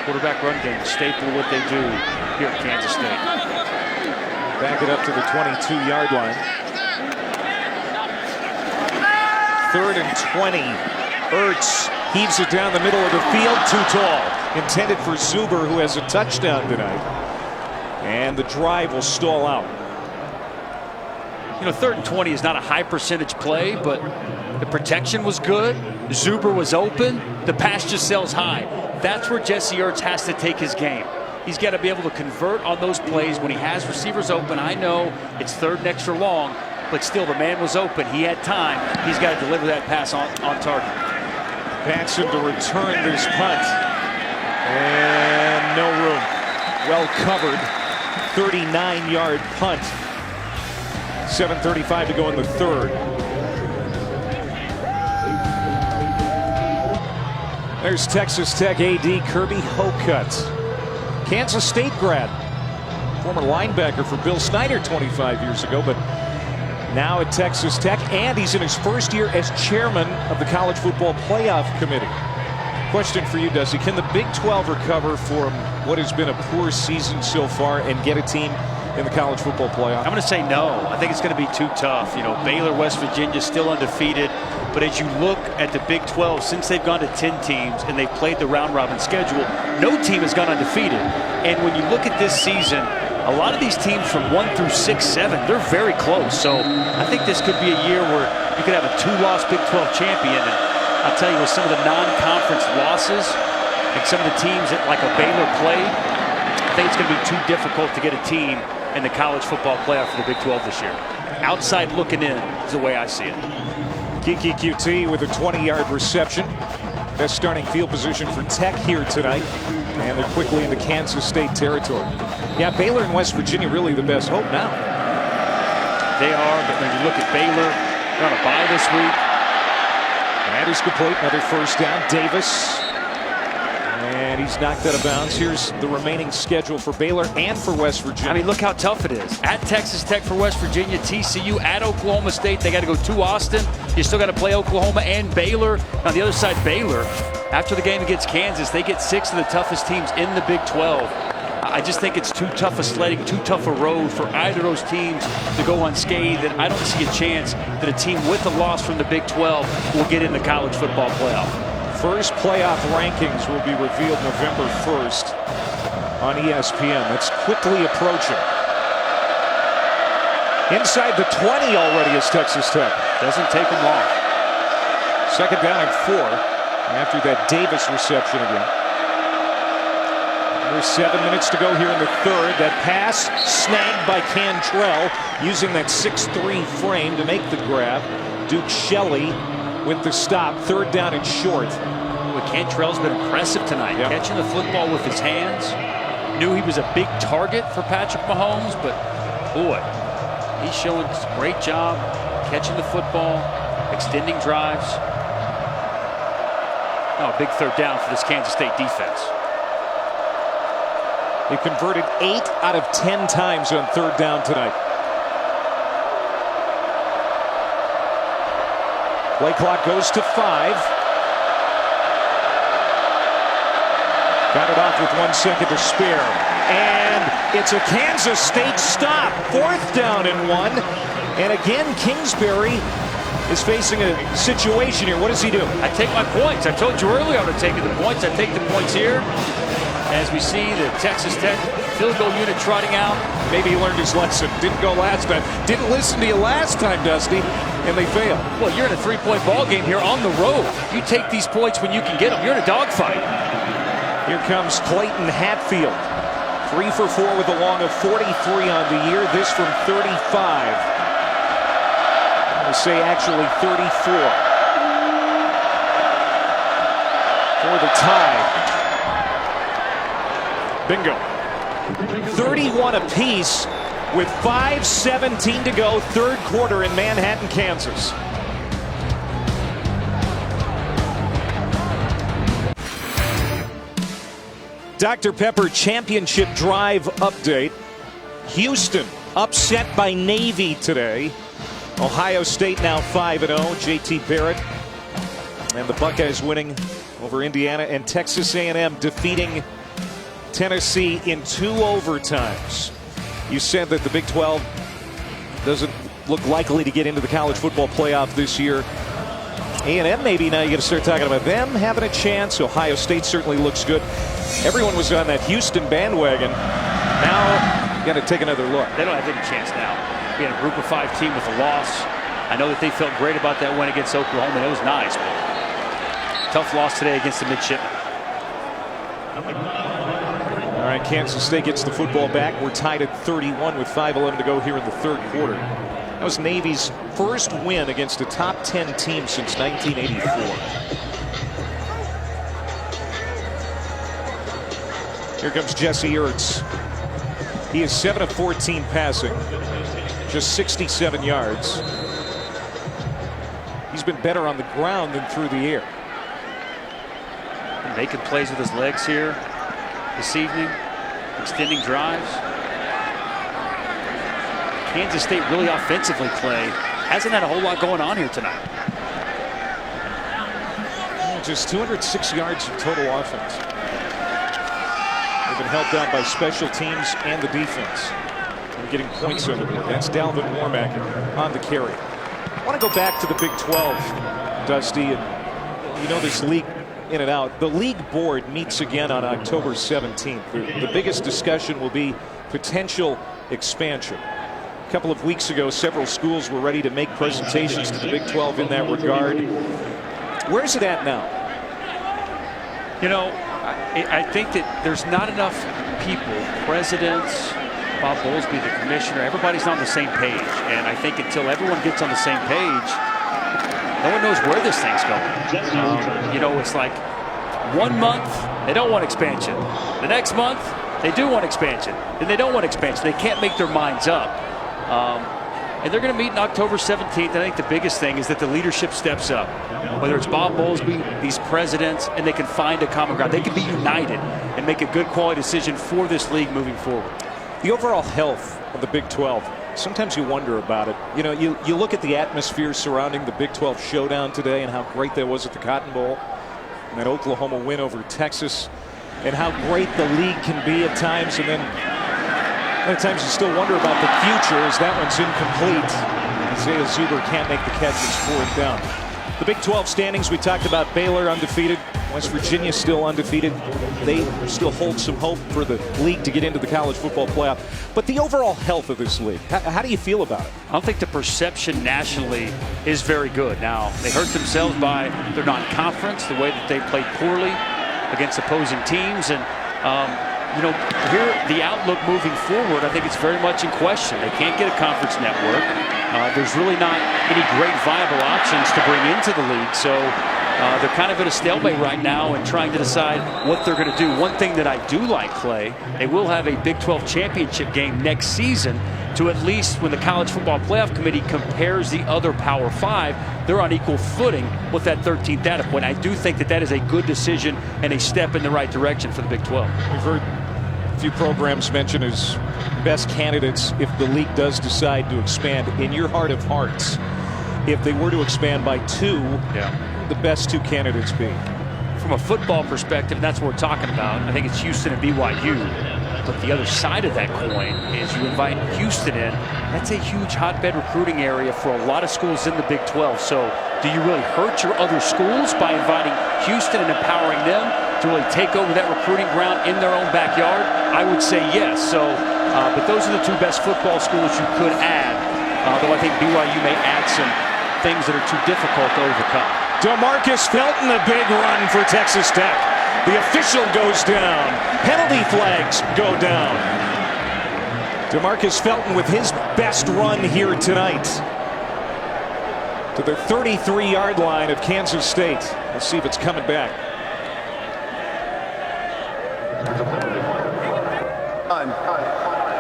Quarterback run game, a staple of what they do here at Kansas State. Back it up to the 22-yard line. 3rd and 20. Ertz heaves it down the middle of the field, too tall. Intended for Zuber, who has a touchdown tonight. And the drive will stall out. You know, 3rd and 20 is not a high percentage play, but the protection was good. Zuber was open. The pass just sells high. That's where Jesse Ertz has to take his game. He's got to be able to convert on those plays when he has receivers open. I know it's 3rd and extra long, but still the man was open. He had time. He's got to deliver that pass on target. Batson to return this punt. And no room. Well covered. 39-yard punt. 7:35 to go in the 3rd. There's Texas Tech AD Kirby Hocutt. Kansas State grad. Former linebacker for Bill Snyder 25 years ago, but now at Texas Tech, and he's in his first year as chairman of the College Football Playoff Committee. Question for you, Dusty. Can the Big 12 recover from what has been a poor season so far and get a team in the College Football Playoff? I'm going to say no. I think it's going to be too tough. You know, Baylor, West Virginia still undefeated. But as you look at the Big 12, since they've gone to 10 teams and they've played the round-robin schedule, no team has gone undefeated. And when you look at this season, a lot of these teams from 1 through 6, 7, they're very close. So I think this could be a year where you could have a 2-loss Big 12 champion. And I'll tell you, with some of the non-conference losses and some of the teams that like a Baylor played, I think it's going to be too difficult to get a team in the college football playoff for the Big 12 this year. Outside looking in is the way I see it. Kiki QT with a 20-yard reception. Best starting field position for Tech here tonight. And they're quickly into Kansas State territory. Yeah, Baylor and West Virginia really the best hope now. They are, but when you look at Baylor, they're on a bye this week. That is complete. Another first down. Davis. And he's knocked out of bounds. Here's the remaining schedule for Baylor and for West Virginia. I mean, look how tough it is. At Texas Tech for West Virginia, TCU, at Oklahoma State. They got to go to Austin. You still got to play Oklahoma and Baylor. On the other side, Baylor, after the game against Kansas, they get 6 of the toughest teams in the Big 12. I just think it's too tough a sledding, too tough a road for either of those teams to go unscathed. And I don't see a chance that a team with a loss from the Big 12 will get in the college football playoff. First playoff rankings will be revealed November 1st on ESPN. That's quickly approaching. Inside the 20 already is Texas Tech. Doesn't take them long. 2nd down and 4 after that Davis reception again. There's 7 minutes to go here in the 3rd. That pass snagged by Cantrell using that 6'3" frame to make the grab. Duke Shelley with the stop. 3rd down and short. Cantrell's been impressive tonight, catching the football with his hands. Knew he was a big target for Patrick Mahomes, but boy, he's showing a great job catching the football, extending drives. Oh, big third down for this Kansas State defense. They converted 8 out of 10 times on third down tonight. Play clock goes to 5. Got it off with 1 second to spare. And it's a Kansas State stop. 4th down and 1. And again, Kingsbury is facing a situation here. What does he do? I take my points. I told you earlier I would take the points. I take the points here. As we see the Texas Tech field goal unit trotting out. Maybe he learned his lesson. Didn't go last time. Didn't listen to you last time, Dusty. And they failed. Well, you're in a 3-point ball game here on the road. You take these points when you can get them. You're in a dogfight. Here comes Clayton Hatfield. 3 for 4 with a long of 43 on the year. This from 35. I'm going to say actually 34. For the tie. Bingo. 31 apiece with 5:17 to go, 3rd quarter in Manhattan, Kansas. Dr. Pepper championship drive update. Houston upset by Navy today. Ohio State now 5-0. JT Barrett and the Buckeyes winning over Indiana, and Texas A&M defeating Tennessee in 2 overtimes. You said that the Big 12 doesn't look likely to get into the college football playoff this year. A&M maybe now you got to start talking about them having a chance. Ohio State certainly looks good. Everyone was on that Houston bandwagon. Now you got to take another look. They don't have any chance now. Being a group of 5 team with a loss. I know that they felt great about that win against Oklahoma. It was nice, but tough loss today against the midshipmen. All right, Kansas State gets the football back. We're tied at 31 with 5:11 to go here in the 3rd quarter. That was Navy's first win against a top 10 team since 1984. Here comes Jesse Ertz. He is 7 of 14 passing, just 67 yards. He's been better on the ground than through the air. Making plays with his legs here this evening, extending drives. Kansas State really offensively, Clay, hasn't had a whole lot going on here tonight. Just 206 yards of total offense. They've been helped out by special teams and the defense. And getting points on the board. That's Dalvin Warmack on the carry. I want to go back to the Big 12, Dusty, and you know this league in and out. The league board meets again on October 17th. The biggest discussion will be potential expansion. A couple of weeks ago, several schools were ready to make presentations to the Big 12 in that regard. Where's it at now? You know, I think that there's not enough people, presidents, Bob Bowlesby, the commissioner, everybody's on the same page. And I think until everyone gets on the same page, no one knows where this thing's going. You know, it's like 1 month, they don't want expansion. The next month, they do want expansion. Then they don't want expansion. They can't make their minds up. And they're going to meet on October 17th. I think the biggest thing is that the leadership steps up. Whether it's Bob Bowlesby, these presidents, and they can find a common ground. They can be united and make a good quality decision for this league moving forward. The overall health of the Big 12, sometimes you wonder about it. You know, you look at the atmosphere surrounding the Big 12 showdown today and how great that was at the Cotton Bowl, and that Oklahoma win over Texas, and how great the league can be at times, and then other times you still wonder about the future as that one's incomplete. Isaiah Zuber can't make the catches, 4th down. The Big 12 standings, we talked about Baylor undefeated, West Virginia still undefeated. They still hold some hope for the league to get into the college football playoff. But the overall health of this league, how do you feel about it? I don't think the perception nationally is very good. Now, they hurt themselves by their non-conference, the way that they played poorly against opposing teams. And, you know, here, the outlook moving forward, I think it's very much in question. They can't get a conference network. There's really not any great viable options to bring into the league. So They're kind of at a stalemate right now and trying to decide what they're going to do. One thing that I do like, Clay, they will have a Big 12 championship game next season to at least when the College Football Playoff Committee compares the other Power 5, they're on equal footing with that 13th data point. I do think that that is a good decision and a step in the right direction for the Big 12. We've heard a few programs mentioned as best candidates if the league does decide to expand. In your heart of hearts, if they were to expand by 2, the best 2 candidates be? From a football perspective, that's what we're talking about. I think it's Houston and BYU. But the other side of that coin is you invite Houston in. That's a huge hotbed recruiting area for a lot of schools in the Big 12. So do you really hurt your other schools by inviting Houston and empowering them to really take over that recruiting ground in their own backyard? I would say yes. So, but those are the 2 best football schools you could add. Though I think BYU may add some things that are too difficult to overcome. DeMarcus Felton, a big run for Texas Tech. The official goes down. Penalty flags go down. DeMarcus Felton with his best run here tonight to the 33-yard line of Kansas State. Let's see if it's coming back.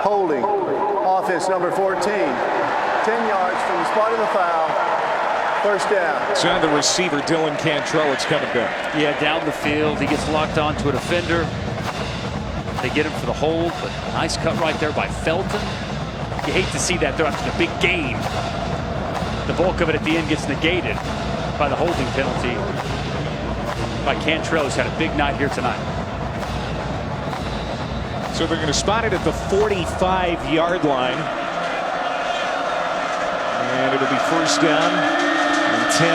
Holding. Offense number 14. 10 yards from the spot of the foul. First down. It's on the receiver, Dylan Cantrell. It's coming back. Yeah, down the field. He gets locked onto a defender. They get him for the hold, but nice cut right there by Felton. You hate to see that there after the big game. The bulk of it at the end gets negated by the holding penalty by Cantrell, who's had a big night here tonight. So they're going to spot it at the 45-yard line. And it'll be first down and 10.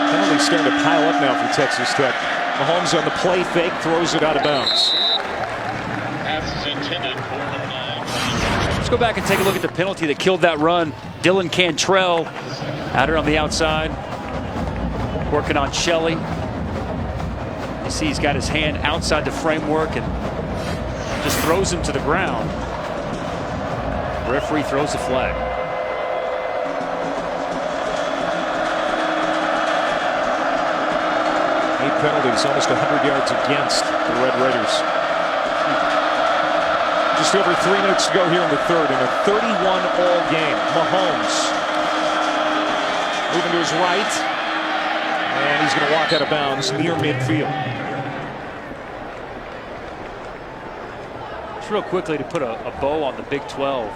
Penalties starting to pile up now for Texas Tech. Mahomes on the play fake, throws it out of bounds. Let's go back and take a look at the penalty that killed that run. Dylan Cantrell out here on the outside, working on Shelley. You see he's got his hand outside the framework and just throws him to the ground. Referee throws the flag. Penalties, almost 100 yards against the Red Raiders. Just over 3 minutes to go here in the third in a 31-all game. Mahomes moving to his right, and he's going to walk out of bounds near midfield. Just real quickly to put a bow on the Big 12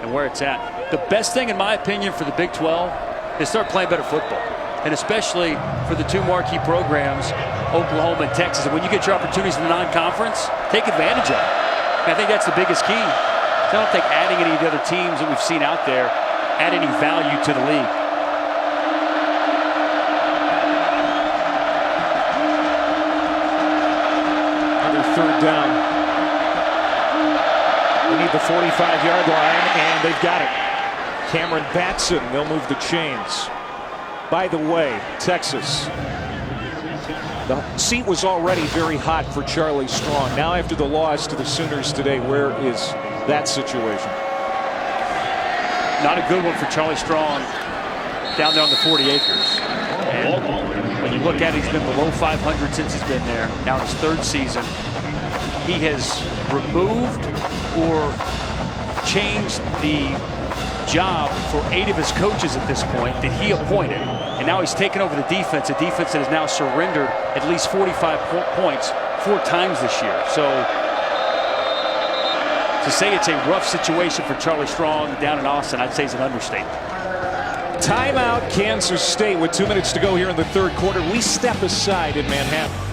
and where it's at. The best thing, in my opinion, for the Big 12 is start playing better football. And especially for the 2 marquee programs, Oklahoma and Texas. And when you get your opportunities in the non-conference, take advantage of it. And I think that's the biggest key. I don't think adding any of the other teams that we've seen out there add any value to the league. Another third down. They need the 45-yard line, and they've got it. Cameron Batson, they'll move the chains. By the way, Texas, the seat was already very hot for Charlie Strong. Now after the loss to the Sooners today, where is that situation? Not a good one for Charlie Strong down there on the 40 acres. And when you look at it, he's been below 500 since he's been there. Now in his 3rd season, he has removed or changed the job for 8 of his coaches at this point that he appointed. And now he's taken over the defense, a defense that has now surrendered at least 45 points 4 times this year. So to say it's a rough situation for Charlie Strong down in Austin, I'd say is an understatement. Timeout, Kansas State with 2 minutes to go here in the third quarter. We step aside in Manhattan.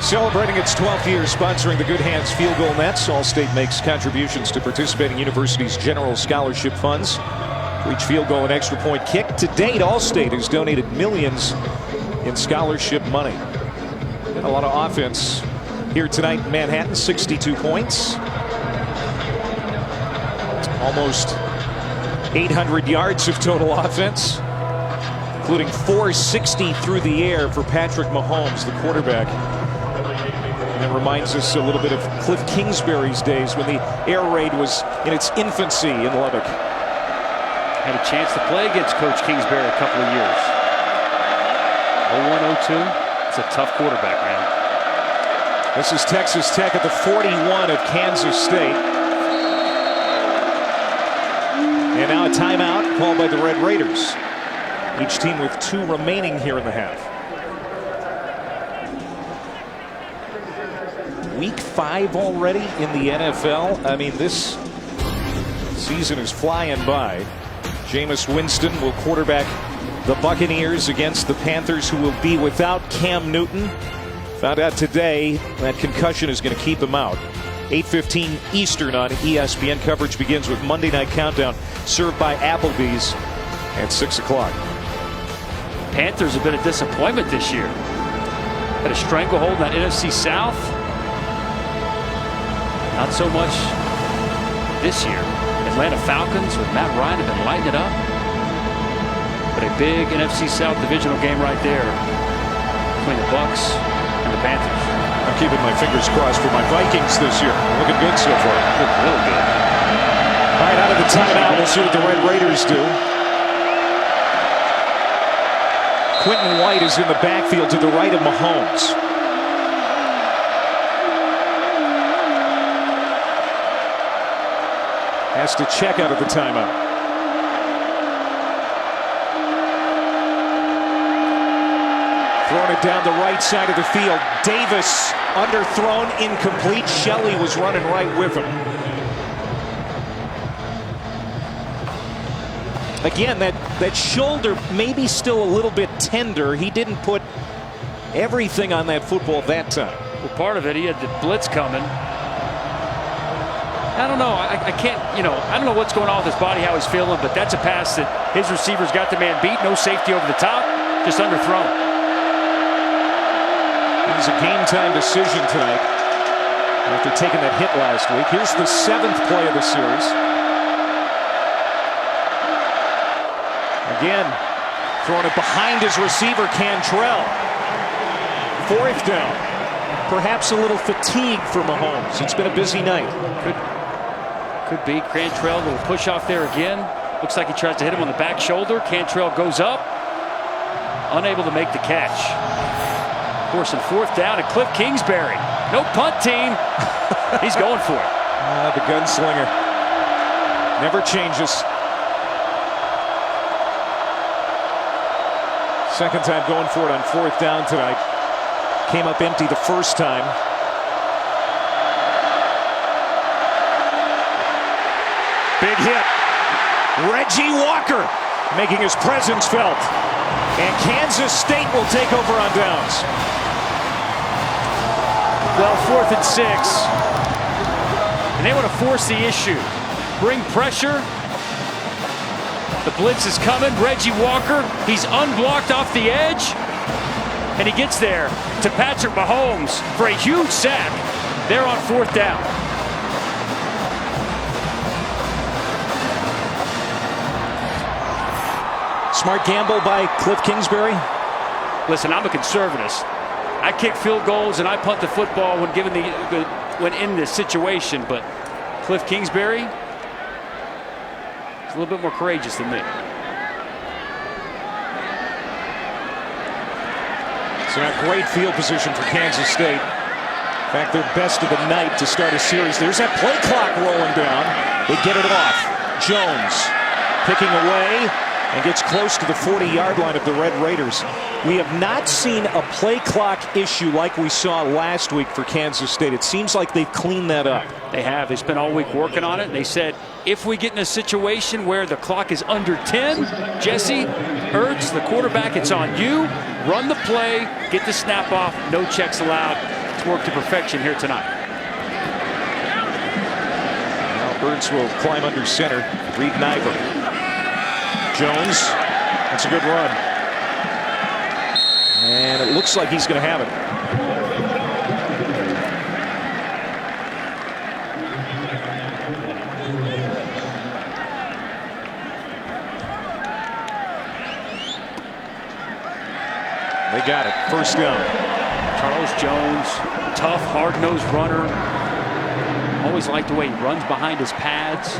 Celebrating its 12th year sponsoring the Good Hands Field Goal Nets, Allstate makes contributions to participating universities' general scholarship funds. For each field goal and extra point kick, to date, Allstate has donated millions in scholarship money. A lot of offense here tonight in Manhattan, 62 points. Almost 800 yards of total offense, including 460 through the air for Patrick Mahomes, the quarterback. And it reminds us a little bit of Cliff Kingsbury's days when the air raid was in its infancy in Lubbock. Had a chance to play against Coach Kingsbury a couple of years. 01-02. It's a tough quarterback, man. This is Texas Tech at the 41 of Kansas State. And now a timeout called by the Red Raiders. Each team with 2 remaining here in the half. Week 5 already in the NFL. I mean, this season is flying by. Jameis Winston will quarterback the Buccaneers against the Panthers, who will be without Cam Newton. Found out today that concussion is going to keep him out. 8:15 Eastern on ESPN. Coverage begins with Monday Night Countdown, served by Applebee's at 6 o'clock. Panthers have been a disappointment this year. Had a stranglehold in that NFC South. Not so much this year. Atlanta Falcons with Matt Ryan have been lighting it up. But a big NFC South divisional game right there between the Bucs and the Panthers. I'm keeping my fingers crossed for my Vikings this year. Looking good so far. Look really good. All right, out of the timeout, we'll see what the Red Raiders do. Quentin White is in the backfield to the right of Mahomes. Has to check out of the timeout. Throwing it down the right side of the field. Davis underthrown, incomplete. Shelley was running right with him. Again, that shoulder maybe still a little bit tender. He didn't put everything on that football that time. Well, part of it, he had the blitz coming. I don't know. I can't, I don't know what's going on with his body, how he's feeling, but that's a pass that his receivers got the man beat. No safety over the top, just underthrown. It was a game-time decision tonight after taking that hit last week. Here's the 7th play of the series. Again, throwing it behind his receiver, Cantrell. 4th down. Perhaps a little fatigue for Mahomes. It's been a busy night. Could be. Cantrell, a little push off there again. Looks like he tries to hit him on the back shoulder. Cantrell goes up. Unable to make the catch. Of course, in 4th down at Cliff Kingsbury. No punt team. He's going for it. The gunslinger. Never changes. Second time going for it on 4th down tonight. Came up empty the first time. Big hit. Reggie Walker making his presence felt. And Kansas State will take over on downs. Well, 4th and 6. And they want to force the issue. Bring pressure. The blitz is coming. Reggie Walker, he's unblocked off the edge. And he gets there to Patrick Mahomes for a huge sack. They're on 4th down. Smart gamble by Cliff Kingsbury. Listen, I'm a conservative. I kick field goals and I punt the football when given when in this situation, but Cliff Kingsbury is a little bit more courageous than me. So a great field position for Kansas State. In fact, their best of the night to start a series. There's that play clock rolling down. They get it off. Jones picking away and gets close to the 40-yard line of the Red Raiders. We have not seen a play clock issue like we saw last week for Kansas State. It seems like they've cleaned that up. They have. They spent all week working on it. They said, if we get in a situation where the clock is under 10, Jesse Ertz, the quarterback, it's on you. Run the play, get the snap off, no checks allowed. It's worked to perfection here tonight. Now Ertz will climb under center. Reed Niver. Jones, that's a good run. And it looks like he's going to have it. They got it. First down. Charles Jones, tough, hard-nosed runner. Always like the way he runs behind his pads.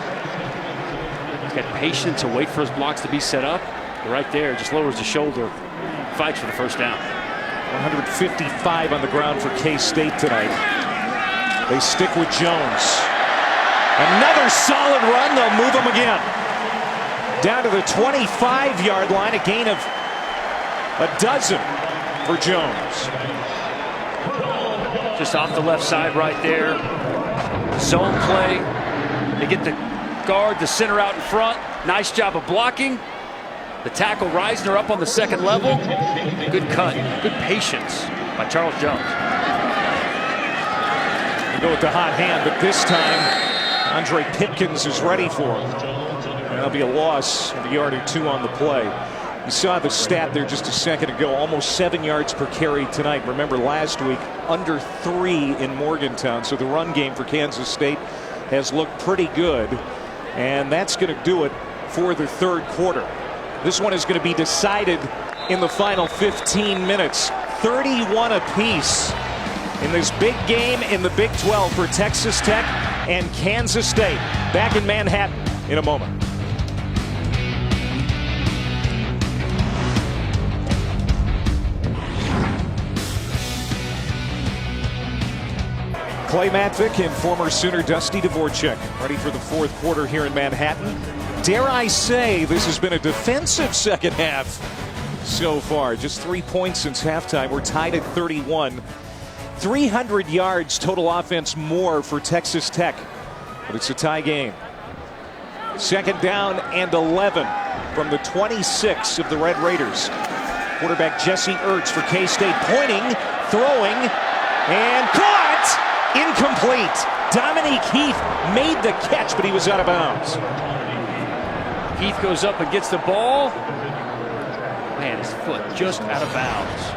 He's Had patience to wait for his blocks to be set up. But right there, just lowers the shoulder, fights for the first down. 155 on the ground for K-State tonight. They stick with Jones. Another solid run. They'll move him again. Down to the 25-yard line. A gain of a dozen for Jones. Just off the left side right there. Zone play. They get the guard, the center out in front. Nice job of blocking. The tackle Reisner up on the second level. Good cut, good patience by Charles Jones. They go with the hot hand, but this time Andre Pipkins is ready for him. That'll be a loss of a yard or two on the play. You saw the stat there just a second ago, almost 7 yards per carry tonight. Remember last week, under 3 in Morgantown. So the run game for Kansas State has looked pretty good. And that's going to do it for the third quarter. This one is going to be decided in the final 15 minutes. 31 apiece in this big game in the Big 12 for Texas Tech and Kansas State. Back in Manhattan in a moment. Clay Matvick and former Sooner Dusty Dvorak ready for the fourth quarter here in Manhattan. Dare I say this has been a defensive second half so far. Just 3 points since halftime. We're tied at 31. 300 yards total offense more for Texas Tech. But it's a tie game. Second down and 11 from the 26 of the Red Raiders. Quarterback Jesse Ertz for K-State pointing, throwing, and caught! Incomplete. Dominique Heath made the catch, but he was out of bounds. Heath goes up and gets the ball. Man, his foot just out of bounds.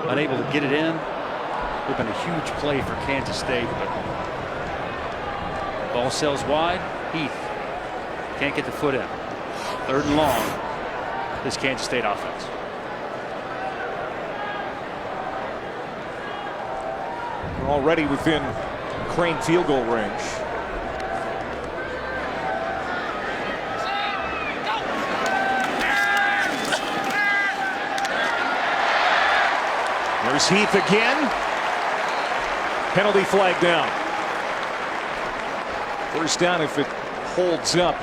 Unable to get it in. Would have been a huge play for Kansas State, but ball sails wide. Heath can't get the foot in. Third and long, this Kansas State offense. We're already within Crane field goal range. There's Heath again. Penalty flag down. First down if it holds up.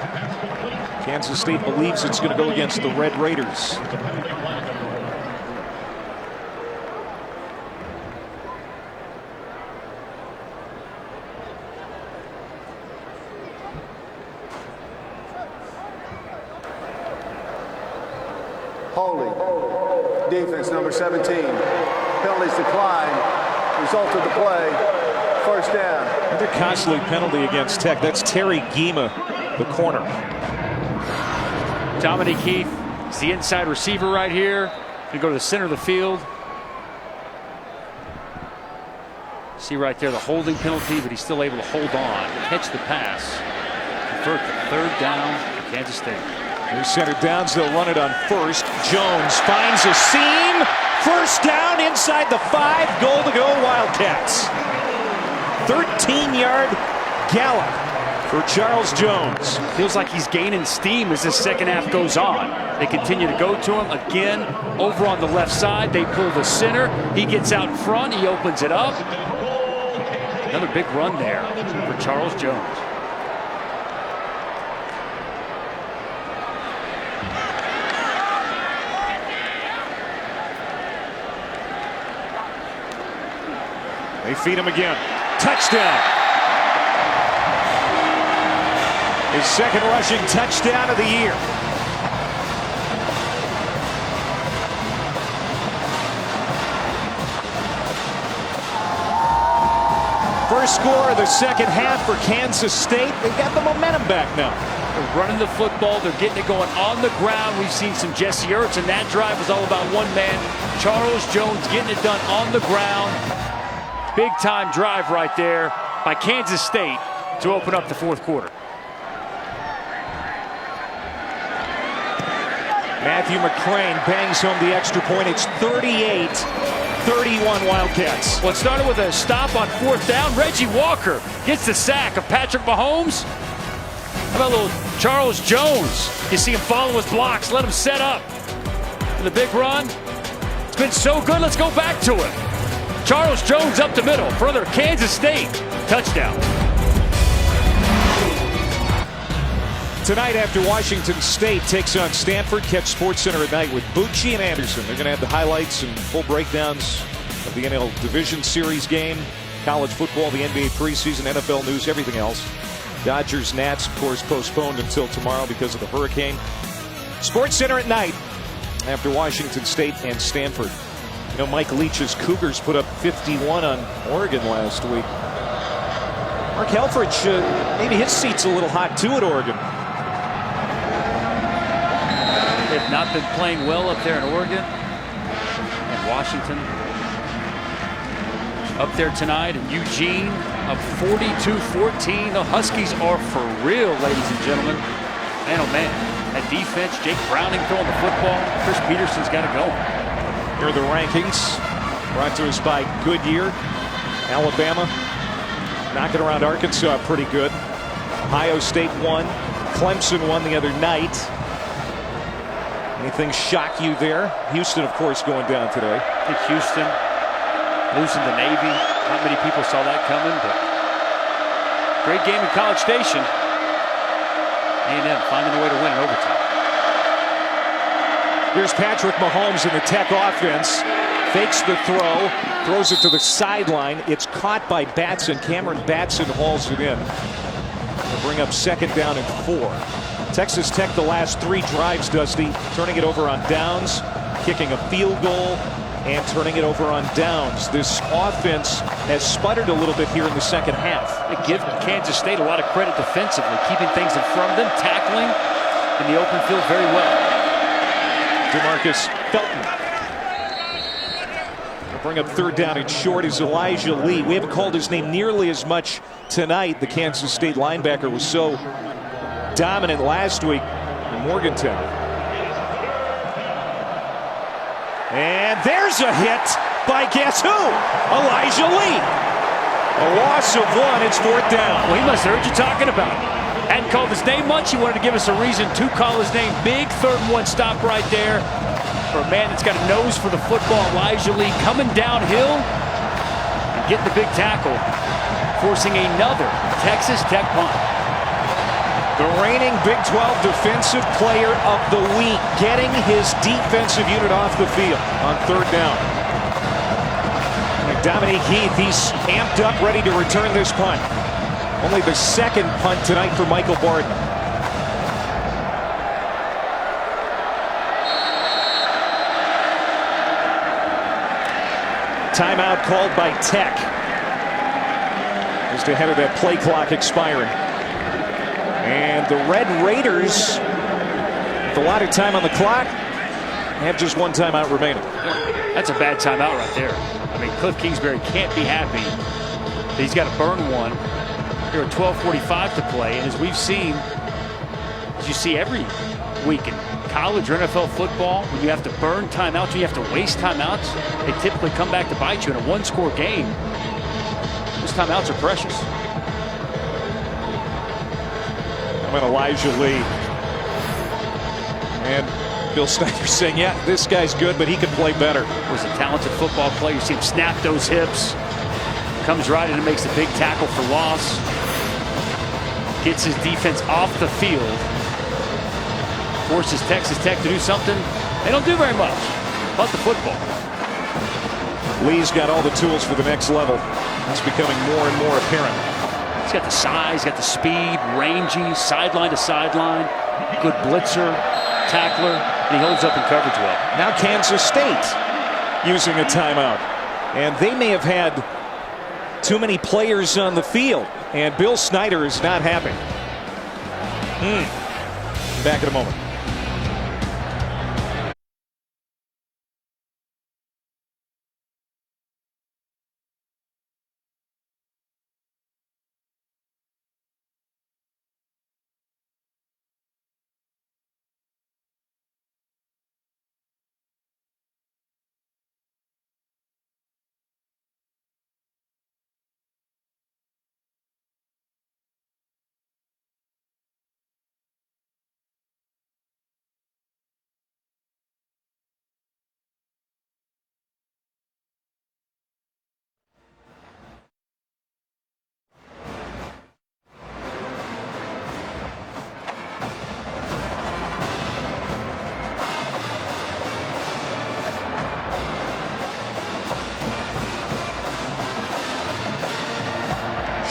Kansas State believes it's going to go against the Red Raiders. Holding. Defense number 17. Penalties decline. Result of the play. First down. Another costly penalty against Tech. That's Terry Gima, the corner. Dominique Heath is the inside receiver right here. Going to go to the center of the field. See right there the holding penalty, but he's still able to hold on, catch the pass, convert the third down for Kansas State. Here's center downs. They'll run it on first. Jones finds a seam. First down inside the 5. Goal to go Wildcats. 13-yard gallop for Charles Jones. Feels like he's gaining steam as this second half goes on. They continue to go to him again over on the left side. They pull the center. He gets out in front. He opens it up. Another big run there for Charles Jones. They feed him again. Touchdown. His second rushing touchdown of the year. First score of the second half for Kansas State. They've got the momentum back now. They're running the football. They're getting it going on the ground. We've seen some Jesse Ertz, and that drive was all about one man. Charles Jones getting it done on the ground. Big time drive right there by Kansas State to open up the fourth quarter. Matthew McCrane bangs home the extra point. It's 38-31 Wildcats. Well, it started with a stop on fourth down. Reggie Walker gets the sack of Patrick Mahomes. How about little Charles Jones? You see him follow his blocks, let him set up. And the big run. It's been so good, let's go back to it. Charles Jones up the middle for another Kansas State touchdown. Tonight after Washington State takes on Stanford, catch SportsCenter at night with Bucci and Anderson. They're going to have the highlights and full breakdowns of the NL Division Series game, college football, the NBA preseason, NFL news, everything else. Dodgers, Nats, of course, postponed until tomorrow because of the hurricane. SportsCenter at night after Washington State and Stanford. You know, Mike Leach's Cougars put up 51 on Oregon last week. Mark Helfrich, maybe his seat's a little hot too at Oregon. They've not been playing well up there in Oregon and Washington. Up there tonight in Eugene, up 42-14. The Huskies are for real, ladies and gentlemen. Man, oh man, that defense, Jake Browning throwing the football. Chris Peterson's got it going. Here are the rankings brought to us by Goodyear. Alabama knocking around Arkansas pretty good. Ohio State won. Clemson won the other night. Anything shock you there? Houston, of course, going down today. I think Houston losing the Navy. Not many people saw that coming, but great game in College Station. A&M finding a way to win in overtime. Here's Patrick Mahomes in the Tech offense. Fakes the throw, throws it to the sideline. It's caught by Batson. Cameron Batson hauls it in to bring up second down and 4. Texas Tech the last 3 drives, Dusty, turning it over on downs, kicking a field goal, and turning it over on downs. This offense has sputtered a little bit here in the second half. They give Kansas State a lot of credit defensively, keeping things in front of them, tackling in the open field very well. DeMarcus Felton. They'll bring up third down and short is Elijah Lee. We haven't called his name nearly as much tonight. The Kansas State linebacker was so dominant last week in Morgantown. And there's a hit by guess who? Elijah Lee. A loss of 1. It's fourth down. Well, he must have heard you talking about it. Hadn't called his name much. He wanted to give us a reason to call his name. Big 3rd and 1 stop right there for a man that's got a nose for the football. Elijah Lee coming downhill and getting the big tackle, forcing another Texas Tech punt. The reigning Big 12 Defensive Player of the Week, getting his defensive unit off the field on third down. And Dominique Heath, he's amped up, ready to return this punt. Only the second punt tonight for Michael Barton. Timeout called by Tech. Just ahead of that play clock expiring. And the Red Raiders, with a lot of time on the clock, have just 1 timeout remaining. That's a bad timeout right there. I mean, Cliff Kingsbury can't be happy that he's got to burn one. Here at 12:45 to play, and as we've seen, as you see every week in college or NFL football, when you have to burn timeouts, when you have to waste timeouts, they typically come back to bite you in a 1-score game. Those timeouts are precious. Elijah Lee. And Bill Snyder saying, yeah, this guy's good, but he could play better. Was a talented football player. You see him snap those hips. Comes right in and makes a big tackle for loss. Gets his defense off the field. Forces Texas Tech to do something they don't do very much. Punt the football. Lee's got all the tools for the next level. It's becoming more and more apparent. He's got the size, got the speed, rangy, sideline to sideline, good blitzer, tackler, and he holds up in coverage well. Now Kansas State using a timeout. And they may have had too many players on the field. And Bill Snyder is not happy. Back in a moment.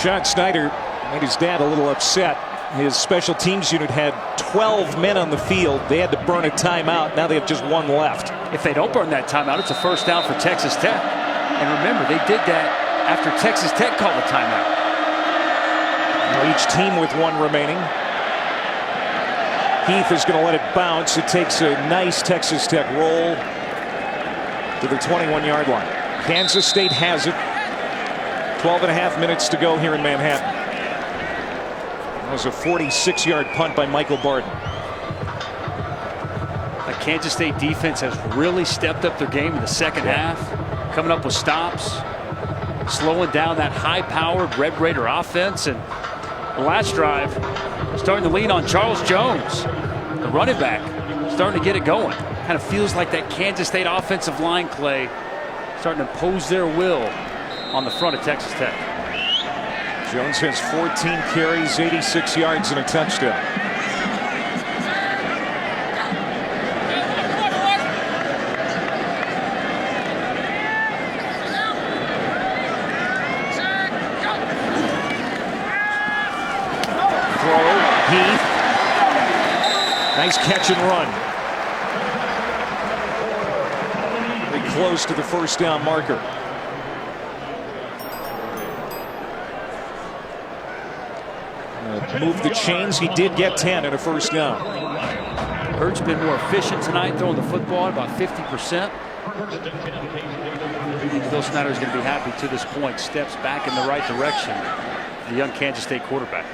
Sean Snyder made his dad a little upset. His special teams unit had 12 men on the field. They had to burn a timeout. Now they have just one left. If they don't burn that timeout, it's a first down for Texas Tech. And remember, they did that after Texas Tech called a timeout. Now each team with one remaining. Heath is going to let it bounce. It takes a nice Texas Tech roll to the 21-yard line. Kansas State has it. 12.5 minutes to go here in Manhattan. That was a 46-yard punt by Michael Barden. The Kansas State defense has really stepped up their game in the second half, coming up with stops, slowing down that high-powered Red Raider offense. And the last drive, starting to lean on Charles Jones, the running back, starting to get it going. Kind of feels like that Kansas State offensive line, Clay, starting to impose their will on the front of Texas Tech. Jones has 14 carries, 86 yards, and a touchdown. Throw, Heath. Nice catch and run. They close to the first down marker. Move the chains. He did get 10 and a first down. Hurt's been more efficient tonight, throwing the football at about 50%. Bill Snyder's going to be happy to this point. Steps back in the right direction. The young Kansas State quarterback.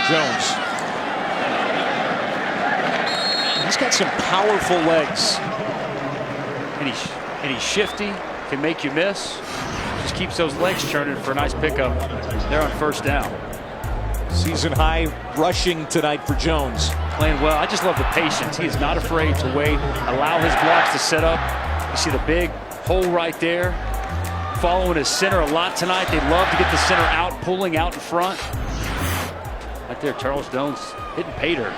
Jones. He's got some powerful legs. And he's shifty, can make you miss. Just keeps those legs churning for a nice pickup there on first down. Season high rushing tonight for Jones. Playing well. I just love the patience. He is not afraid to wait, allow his blocks to set up. You see the big hole right there. Following his center a lot tonight. They love to get the center out, pulling out in front. Right there, Charles Jones hitting pay dirt.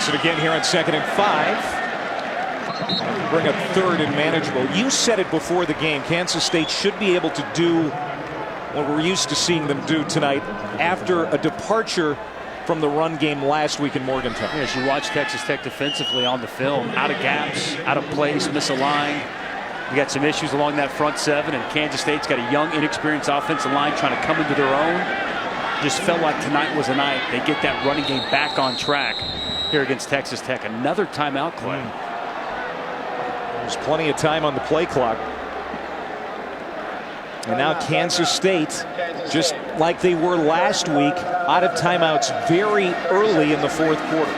It again here on 2nd and 5. Bring up 3rd and manageable. You said it before the game. Kansas State should be able to do what we're used to seeing them do tonight after a departure from the run game last week in Morgantown. As you watch Texas Tech defensively on the film, out of gaps, out of place, misaligned. You got some issues along that front seven, and Kansas State's got a young, inexperienced offensive line trying to come into their own. Just felt like tonight was a night they get that running game back on track here against Texas Tech. Another timeout, Clay. There's plenty of time on the play clock. And now Kansas State, just like they were last week, out of timeouts very early in the 4th quarter.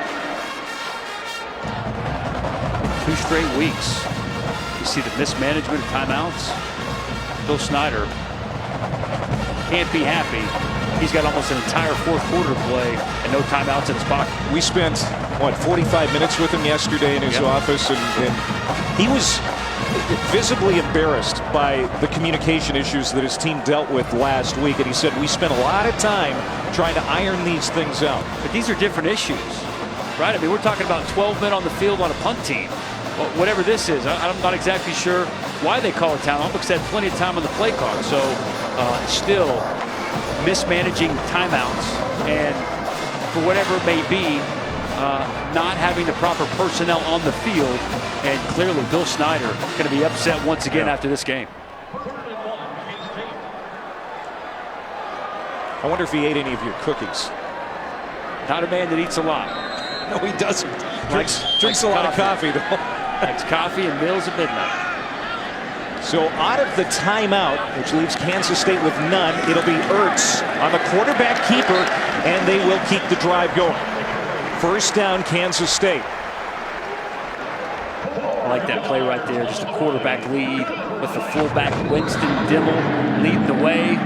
2 straight weeks. You see the mismanagement of timeouts. Bill Snyder can't be happy. He's got almost an entire 4th quarter to play and no timeouts in his pocket. We spent, what, 45 minutes with him yesterday in his office, and he was visibly embarrassed by the communication issues that his team dealt with last week. And he said, we spent a lot of time trying to iron these things out. But these are different issues, right? I mean, we're talking about 12 men on the field on a punt team. Well, whatever this is, I'm not exactly sure why they call it timeout, because they had plenty of time on the play clock. So still mismanaging timeouts, and for whatever it may be, not having the proper personnel on the field. And clearly Bill Snyder going to be upset once again after this game. I wonder if he ate any of your cookies. Not a man that eats a lot. No, he doesn't. Drinks a lot of coffee, though. Likes coffee and meals at midnight. So out of the timeout, which leaves Kansas State with none, it'll be Ertz on the quarterback keeper, and they will keep the drive going. First down, Kansas State. I like that play right there. Just a quarterback lead with the fullback Winston Dimmel leading the way.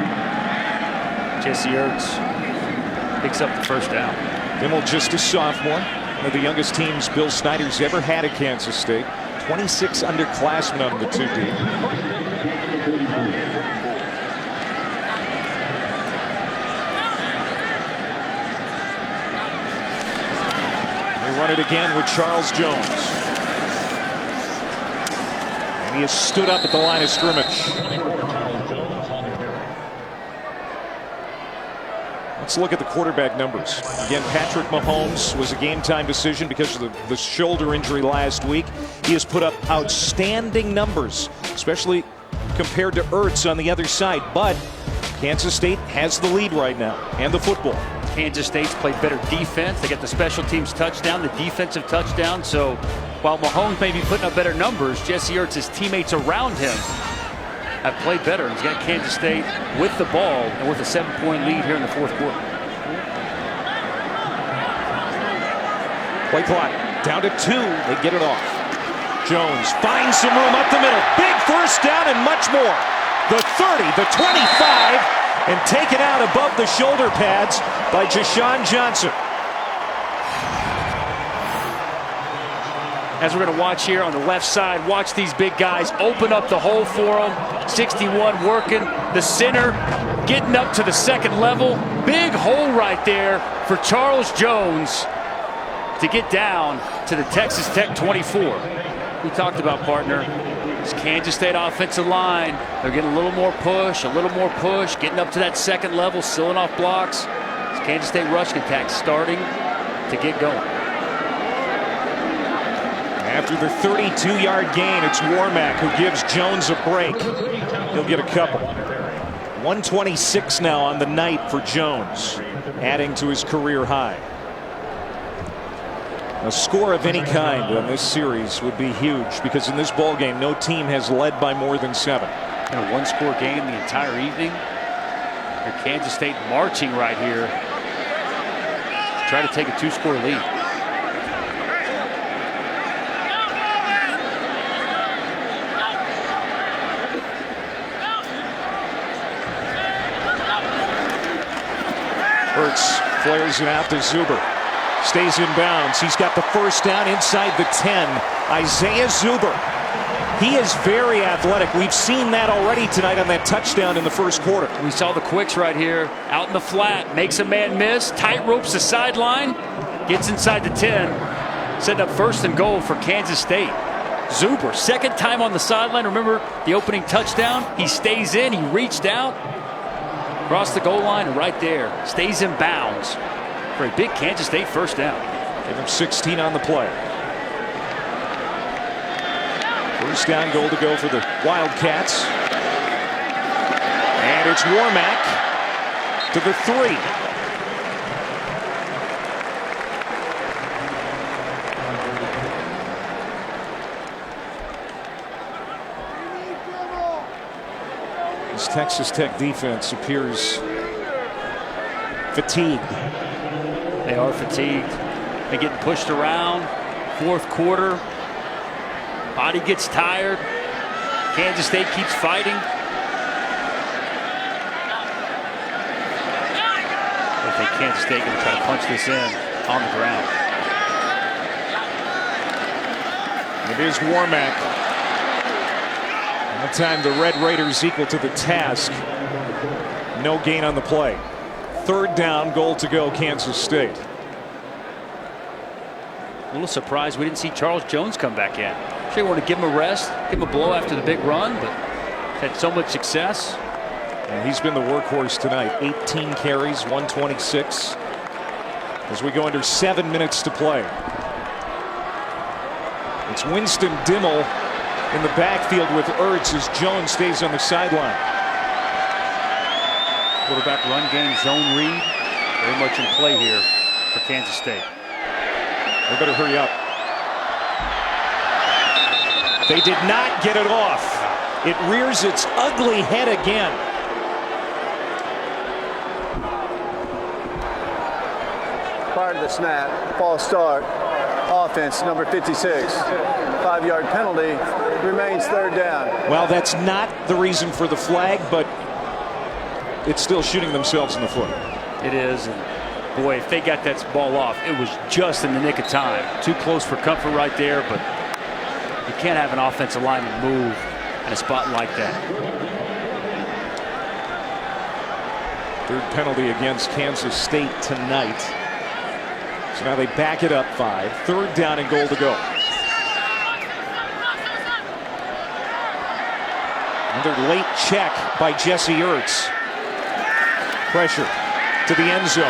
Jesse Ertz picks up the first down. Dimmel just a sophomore. One of the youngest teams Bill Snyder's ever had at Kansas State. 26 underclassmen on the 2D. run it again with Charles Jones. And he has stood up at the line of scrimmage. Let's look at the quarterback numbers. Again, Patrick Mahomes was a game-time decision because of the shoulder injury last week. He has put up outstanding numbers, especially compared to Ertz on the other side. But Kansas State has the lead right now, and the football. Kansas State's played better defense. They got the special teams touchdown, the defensive touchdown. So while Mahomes may be putting up better numbers, Jesse Ertz's teammates around him have played better. He's got Kansas State with the ball and with a 7-point lead here in the fourth quarter. Play clock down to 2. They get it off. Jones finds some room up the middle. Big first down and much more. The 30, the 25, and taken out above the shoulder pads by Jashawn Johnson. As we're going to watch here on the left side, watch these big guys open up the hole for him. 61 working, the center getting up to the second level. Big hole right there for Charles Jones to get down to the Texas Tech 24. We talked about, partner, this Kansas State offensive line. They're getting a little more push, getting up to that second level, sealing off blocks. This Kansas State rushing attack starting to get going. After the 32-yard gain, it's Warmack who gives Jones a break. He'll get a couple. 126 now on the night for Jones, adding to his career high. A score of any kind on this series would be huge because in this ball game, no team has led by more than 7. In a one-score game the entire evening. Your Kansas State marching right here to try to take a 2-score lead. Ertz flares it out to Zuber. Stays in bounds. He's got the first down inside the 10. Isaiah Zuber. He is very athletic. We've seen that already tonight on that touchdown in the first quarter. We saw the quicks right here. Out in the flat. Makes a man miss. Tight ropes the sideline. Gets inside the 10. Setting up first and goal for Kansas State. Zuber, second time on the sideline. Remember the opening touchdown? He stays in. He reached out. Across the goal line and right there. Stays in bounds for a big Kansas State first down. Give him 16 on the play. First down, goal to go for the Wildcats. And it's Warmack to the 3. This Texas Tech defense appears fatigued. They are fatigued. They're getting pushed around. Fourth quarter. Body gets tired. Kansas State keeps fighting. I think Kansas State going to try to punch this in on the ground. It is Warmack. And the time the Red Raiders equal to the task. No gain on the play. Third down, goal to go, Kansas State. A little surprised we didn't see Charles Jones come back in. Sure, you want to give him a rest, give him a blow after the big run, but had so much success. And he's been the workhorse tonight. 18 carries, 126. As we go under 7 minutes to play. It's Winston Dimmel in the backfield with Ertz as Jones stays on the sideline. Quarterback run game zone read. Very much in play here for Kansas State. They better hurry up. They did not get it off. It rears its ugly head again. Prior to the snap, false start, offense number 56. 5-yard penalty, remains third down. Well, that's not the reason for the flag, but it's still shooting themselves in the foot. It is. And boy, if they got that ball off, it was just in the nick of time. Too close for comfort right there, but you can't have an offensive lineman move in a spot like that. Third penalty against Kansas State tonight. So now they back it up 5. 3rd down and goal to go. Another late check by Jesse Ertz. Pressure to the end zone.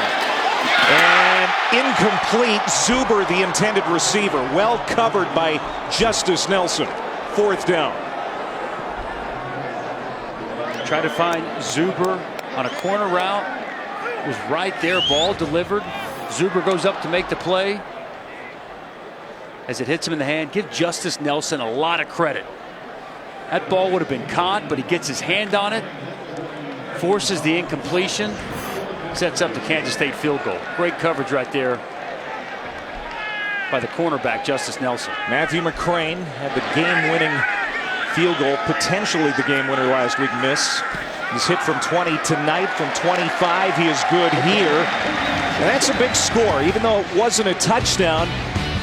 And incomplete. Zuber, the intended receiver. Well covered by Justice Nelson. 4th down. Try to find Zuber on a corner route. Was right there. Ball delivered. Zuber goes up to make the play. As it hits him in the hand, give Justice Nelson a lot of credit. That ball would have been caught, but he gets his hand on it. Forces the incompletion. Sets up the Kansas State field goal. Great coverage right there by the cornerback, Justice Nelson. Matthew McCrane had the game-winning field goal, potentially the game winner last week. Miss. He's hit from 20 tonight. From 25, he is good here. And that's a big score. Even though it wasn't a touchdown,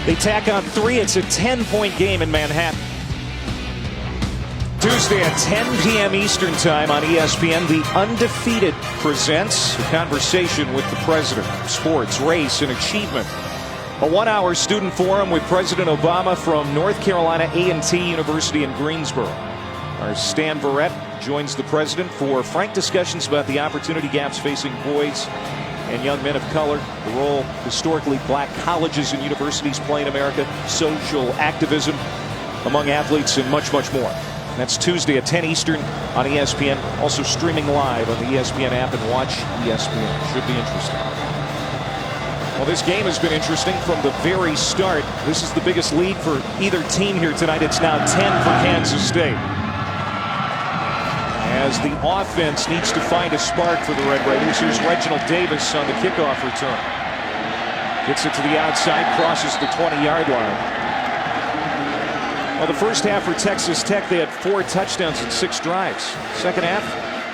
they tack on 3. It's a 10-point game in Manhattan. Tuesday at 10 p.m. Eastern Time on ESPN, The Undefeated presents a conversation with the president of sports, race, and achievement. A 1-hour student forum with President Obama from North Carolina A&T University in Greensboro. Our Stan Verrett joins the president for frank discussions about the opportunity gaps facing boys and young men of color, the role historically black colleges and universities play in America, social activism among athletes, and much, much more. That's Tuesday at 10 Eastern on ESPN. Also streaming live on the ESPN app and watch ESPN. Should be interesting. Well, this game has been interesting from the very start. This is the biggest lead for either team here tonight. It's now 10 for Kansas State. As the offense needs to find a spark for the Red Raiders. Here's Reginald Davis on the kickoff return. Gets it to the outside, crosses the 20-yard line. Well, the first half for Texas Tech, they had 4 touchdowns and 6 drives. Second half,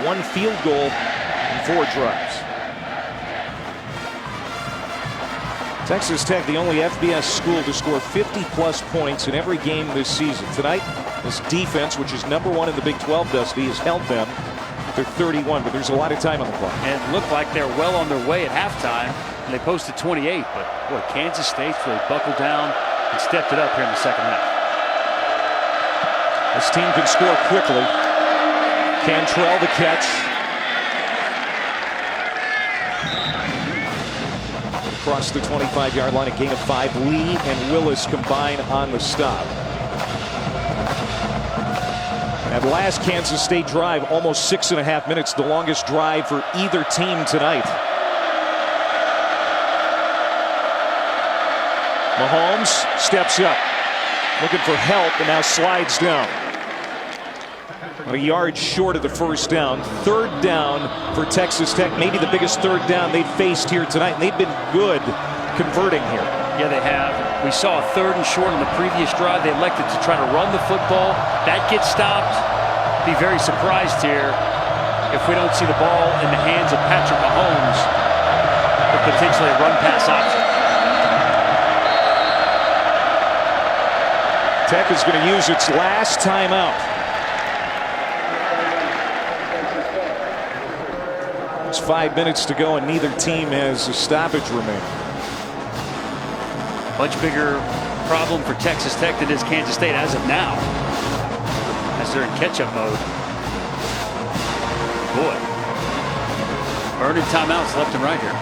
1 field goal and 4 drives. Texas Tech, the only FBS school to score 50-plus points in every game this season. Tonight, this defense, which is #1 in the Big 12, Dusty, has held them. They're 31, but there's a lot of time on the clock. And it looked like they're well on their way at halftime, and they posted 28. But, boy, Kansas State's really buckled down and stepped it up here in the second half. This team can score quickly. Cantrell the catch. Across the 25-yard line, a gain of 5. Lee and Willis combine on the stop. That last Kansas State drive, almost 6.5 minutes, the longest drive for either team tonight. Mahomes steps up, looking for help, and now slides down. A yard short of the first down. 3rd down for Texas Tech. Maybe the biggest 3rd down they've faced here tonight. And they've been good converting here. Yeah, they have. We saw a 3rd and short on the previous drive. They elected to try to run the football. That gets stopped. Be very surprised here if we don't see the ball in the hands of Patrick Mahomes with potentially a run-pass option. Tech is going to use its last timeout. It's 5 minutes to go, and neither team has a stoppage remaining. Much bigger problem for Texas Tech than is Kansas State as of now, as they're in catch-up mode. Boy, earning timeouts left and right here.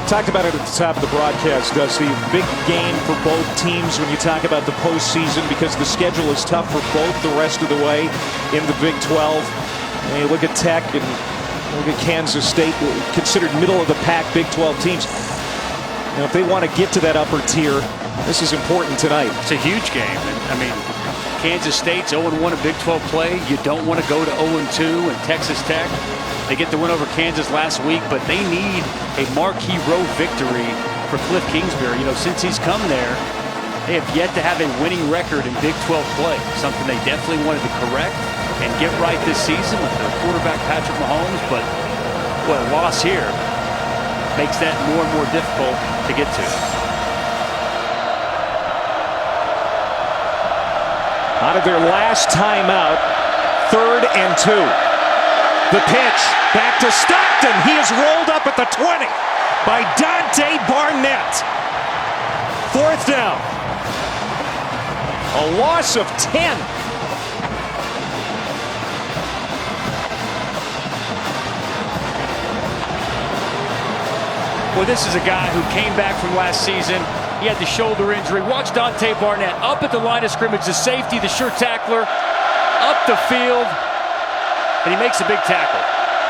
Talked about it at the top of the broadcast, Dusty. Big game for both teams when you talk about the postseason, because the schedule is tough for both the rest of the way in the Big 12. And you look at Tech and look at Kansas State, considered middle of the pack Big 12 teams. Now, if they want to get to that upper tier, this is important tonight. It's a huge game. I mean, Kansas State's 0-1 in Big 12 play. You don't want to go to 0-2 in Texas Tech. They get the win over Kansas last week, but they need a marquee road victory for Cliff Kingsbury. You know, since he's come there, they have yet to have a winning record in Big 12 play, something they definitely wanted to correct and get right this season with their quarterback Patrick Mahomes. But what a loss here makes that more and more difficult to get to. Out of their last timeout, 3rd and 2. The pitch back to Stockton. He is rolled up at the 20 by Dante Barnett. 4th down. A loss of 10. Well, this is a guy who came back from last season. He had the shoulder injury. Watch Dante Barnett up at the line of scrimmage, the safety, the sure tackler, up the field, and he makes a big tackle.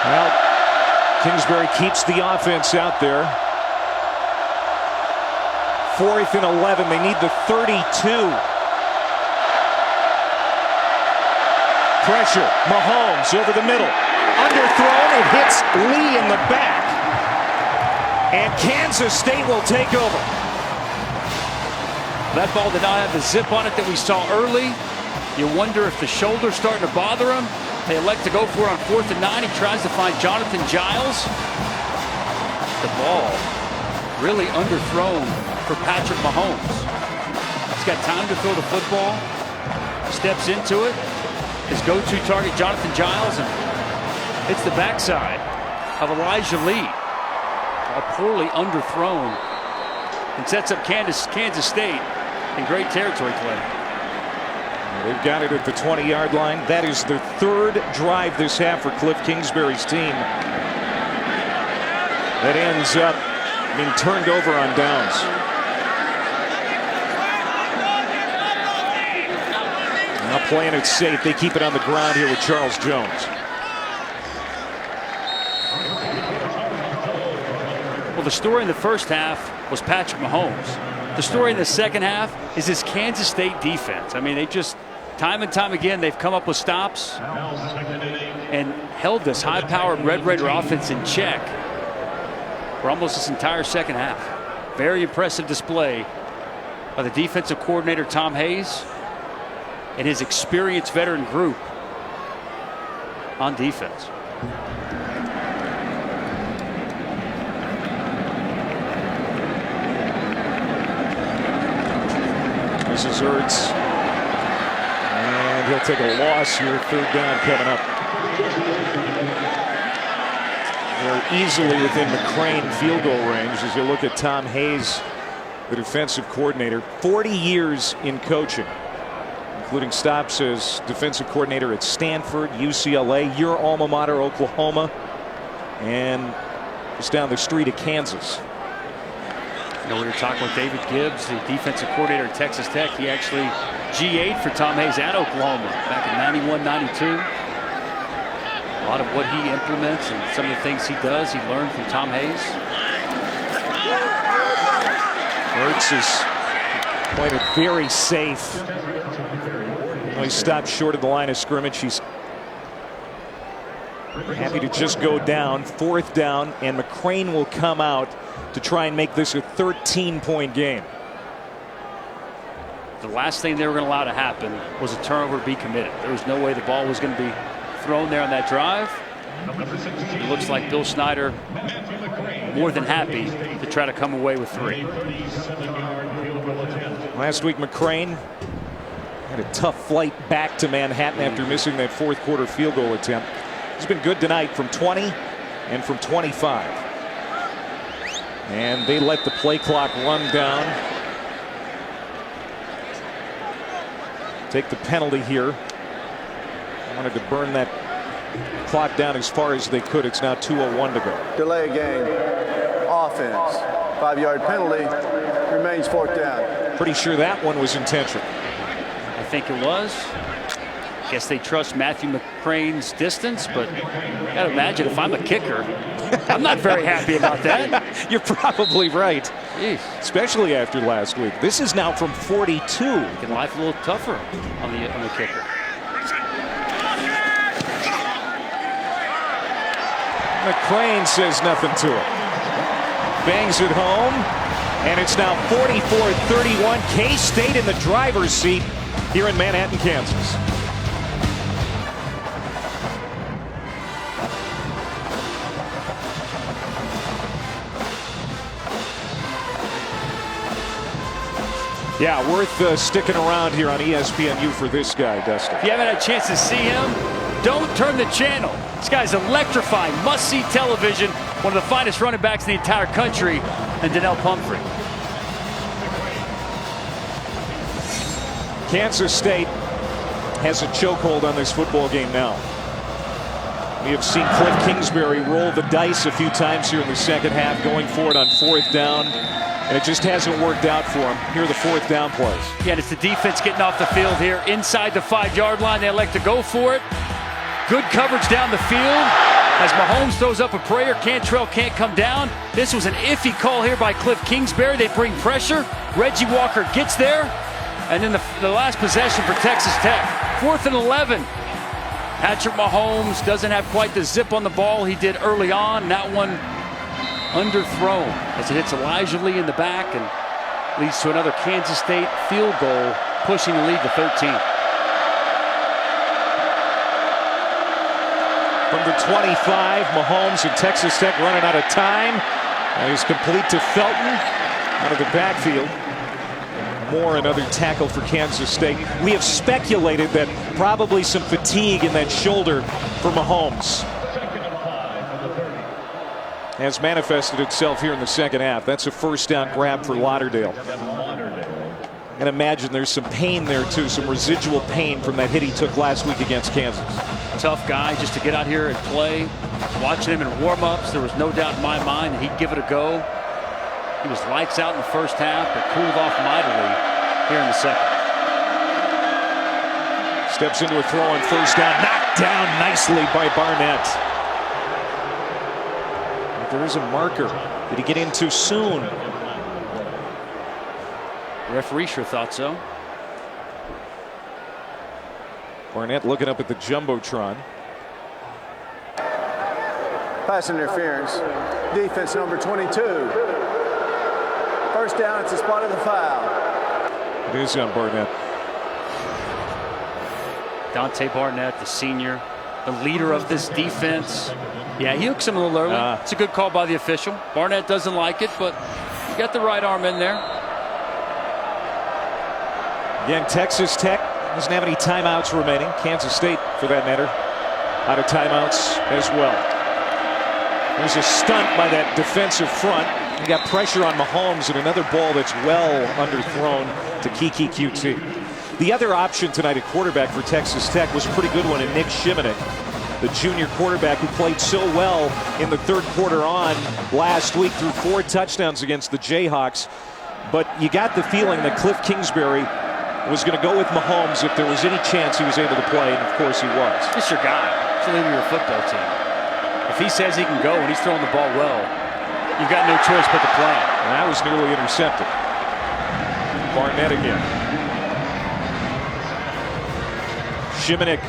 Well, Kingsbury keeps the offense out there. 4th and 11. They need the 32. Pressure. Mahomes over the middle. Underthrown. It hits Lee in the back. And Kansas State will take over. That ball did not have the zip on it that we saw early. You wonder if the shoulder's starting to bother him. They elect to go for it on 4th and 9. He tries to find Jonathan Giles. The ball really underthrown for Patrick Mahomes. He's got time to throw the football. Steps into it. His go-to target, Jonathan Giles, and hits the backside of Elijah Lee. Poorly underthrown, and sets up Kansas State in great territory play. They've got it at the 20-yard line. That is their 3rd drive this half for Cliff Kingsbury's team. That ends up being turned over on downs. Now playing it safe. They keep it on the ground here with Charles Jones. Well, the story in the first half was Patrick Mahomes. The story in the second half is this Kansas State defense. I mean, they just, time and time again, they've come up with stops and held this high-powered Red Raider offense in check for almost this entire second half. Very impressive display by the defensive coordinator, Tom Hayes, and his experienced veteran group on defense. This is Ertz, and he'll take a loss here. 3rd down coming up. They're easily within McCrane field goal range as you look at Tom Hayes, the defensive coordinator. 40 years in coaching, including stops as defensive coordinator at Stanford, UCLA, your alma mater, Oklahoma, and just down the street at Kansas. You know, we were talking with David Gibbs, the defensive coordinator at Texas Tech. He actually G8 for Tom Hayes at Oklahoma back in '91, '92. A lot of what he implements and some of the things he does, he learned from Tom Hayes. Ertz is played it very safe. He stopped short of the line of scrimmage. He's happy to just go down. 4th down, and McCrane will come out to try and make this a 13-point game. The last thing they were going to allow to happen was a turnover be committed. There was no way the ball was going to be thrown there on that drive. It looks like Bill Snyder more than happy to try to come away with 3. Last week, McCrane had a tough flight back to Manhattan after missing that 4th quarter field goal attempt. He's been good tonight from 20 and from 25. And they let the play clock run down. Take the penalty here. I wanted to burn that clock down as far as they could. It's now 2:01 to go. Delay a game. Offense. 5-yard penalty. Remains 4th down. Pretty sure that one was intentional. I think it was. Guess they trust Matthew McCrane's distance, but I gotta imagine if I'm a kicker, I'm not very happy about that. You're probably right. Jeez. Especially after last week. This is now from 42. Making life a little tougher on the kicker. McCrane says nothing to it. Bangs it home, and it's now 44-31. K-State in the driver's seat here in Manhattan, Kansas. Yeah, worth sticking around here on ESPNU for this guy, Dustin. If you haven't had a chance to see him, don't turn the channel. This guy's electrifying, must-see television. One of the finest running backs in the entire country, and Donnell Pumphrey. Kansas State has a chokehold on this football game now. We have seen Cliff Kingsbury roll the dice a few times here in the second half, going for it on 4th down, and it just hasn't worked out for him. Here are the 4th down plays. Yeah, and it's the defense getting off the field here inside the 5-yard line. They elect to go for it. Good coverage down the field as Mahomes throws up a prayer. Cantrell can't come down. This was an iffy call here by Cliff Kingsbury. They bring pressure. Reggie Walker gets there. And then the last possession for Texas Tech. 4th and 11. Patrick Mahomes doesn't have quite the zip on the ball he did early on. That one underthrown as it hits Elijah Lee in the back and leads to another Kansas State field goal, pushing the lead to 13. From the 25, Mahomes and Texas Tech running out of time. He's complete to Felton out of the backfield. Moore, another tackle for Kansas State. We have speculated that probably some fatigue in that shoulder for Mahomes has manifested itself here in the second half. That's a 1st down grab for Lauderdale. And imagine there's some pain there too, some residual pain from that hit he took last week against Kansas. Tough guy just to get out here and play. Watching him in warm-ups, there was no doubt in my mind that he'd give it a go. He was lights out in the first half, but cooled off mightily here in the second. Steps into a throw on 1st down, knocked down nicely by Barnett. There's a marker. Did he get in too soon? The referee sure thought so. Barnett looking up at the Jumbotron. Pass interference. Defense number 22. 1st down, it's the spot of the foul. It is on Barnett. Dante Barnett, the senior, the leader of this defense. Yeah, he hooks him a little early. It's a good call by the official. Barnett doesn't like it, but he got the right arm in there. Again, Texas Tech doesn't have any timeouts remaining. Kansas State, for that matter, out of timeouts as well. There's a stunt by that defensive front. You got pressure on Mahomes and another ball that's well underthrown to Kiki QT. The other option tonight at quarterback for Texas Tech was a pretty good one in Nick Shimonek, the junior quarterback who played so well in the 3rd quarter on last week, threw 4 touchdowns against the Jayhawks. But you got the feeling that Cliff Kingsbury was going to go with Mahomes if there was any chance he was able to play, and of course he was. It's your guy. It's the leader of your football team. If he says he can go and he's throwing the ball well, you've got no choice but to play him. And that was nearly intercepted. Barnett again. Shimonek,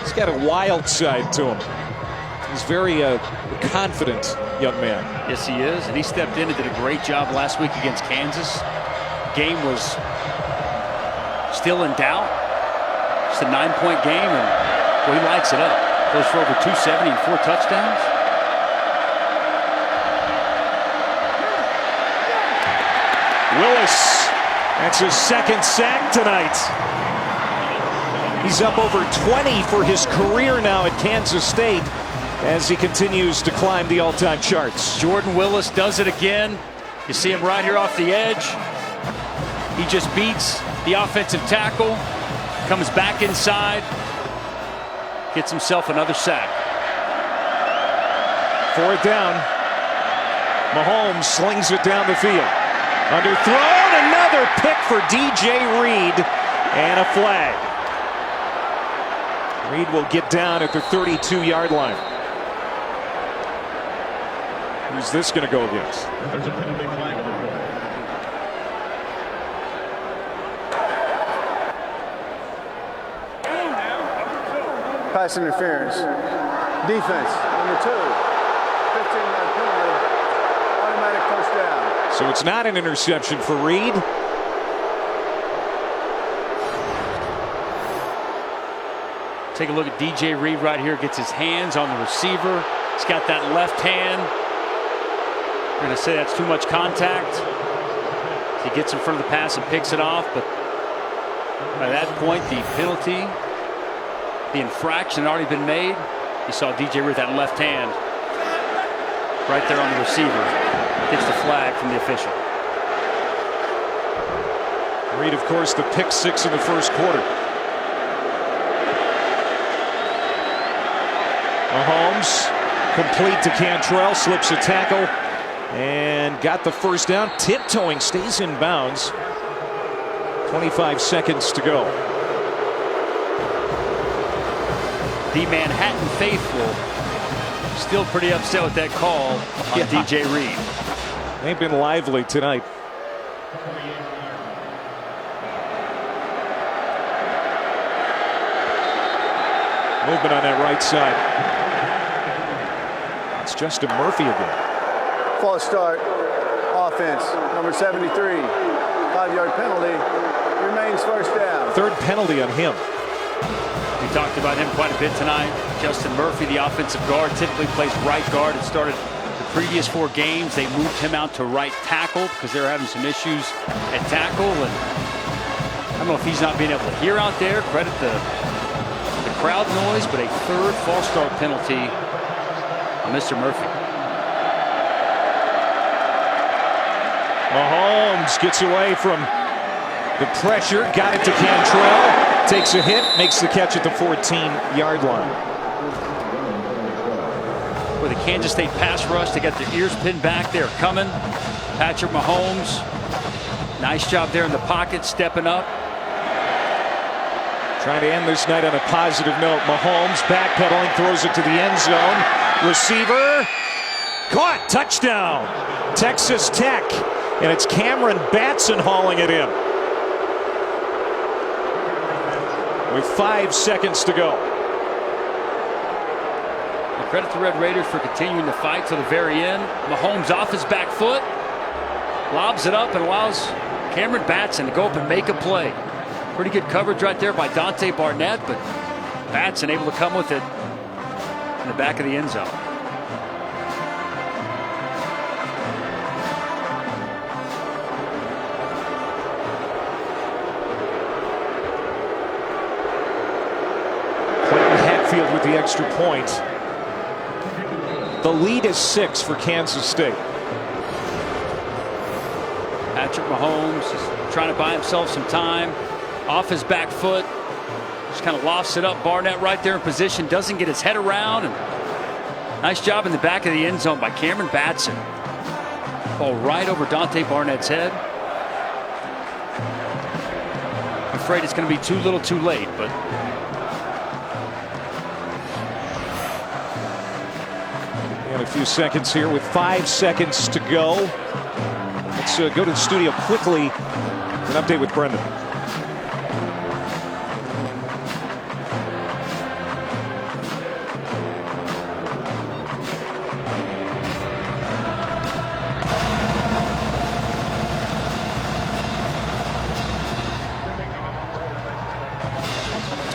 he's got a wild side to him. He's very confident young man. Yes, he is, and he stepped in and did a great job last week against Kansas. Game was still in doubt. It's a 9-point game, and well, he lights it up. Goes for over 270 and 4 touchdowns. Willis, that's his 2nd sack tonight. He's up over 20 for his career now at Kansas State as he continues to climb the all-time charts. Jordan Willis does it again. You see him right here off the edge. He just beats the offensive tackle, comes back inside, gets himself another sack. 4th down. Mahomes slings it down the field. Underthrown, another pick for DJ Reed, and a flag. Reed will get down at the 32-yard line. Who's this going to go against? There's a penalty flag. Pass interference. Defense number 2. 15-yard penalty. Automatic 1st down. So it's not an interception for Reed. Take a look at DJ Reed right here. Gets his hands on the receiver. He's got that left hand. We're going to say that's too much contact. He gets in front of the pass and picks it off, but by that point, the penalty, the infraction had already been made. You saw DJ with that left hand right there on the receiver. Gets the flag from the official. Reed, of course, the pick 6 in the first quarter. Mahomes complete to Cantrell, slips a tackle and got the first down. Tiptoeing, stays in bounds. 25 seconds to go. The Manhattan faithful still pretty upset with that call on DJ Reed. They've been lively tonight. Movement on that right side. It's Justin Murphy again. False start. Offense. Number 73. 5-yard penalty. Remains first down. Third penalty on him. We talked about him quite a bit tonight. Justin Murphy, the offensive guard, typically plays right guard. It started the previous 4 games. They moved him out to right tackle because they were having some issues at tackle. And I don't know if he's not being able to hear out there. Credit the crowd noise, but a third false start penalty on Mr. Murphy. Mahomes gets away from the pressure, got it to Cantrell, takes a hit, makes the catch at the 14-yard line. With a Kansas State pass rush, they got their ears pinned back. They're coming. Patrick Mahomes, nice job there in the pocket, stepping up. Trying to end this night on a positive note. Mahomes backpedaling, throws it to the end zone. Receiver caught, touchdown, Texas Tech, and it's Cameron Batson hauling it in with 5 seconds to go. Well, credit the Red Raiders for continuing the fight to the very end. Mahomes off his back foot, lobs it up and allows Cameron Batson to go up and make a play. Pretty good coverage right there by Dante Barnett, but Batson able to come with it in the back of the end zone. Clayton Hatfield with the extra point. The lead is 6 for Kansas State. Patrick Mahomes is trying to buy himself some time. Off his back foot, just kind of lofts it up. Barnett right there in position, doesn't get his head around. And nice job in the back of the end zone by Cameron Batson. Ball right over Dante Barnett's head. I'm afraid it's going to be too little too late, but and a few seconds here with 5 seconds to go. Let's go to the studio quickly. An update with Brendan.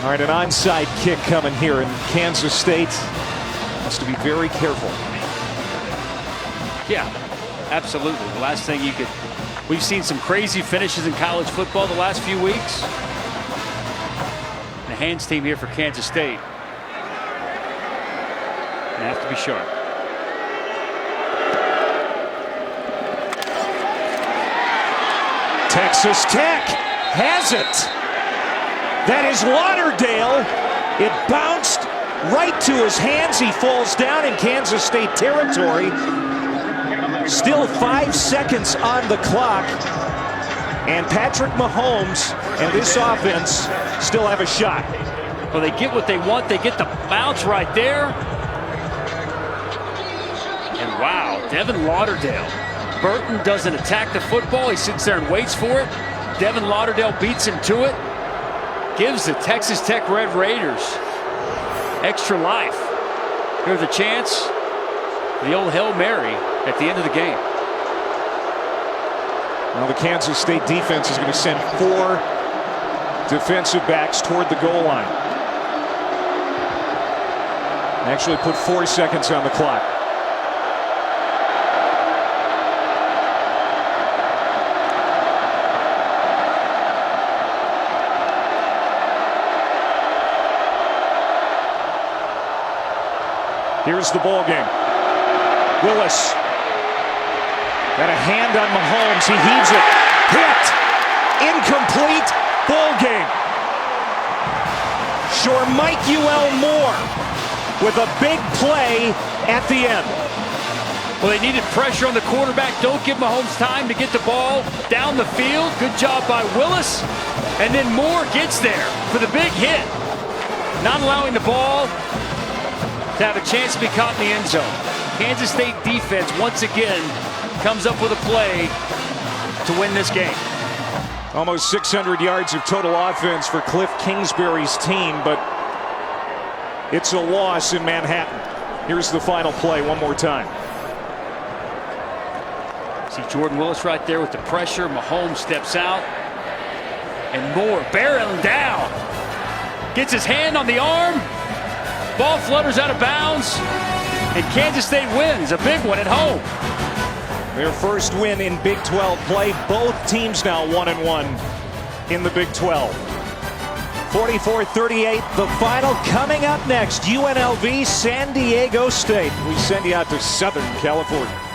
All right, an onside kick coming here in Kansas State. Has to be very careful. yeah, absolutely. The last thing you could, we've seen some crazy finishes in college football the last few weeks. The hands team here for Kansas State. They have to be sharp. Texas Tech has it. That is Lauderdale. It bounced right to his hands. He falls down in Kansas State territory. Still 5 seconds on the clock. And Patrick Mahomes and this offense still have a shot. Well, they get what they want. They get the bounce right there. And wow, Devin Lauderdale. Burton doesn't attack the football. He sits there and waits for it. Devin Lauderdale beats him to it. Gives the Texas Tech Red Raiders extra life. Here's a chance. The old Hail Mary at the end of the game. Well, the Kansas State defense is going to send 4 defensive backs toward the goal line. Actually put 4 seconds on the clock. Here's the ball game. Willis got a hand on Mahomes. He heaves it. Hit. Incomplete. Ball game. Sure, Mike UL Moore with a big play at the end. Well, they needed pressure on the quarterback. Don't give Mahomes time to get the ball down the field. Good job by Willis. And then Moore gets there for the big hit. Not allowing the ball to have a chance to be caught in the end zone. Kansas State defense once again comes up with a play to win this game. Almost 600 yards of total offense for Cliff Kingsbury's team, but it's a loss in Manhattan. Here's the final play one more time. See Jordan Willis right there with the pressure. Mahomes steps out. And Moore barreling down. Gets his hand on the arm. Ball flutters out of bounds. And Kansas State wins. A big one at home. Their first win in Big 12 play. Both teams now 1-1 in the Big 12. 44-38, the final coming up next. UNLV, San Diego State. We send you out to Southern California.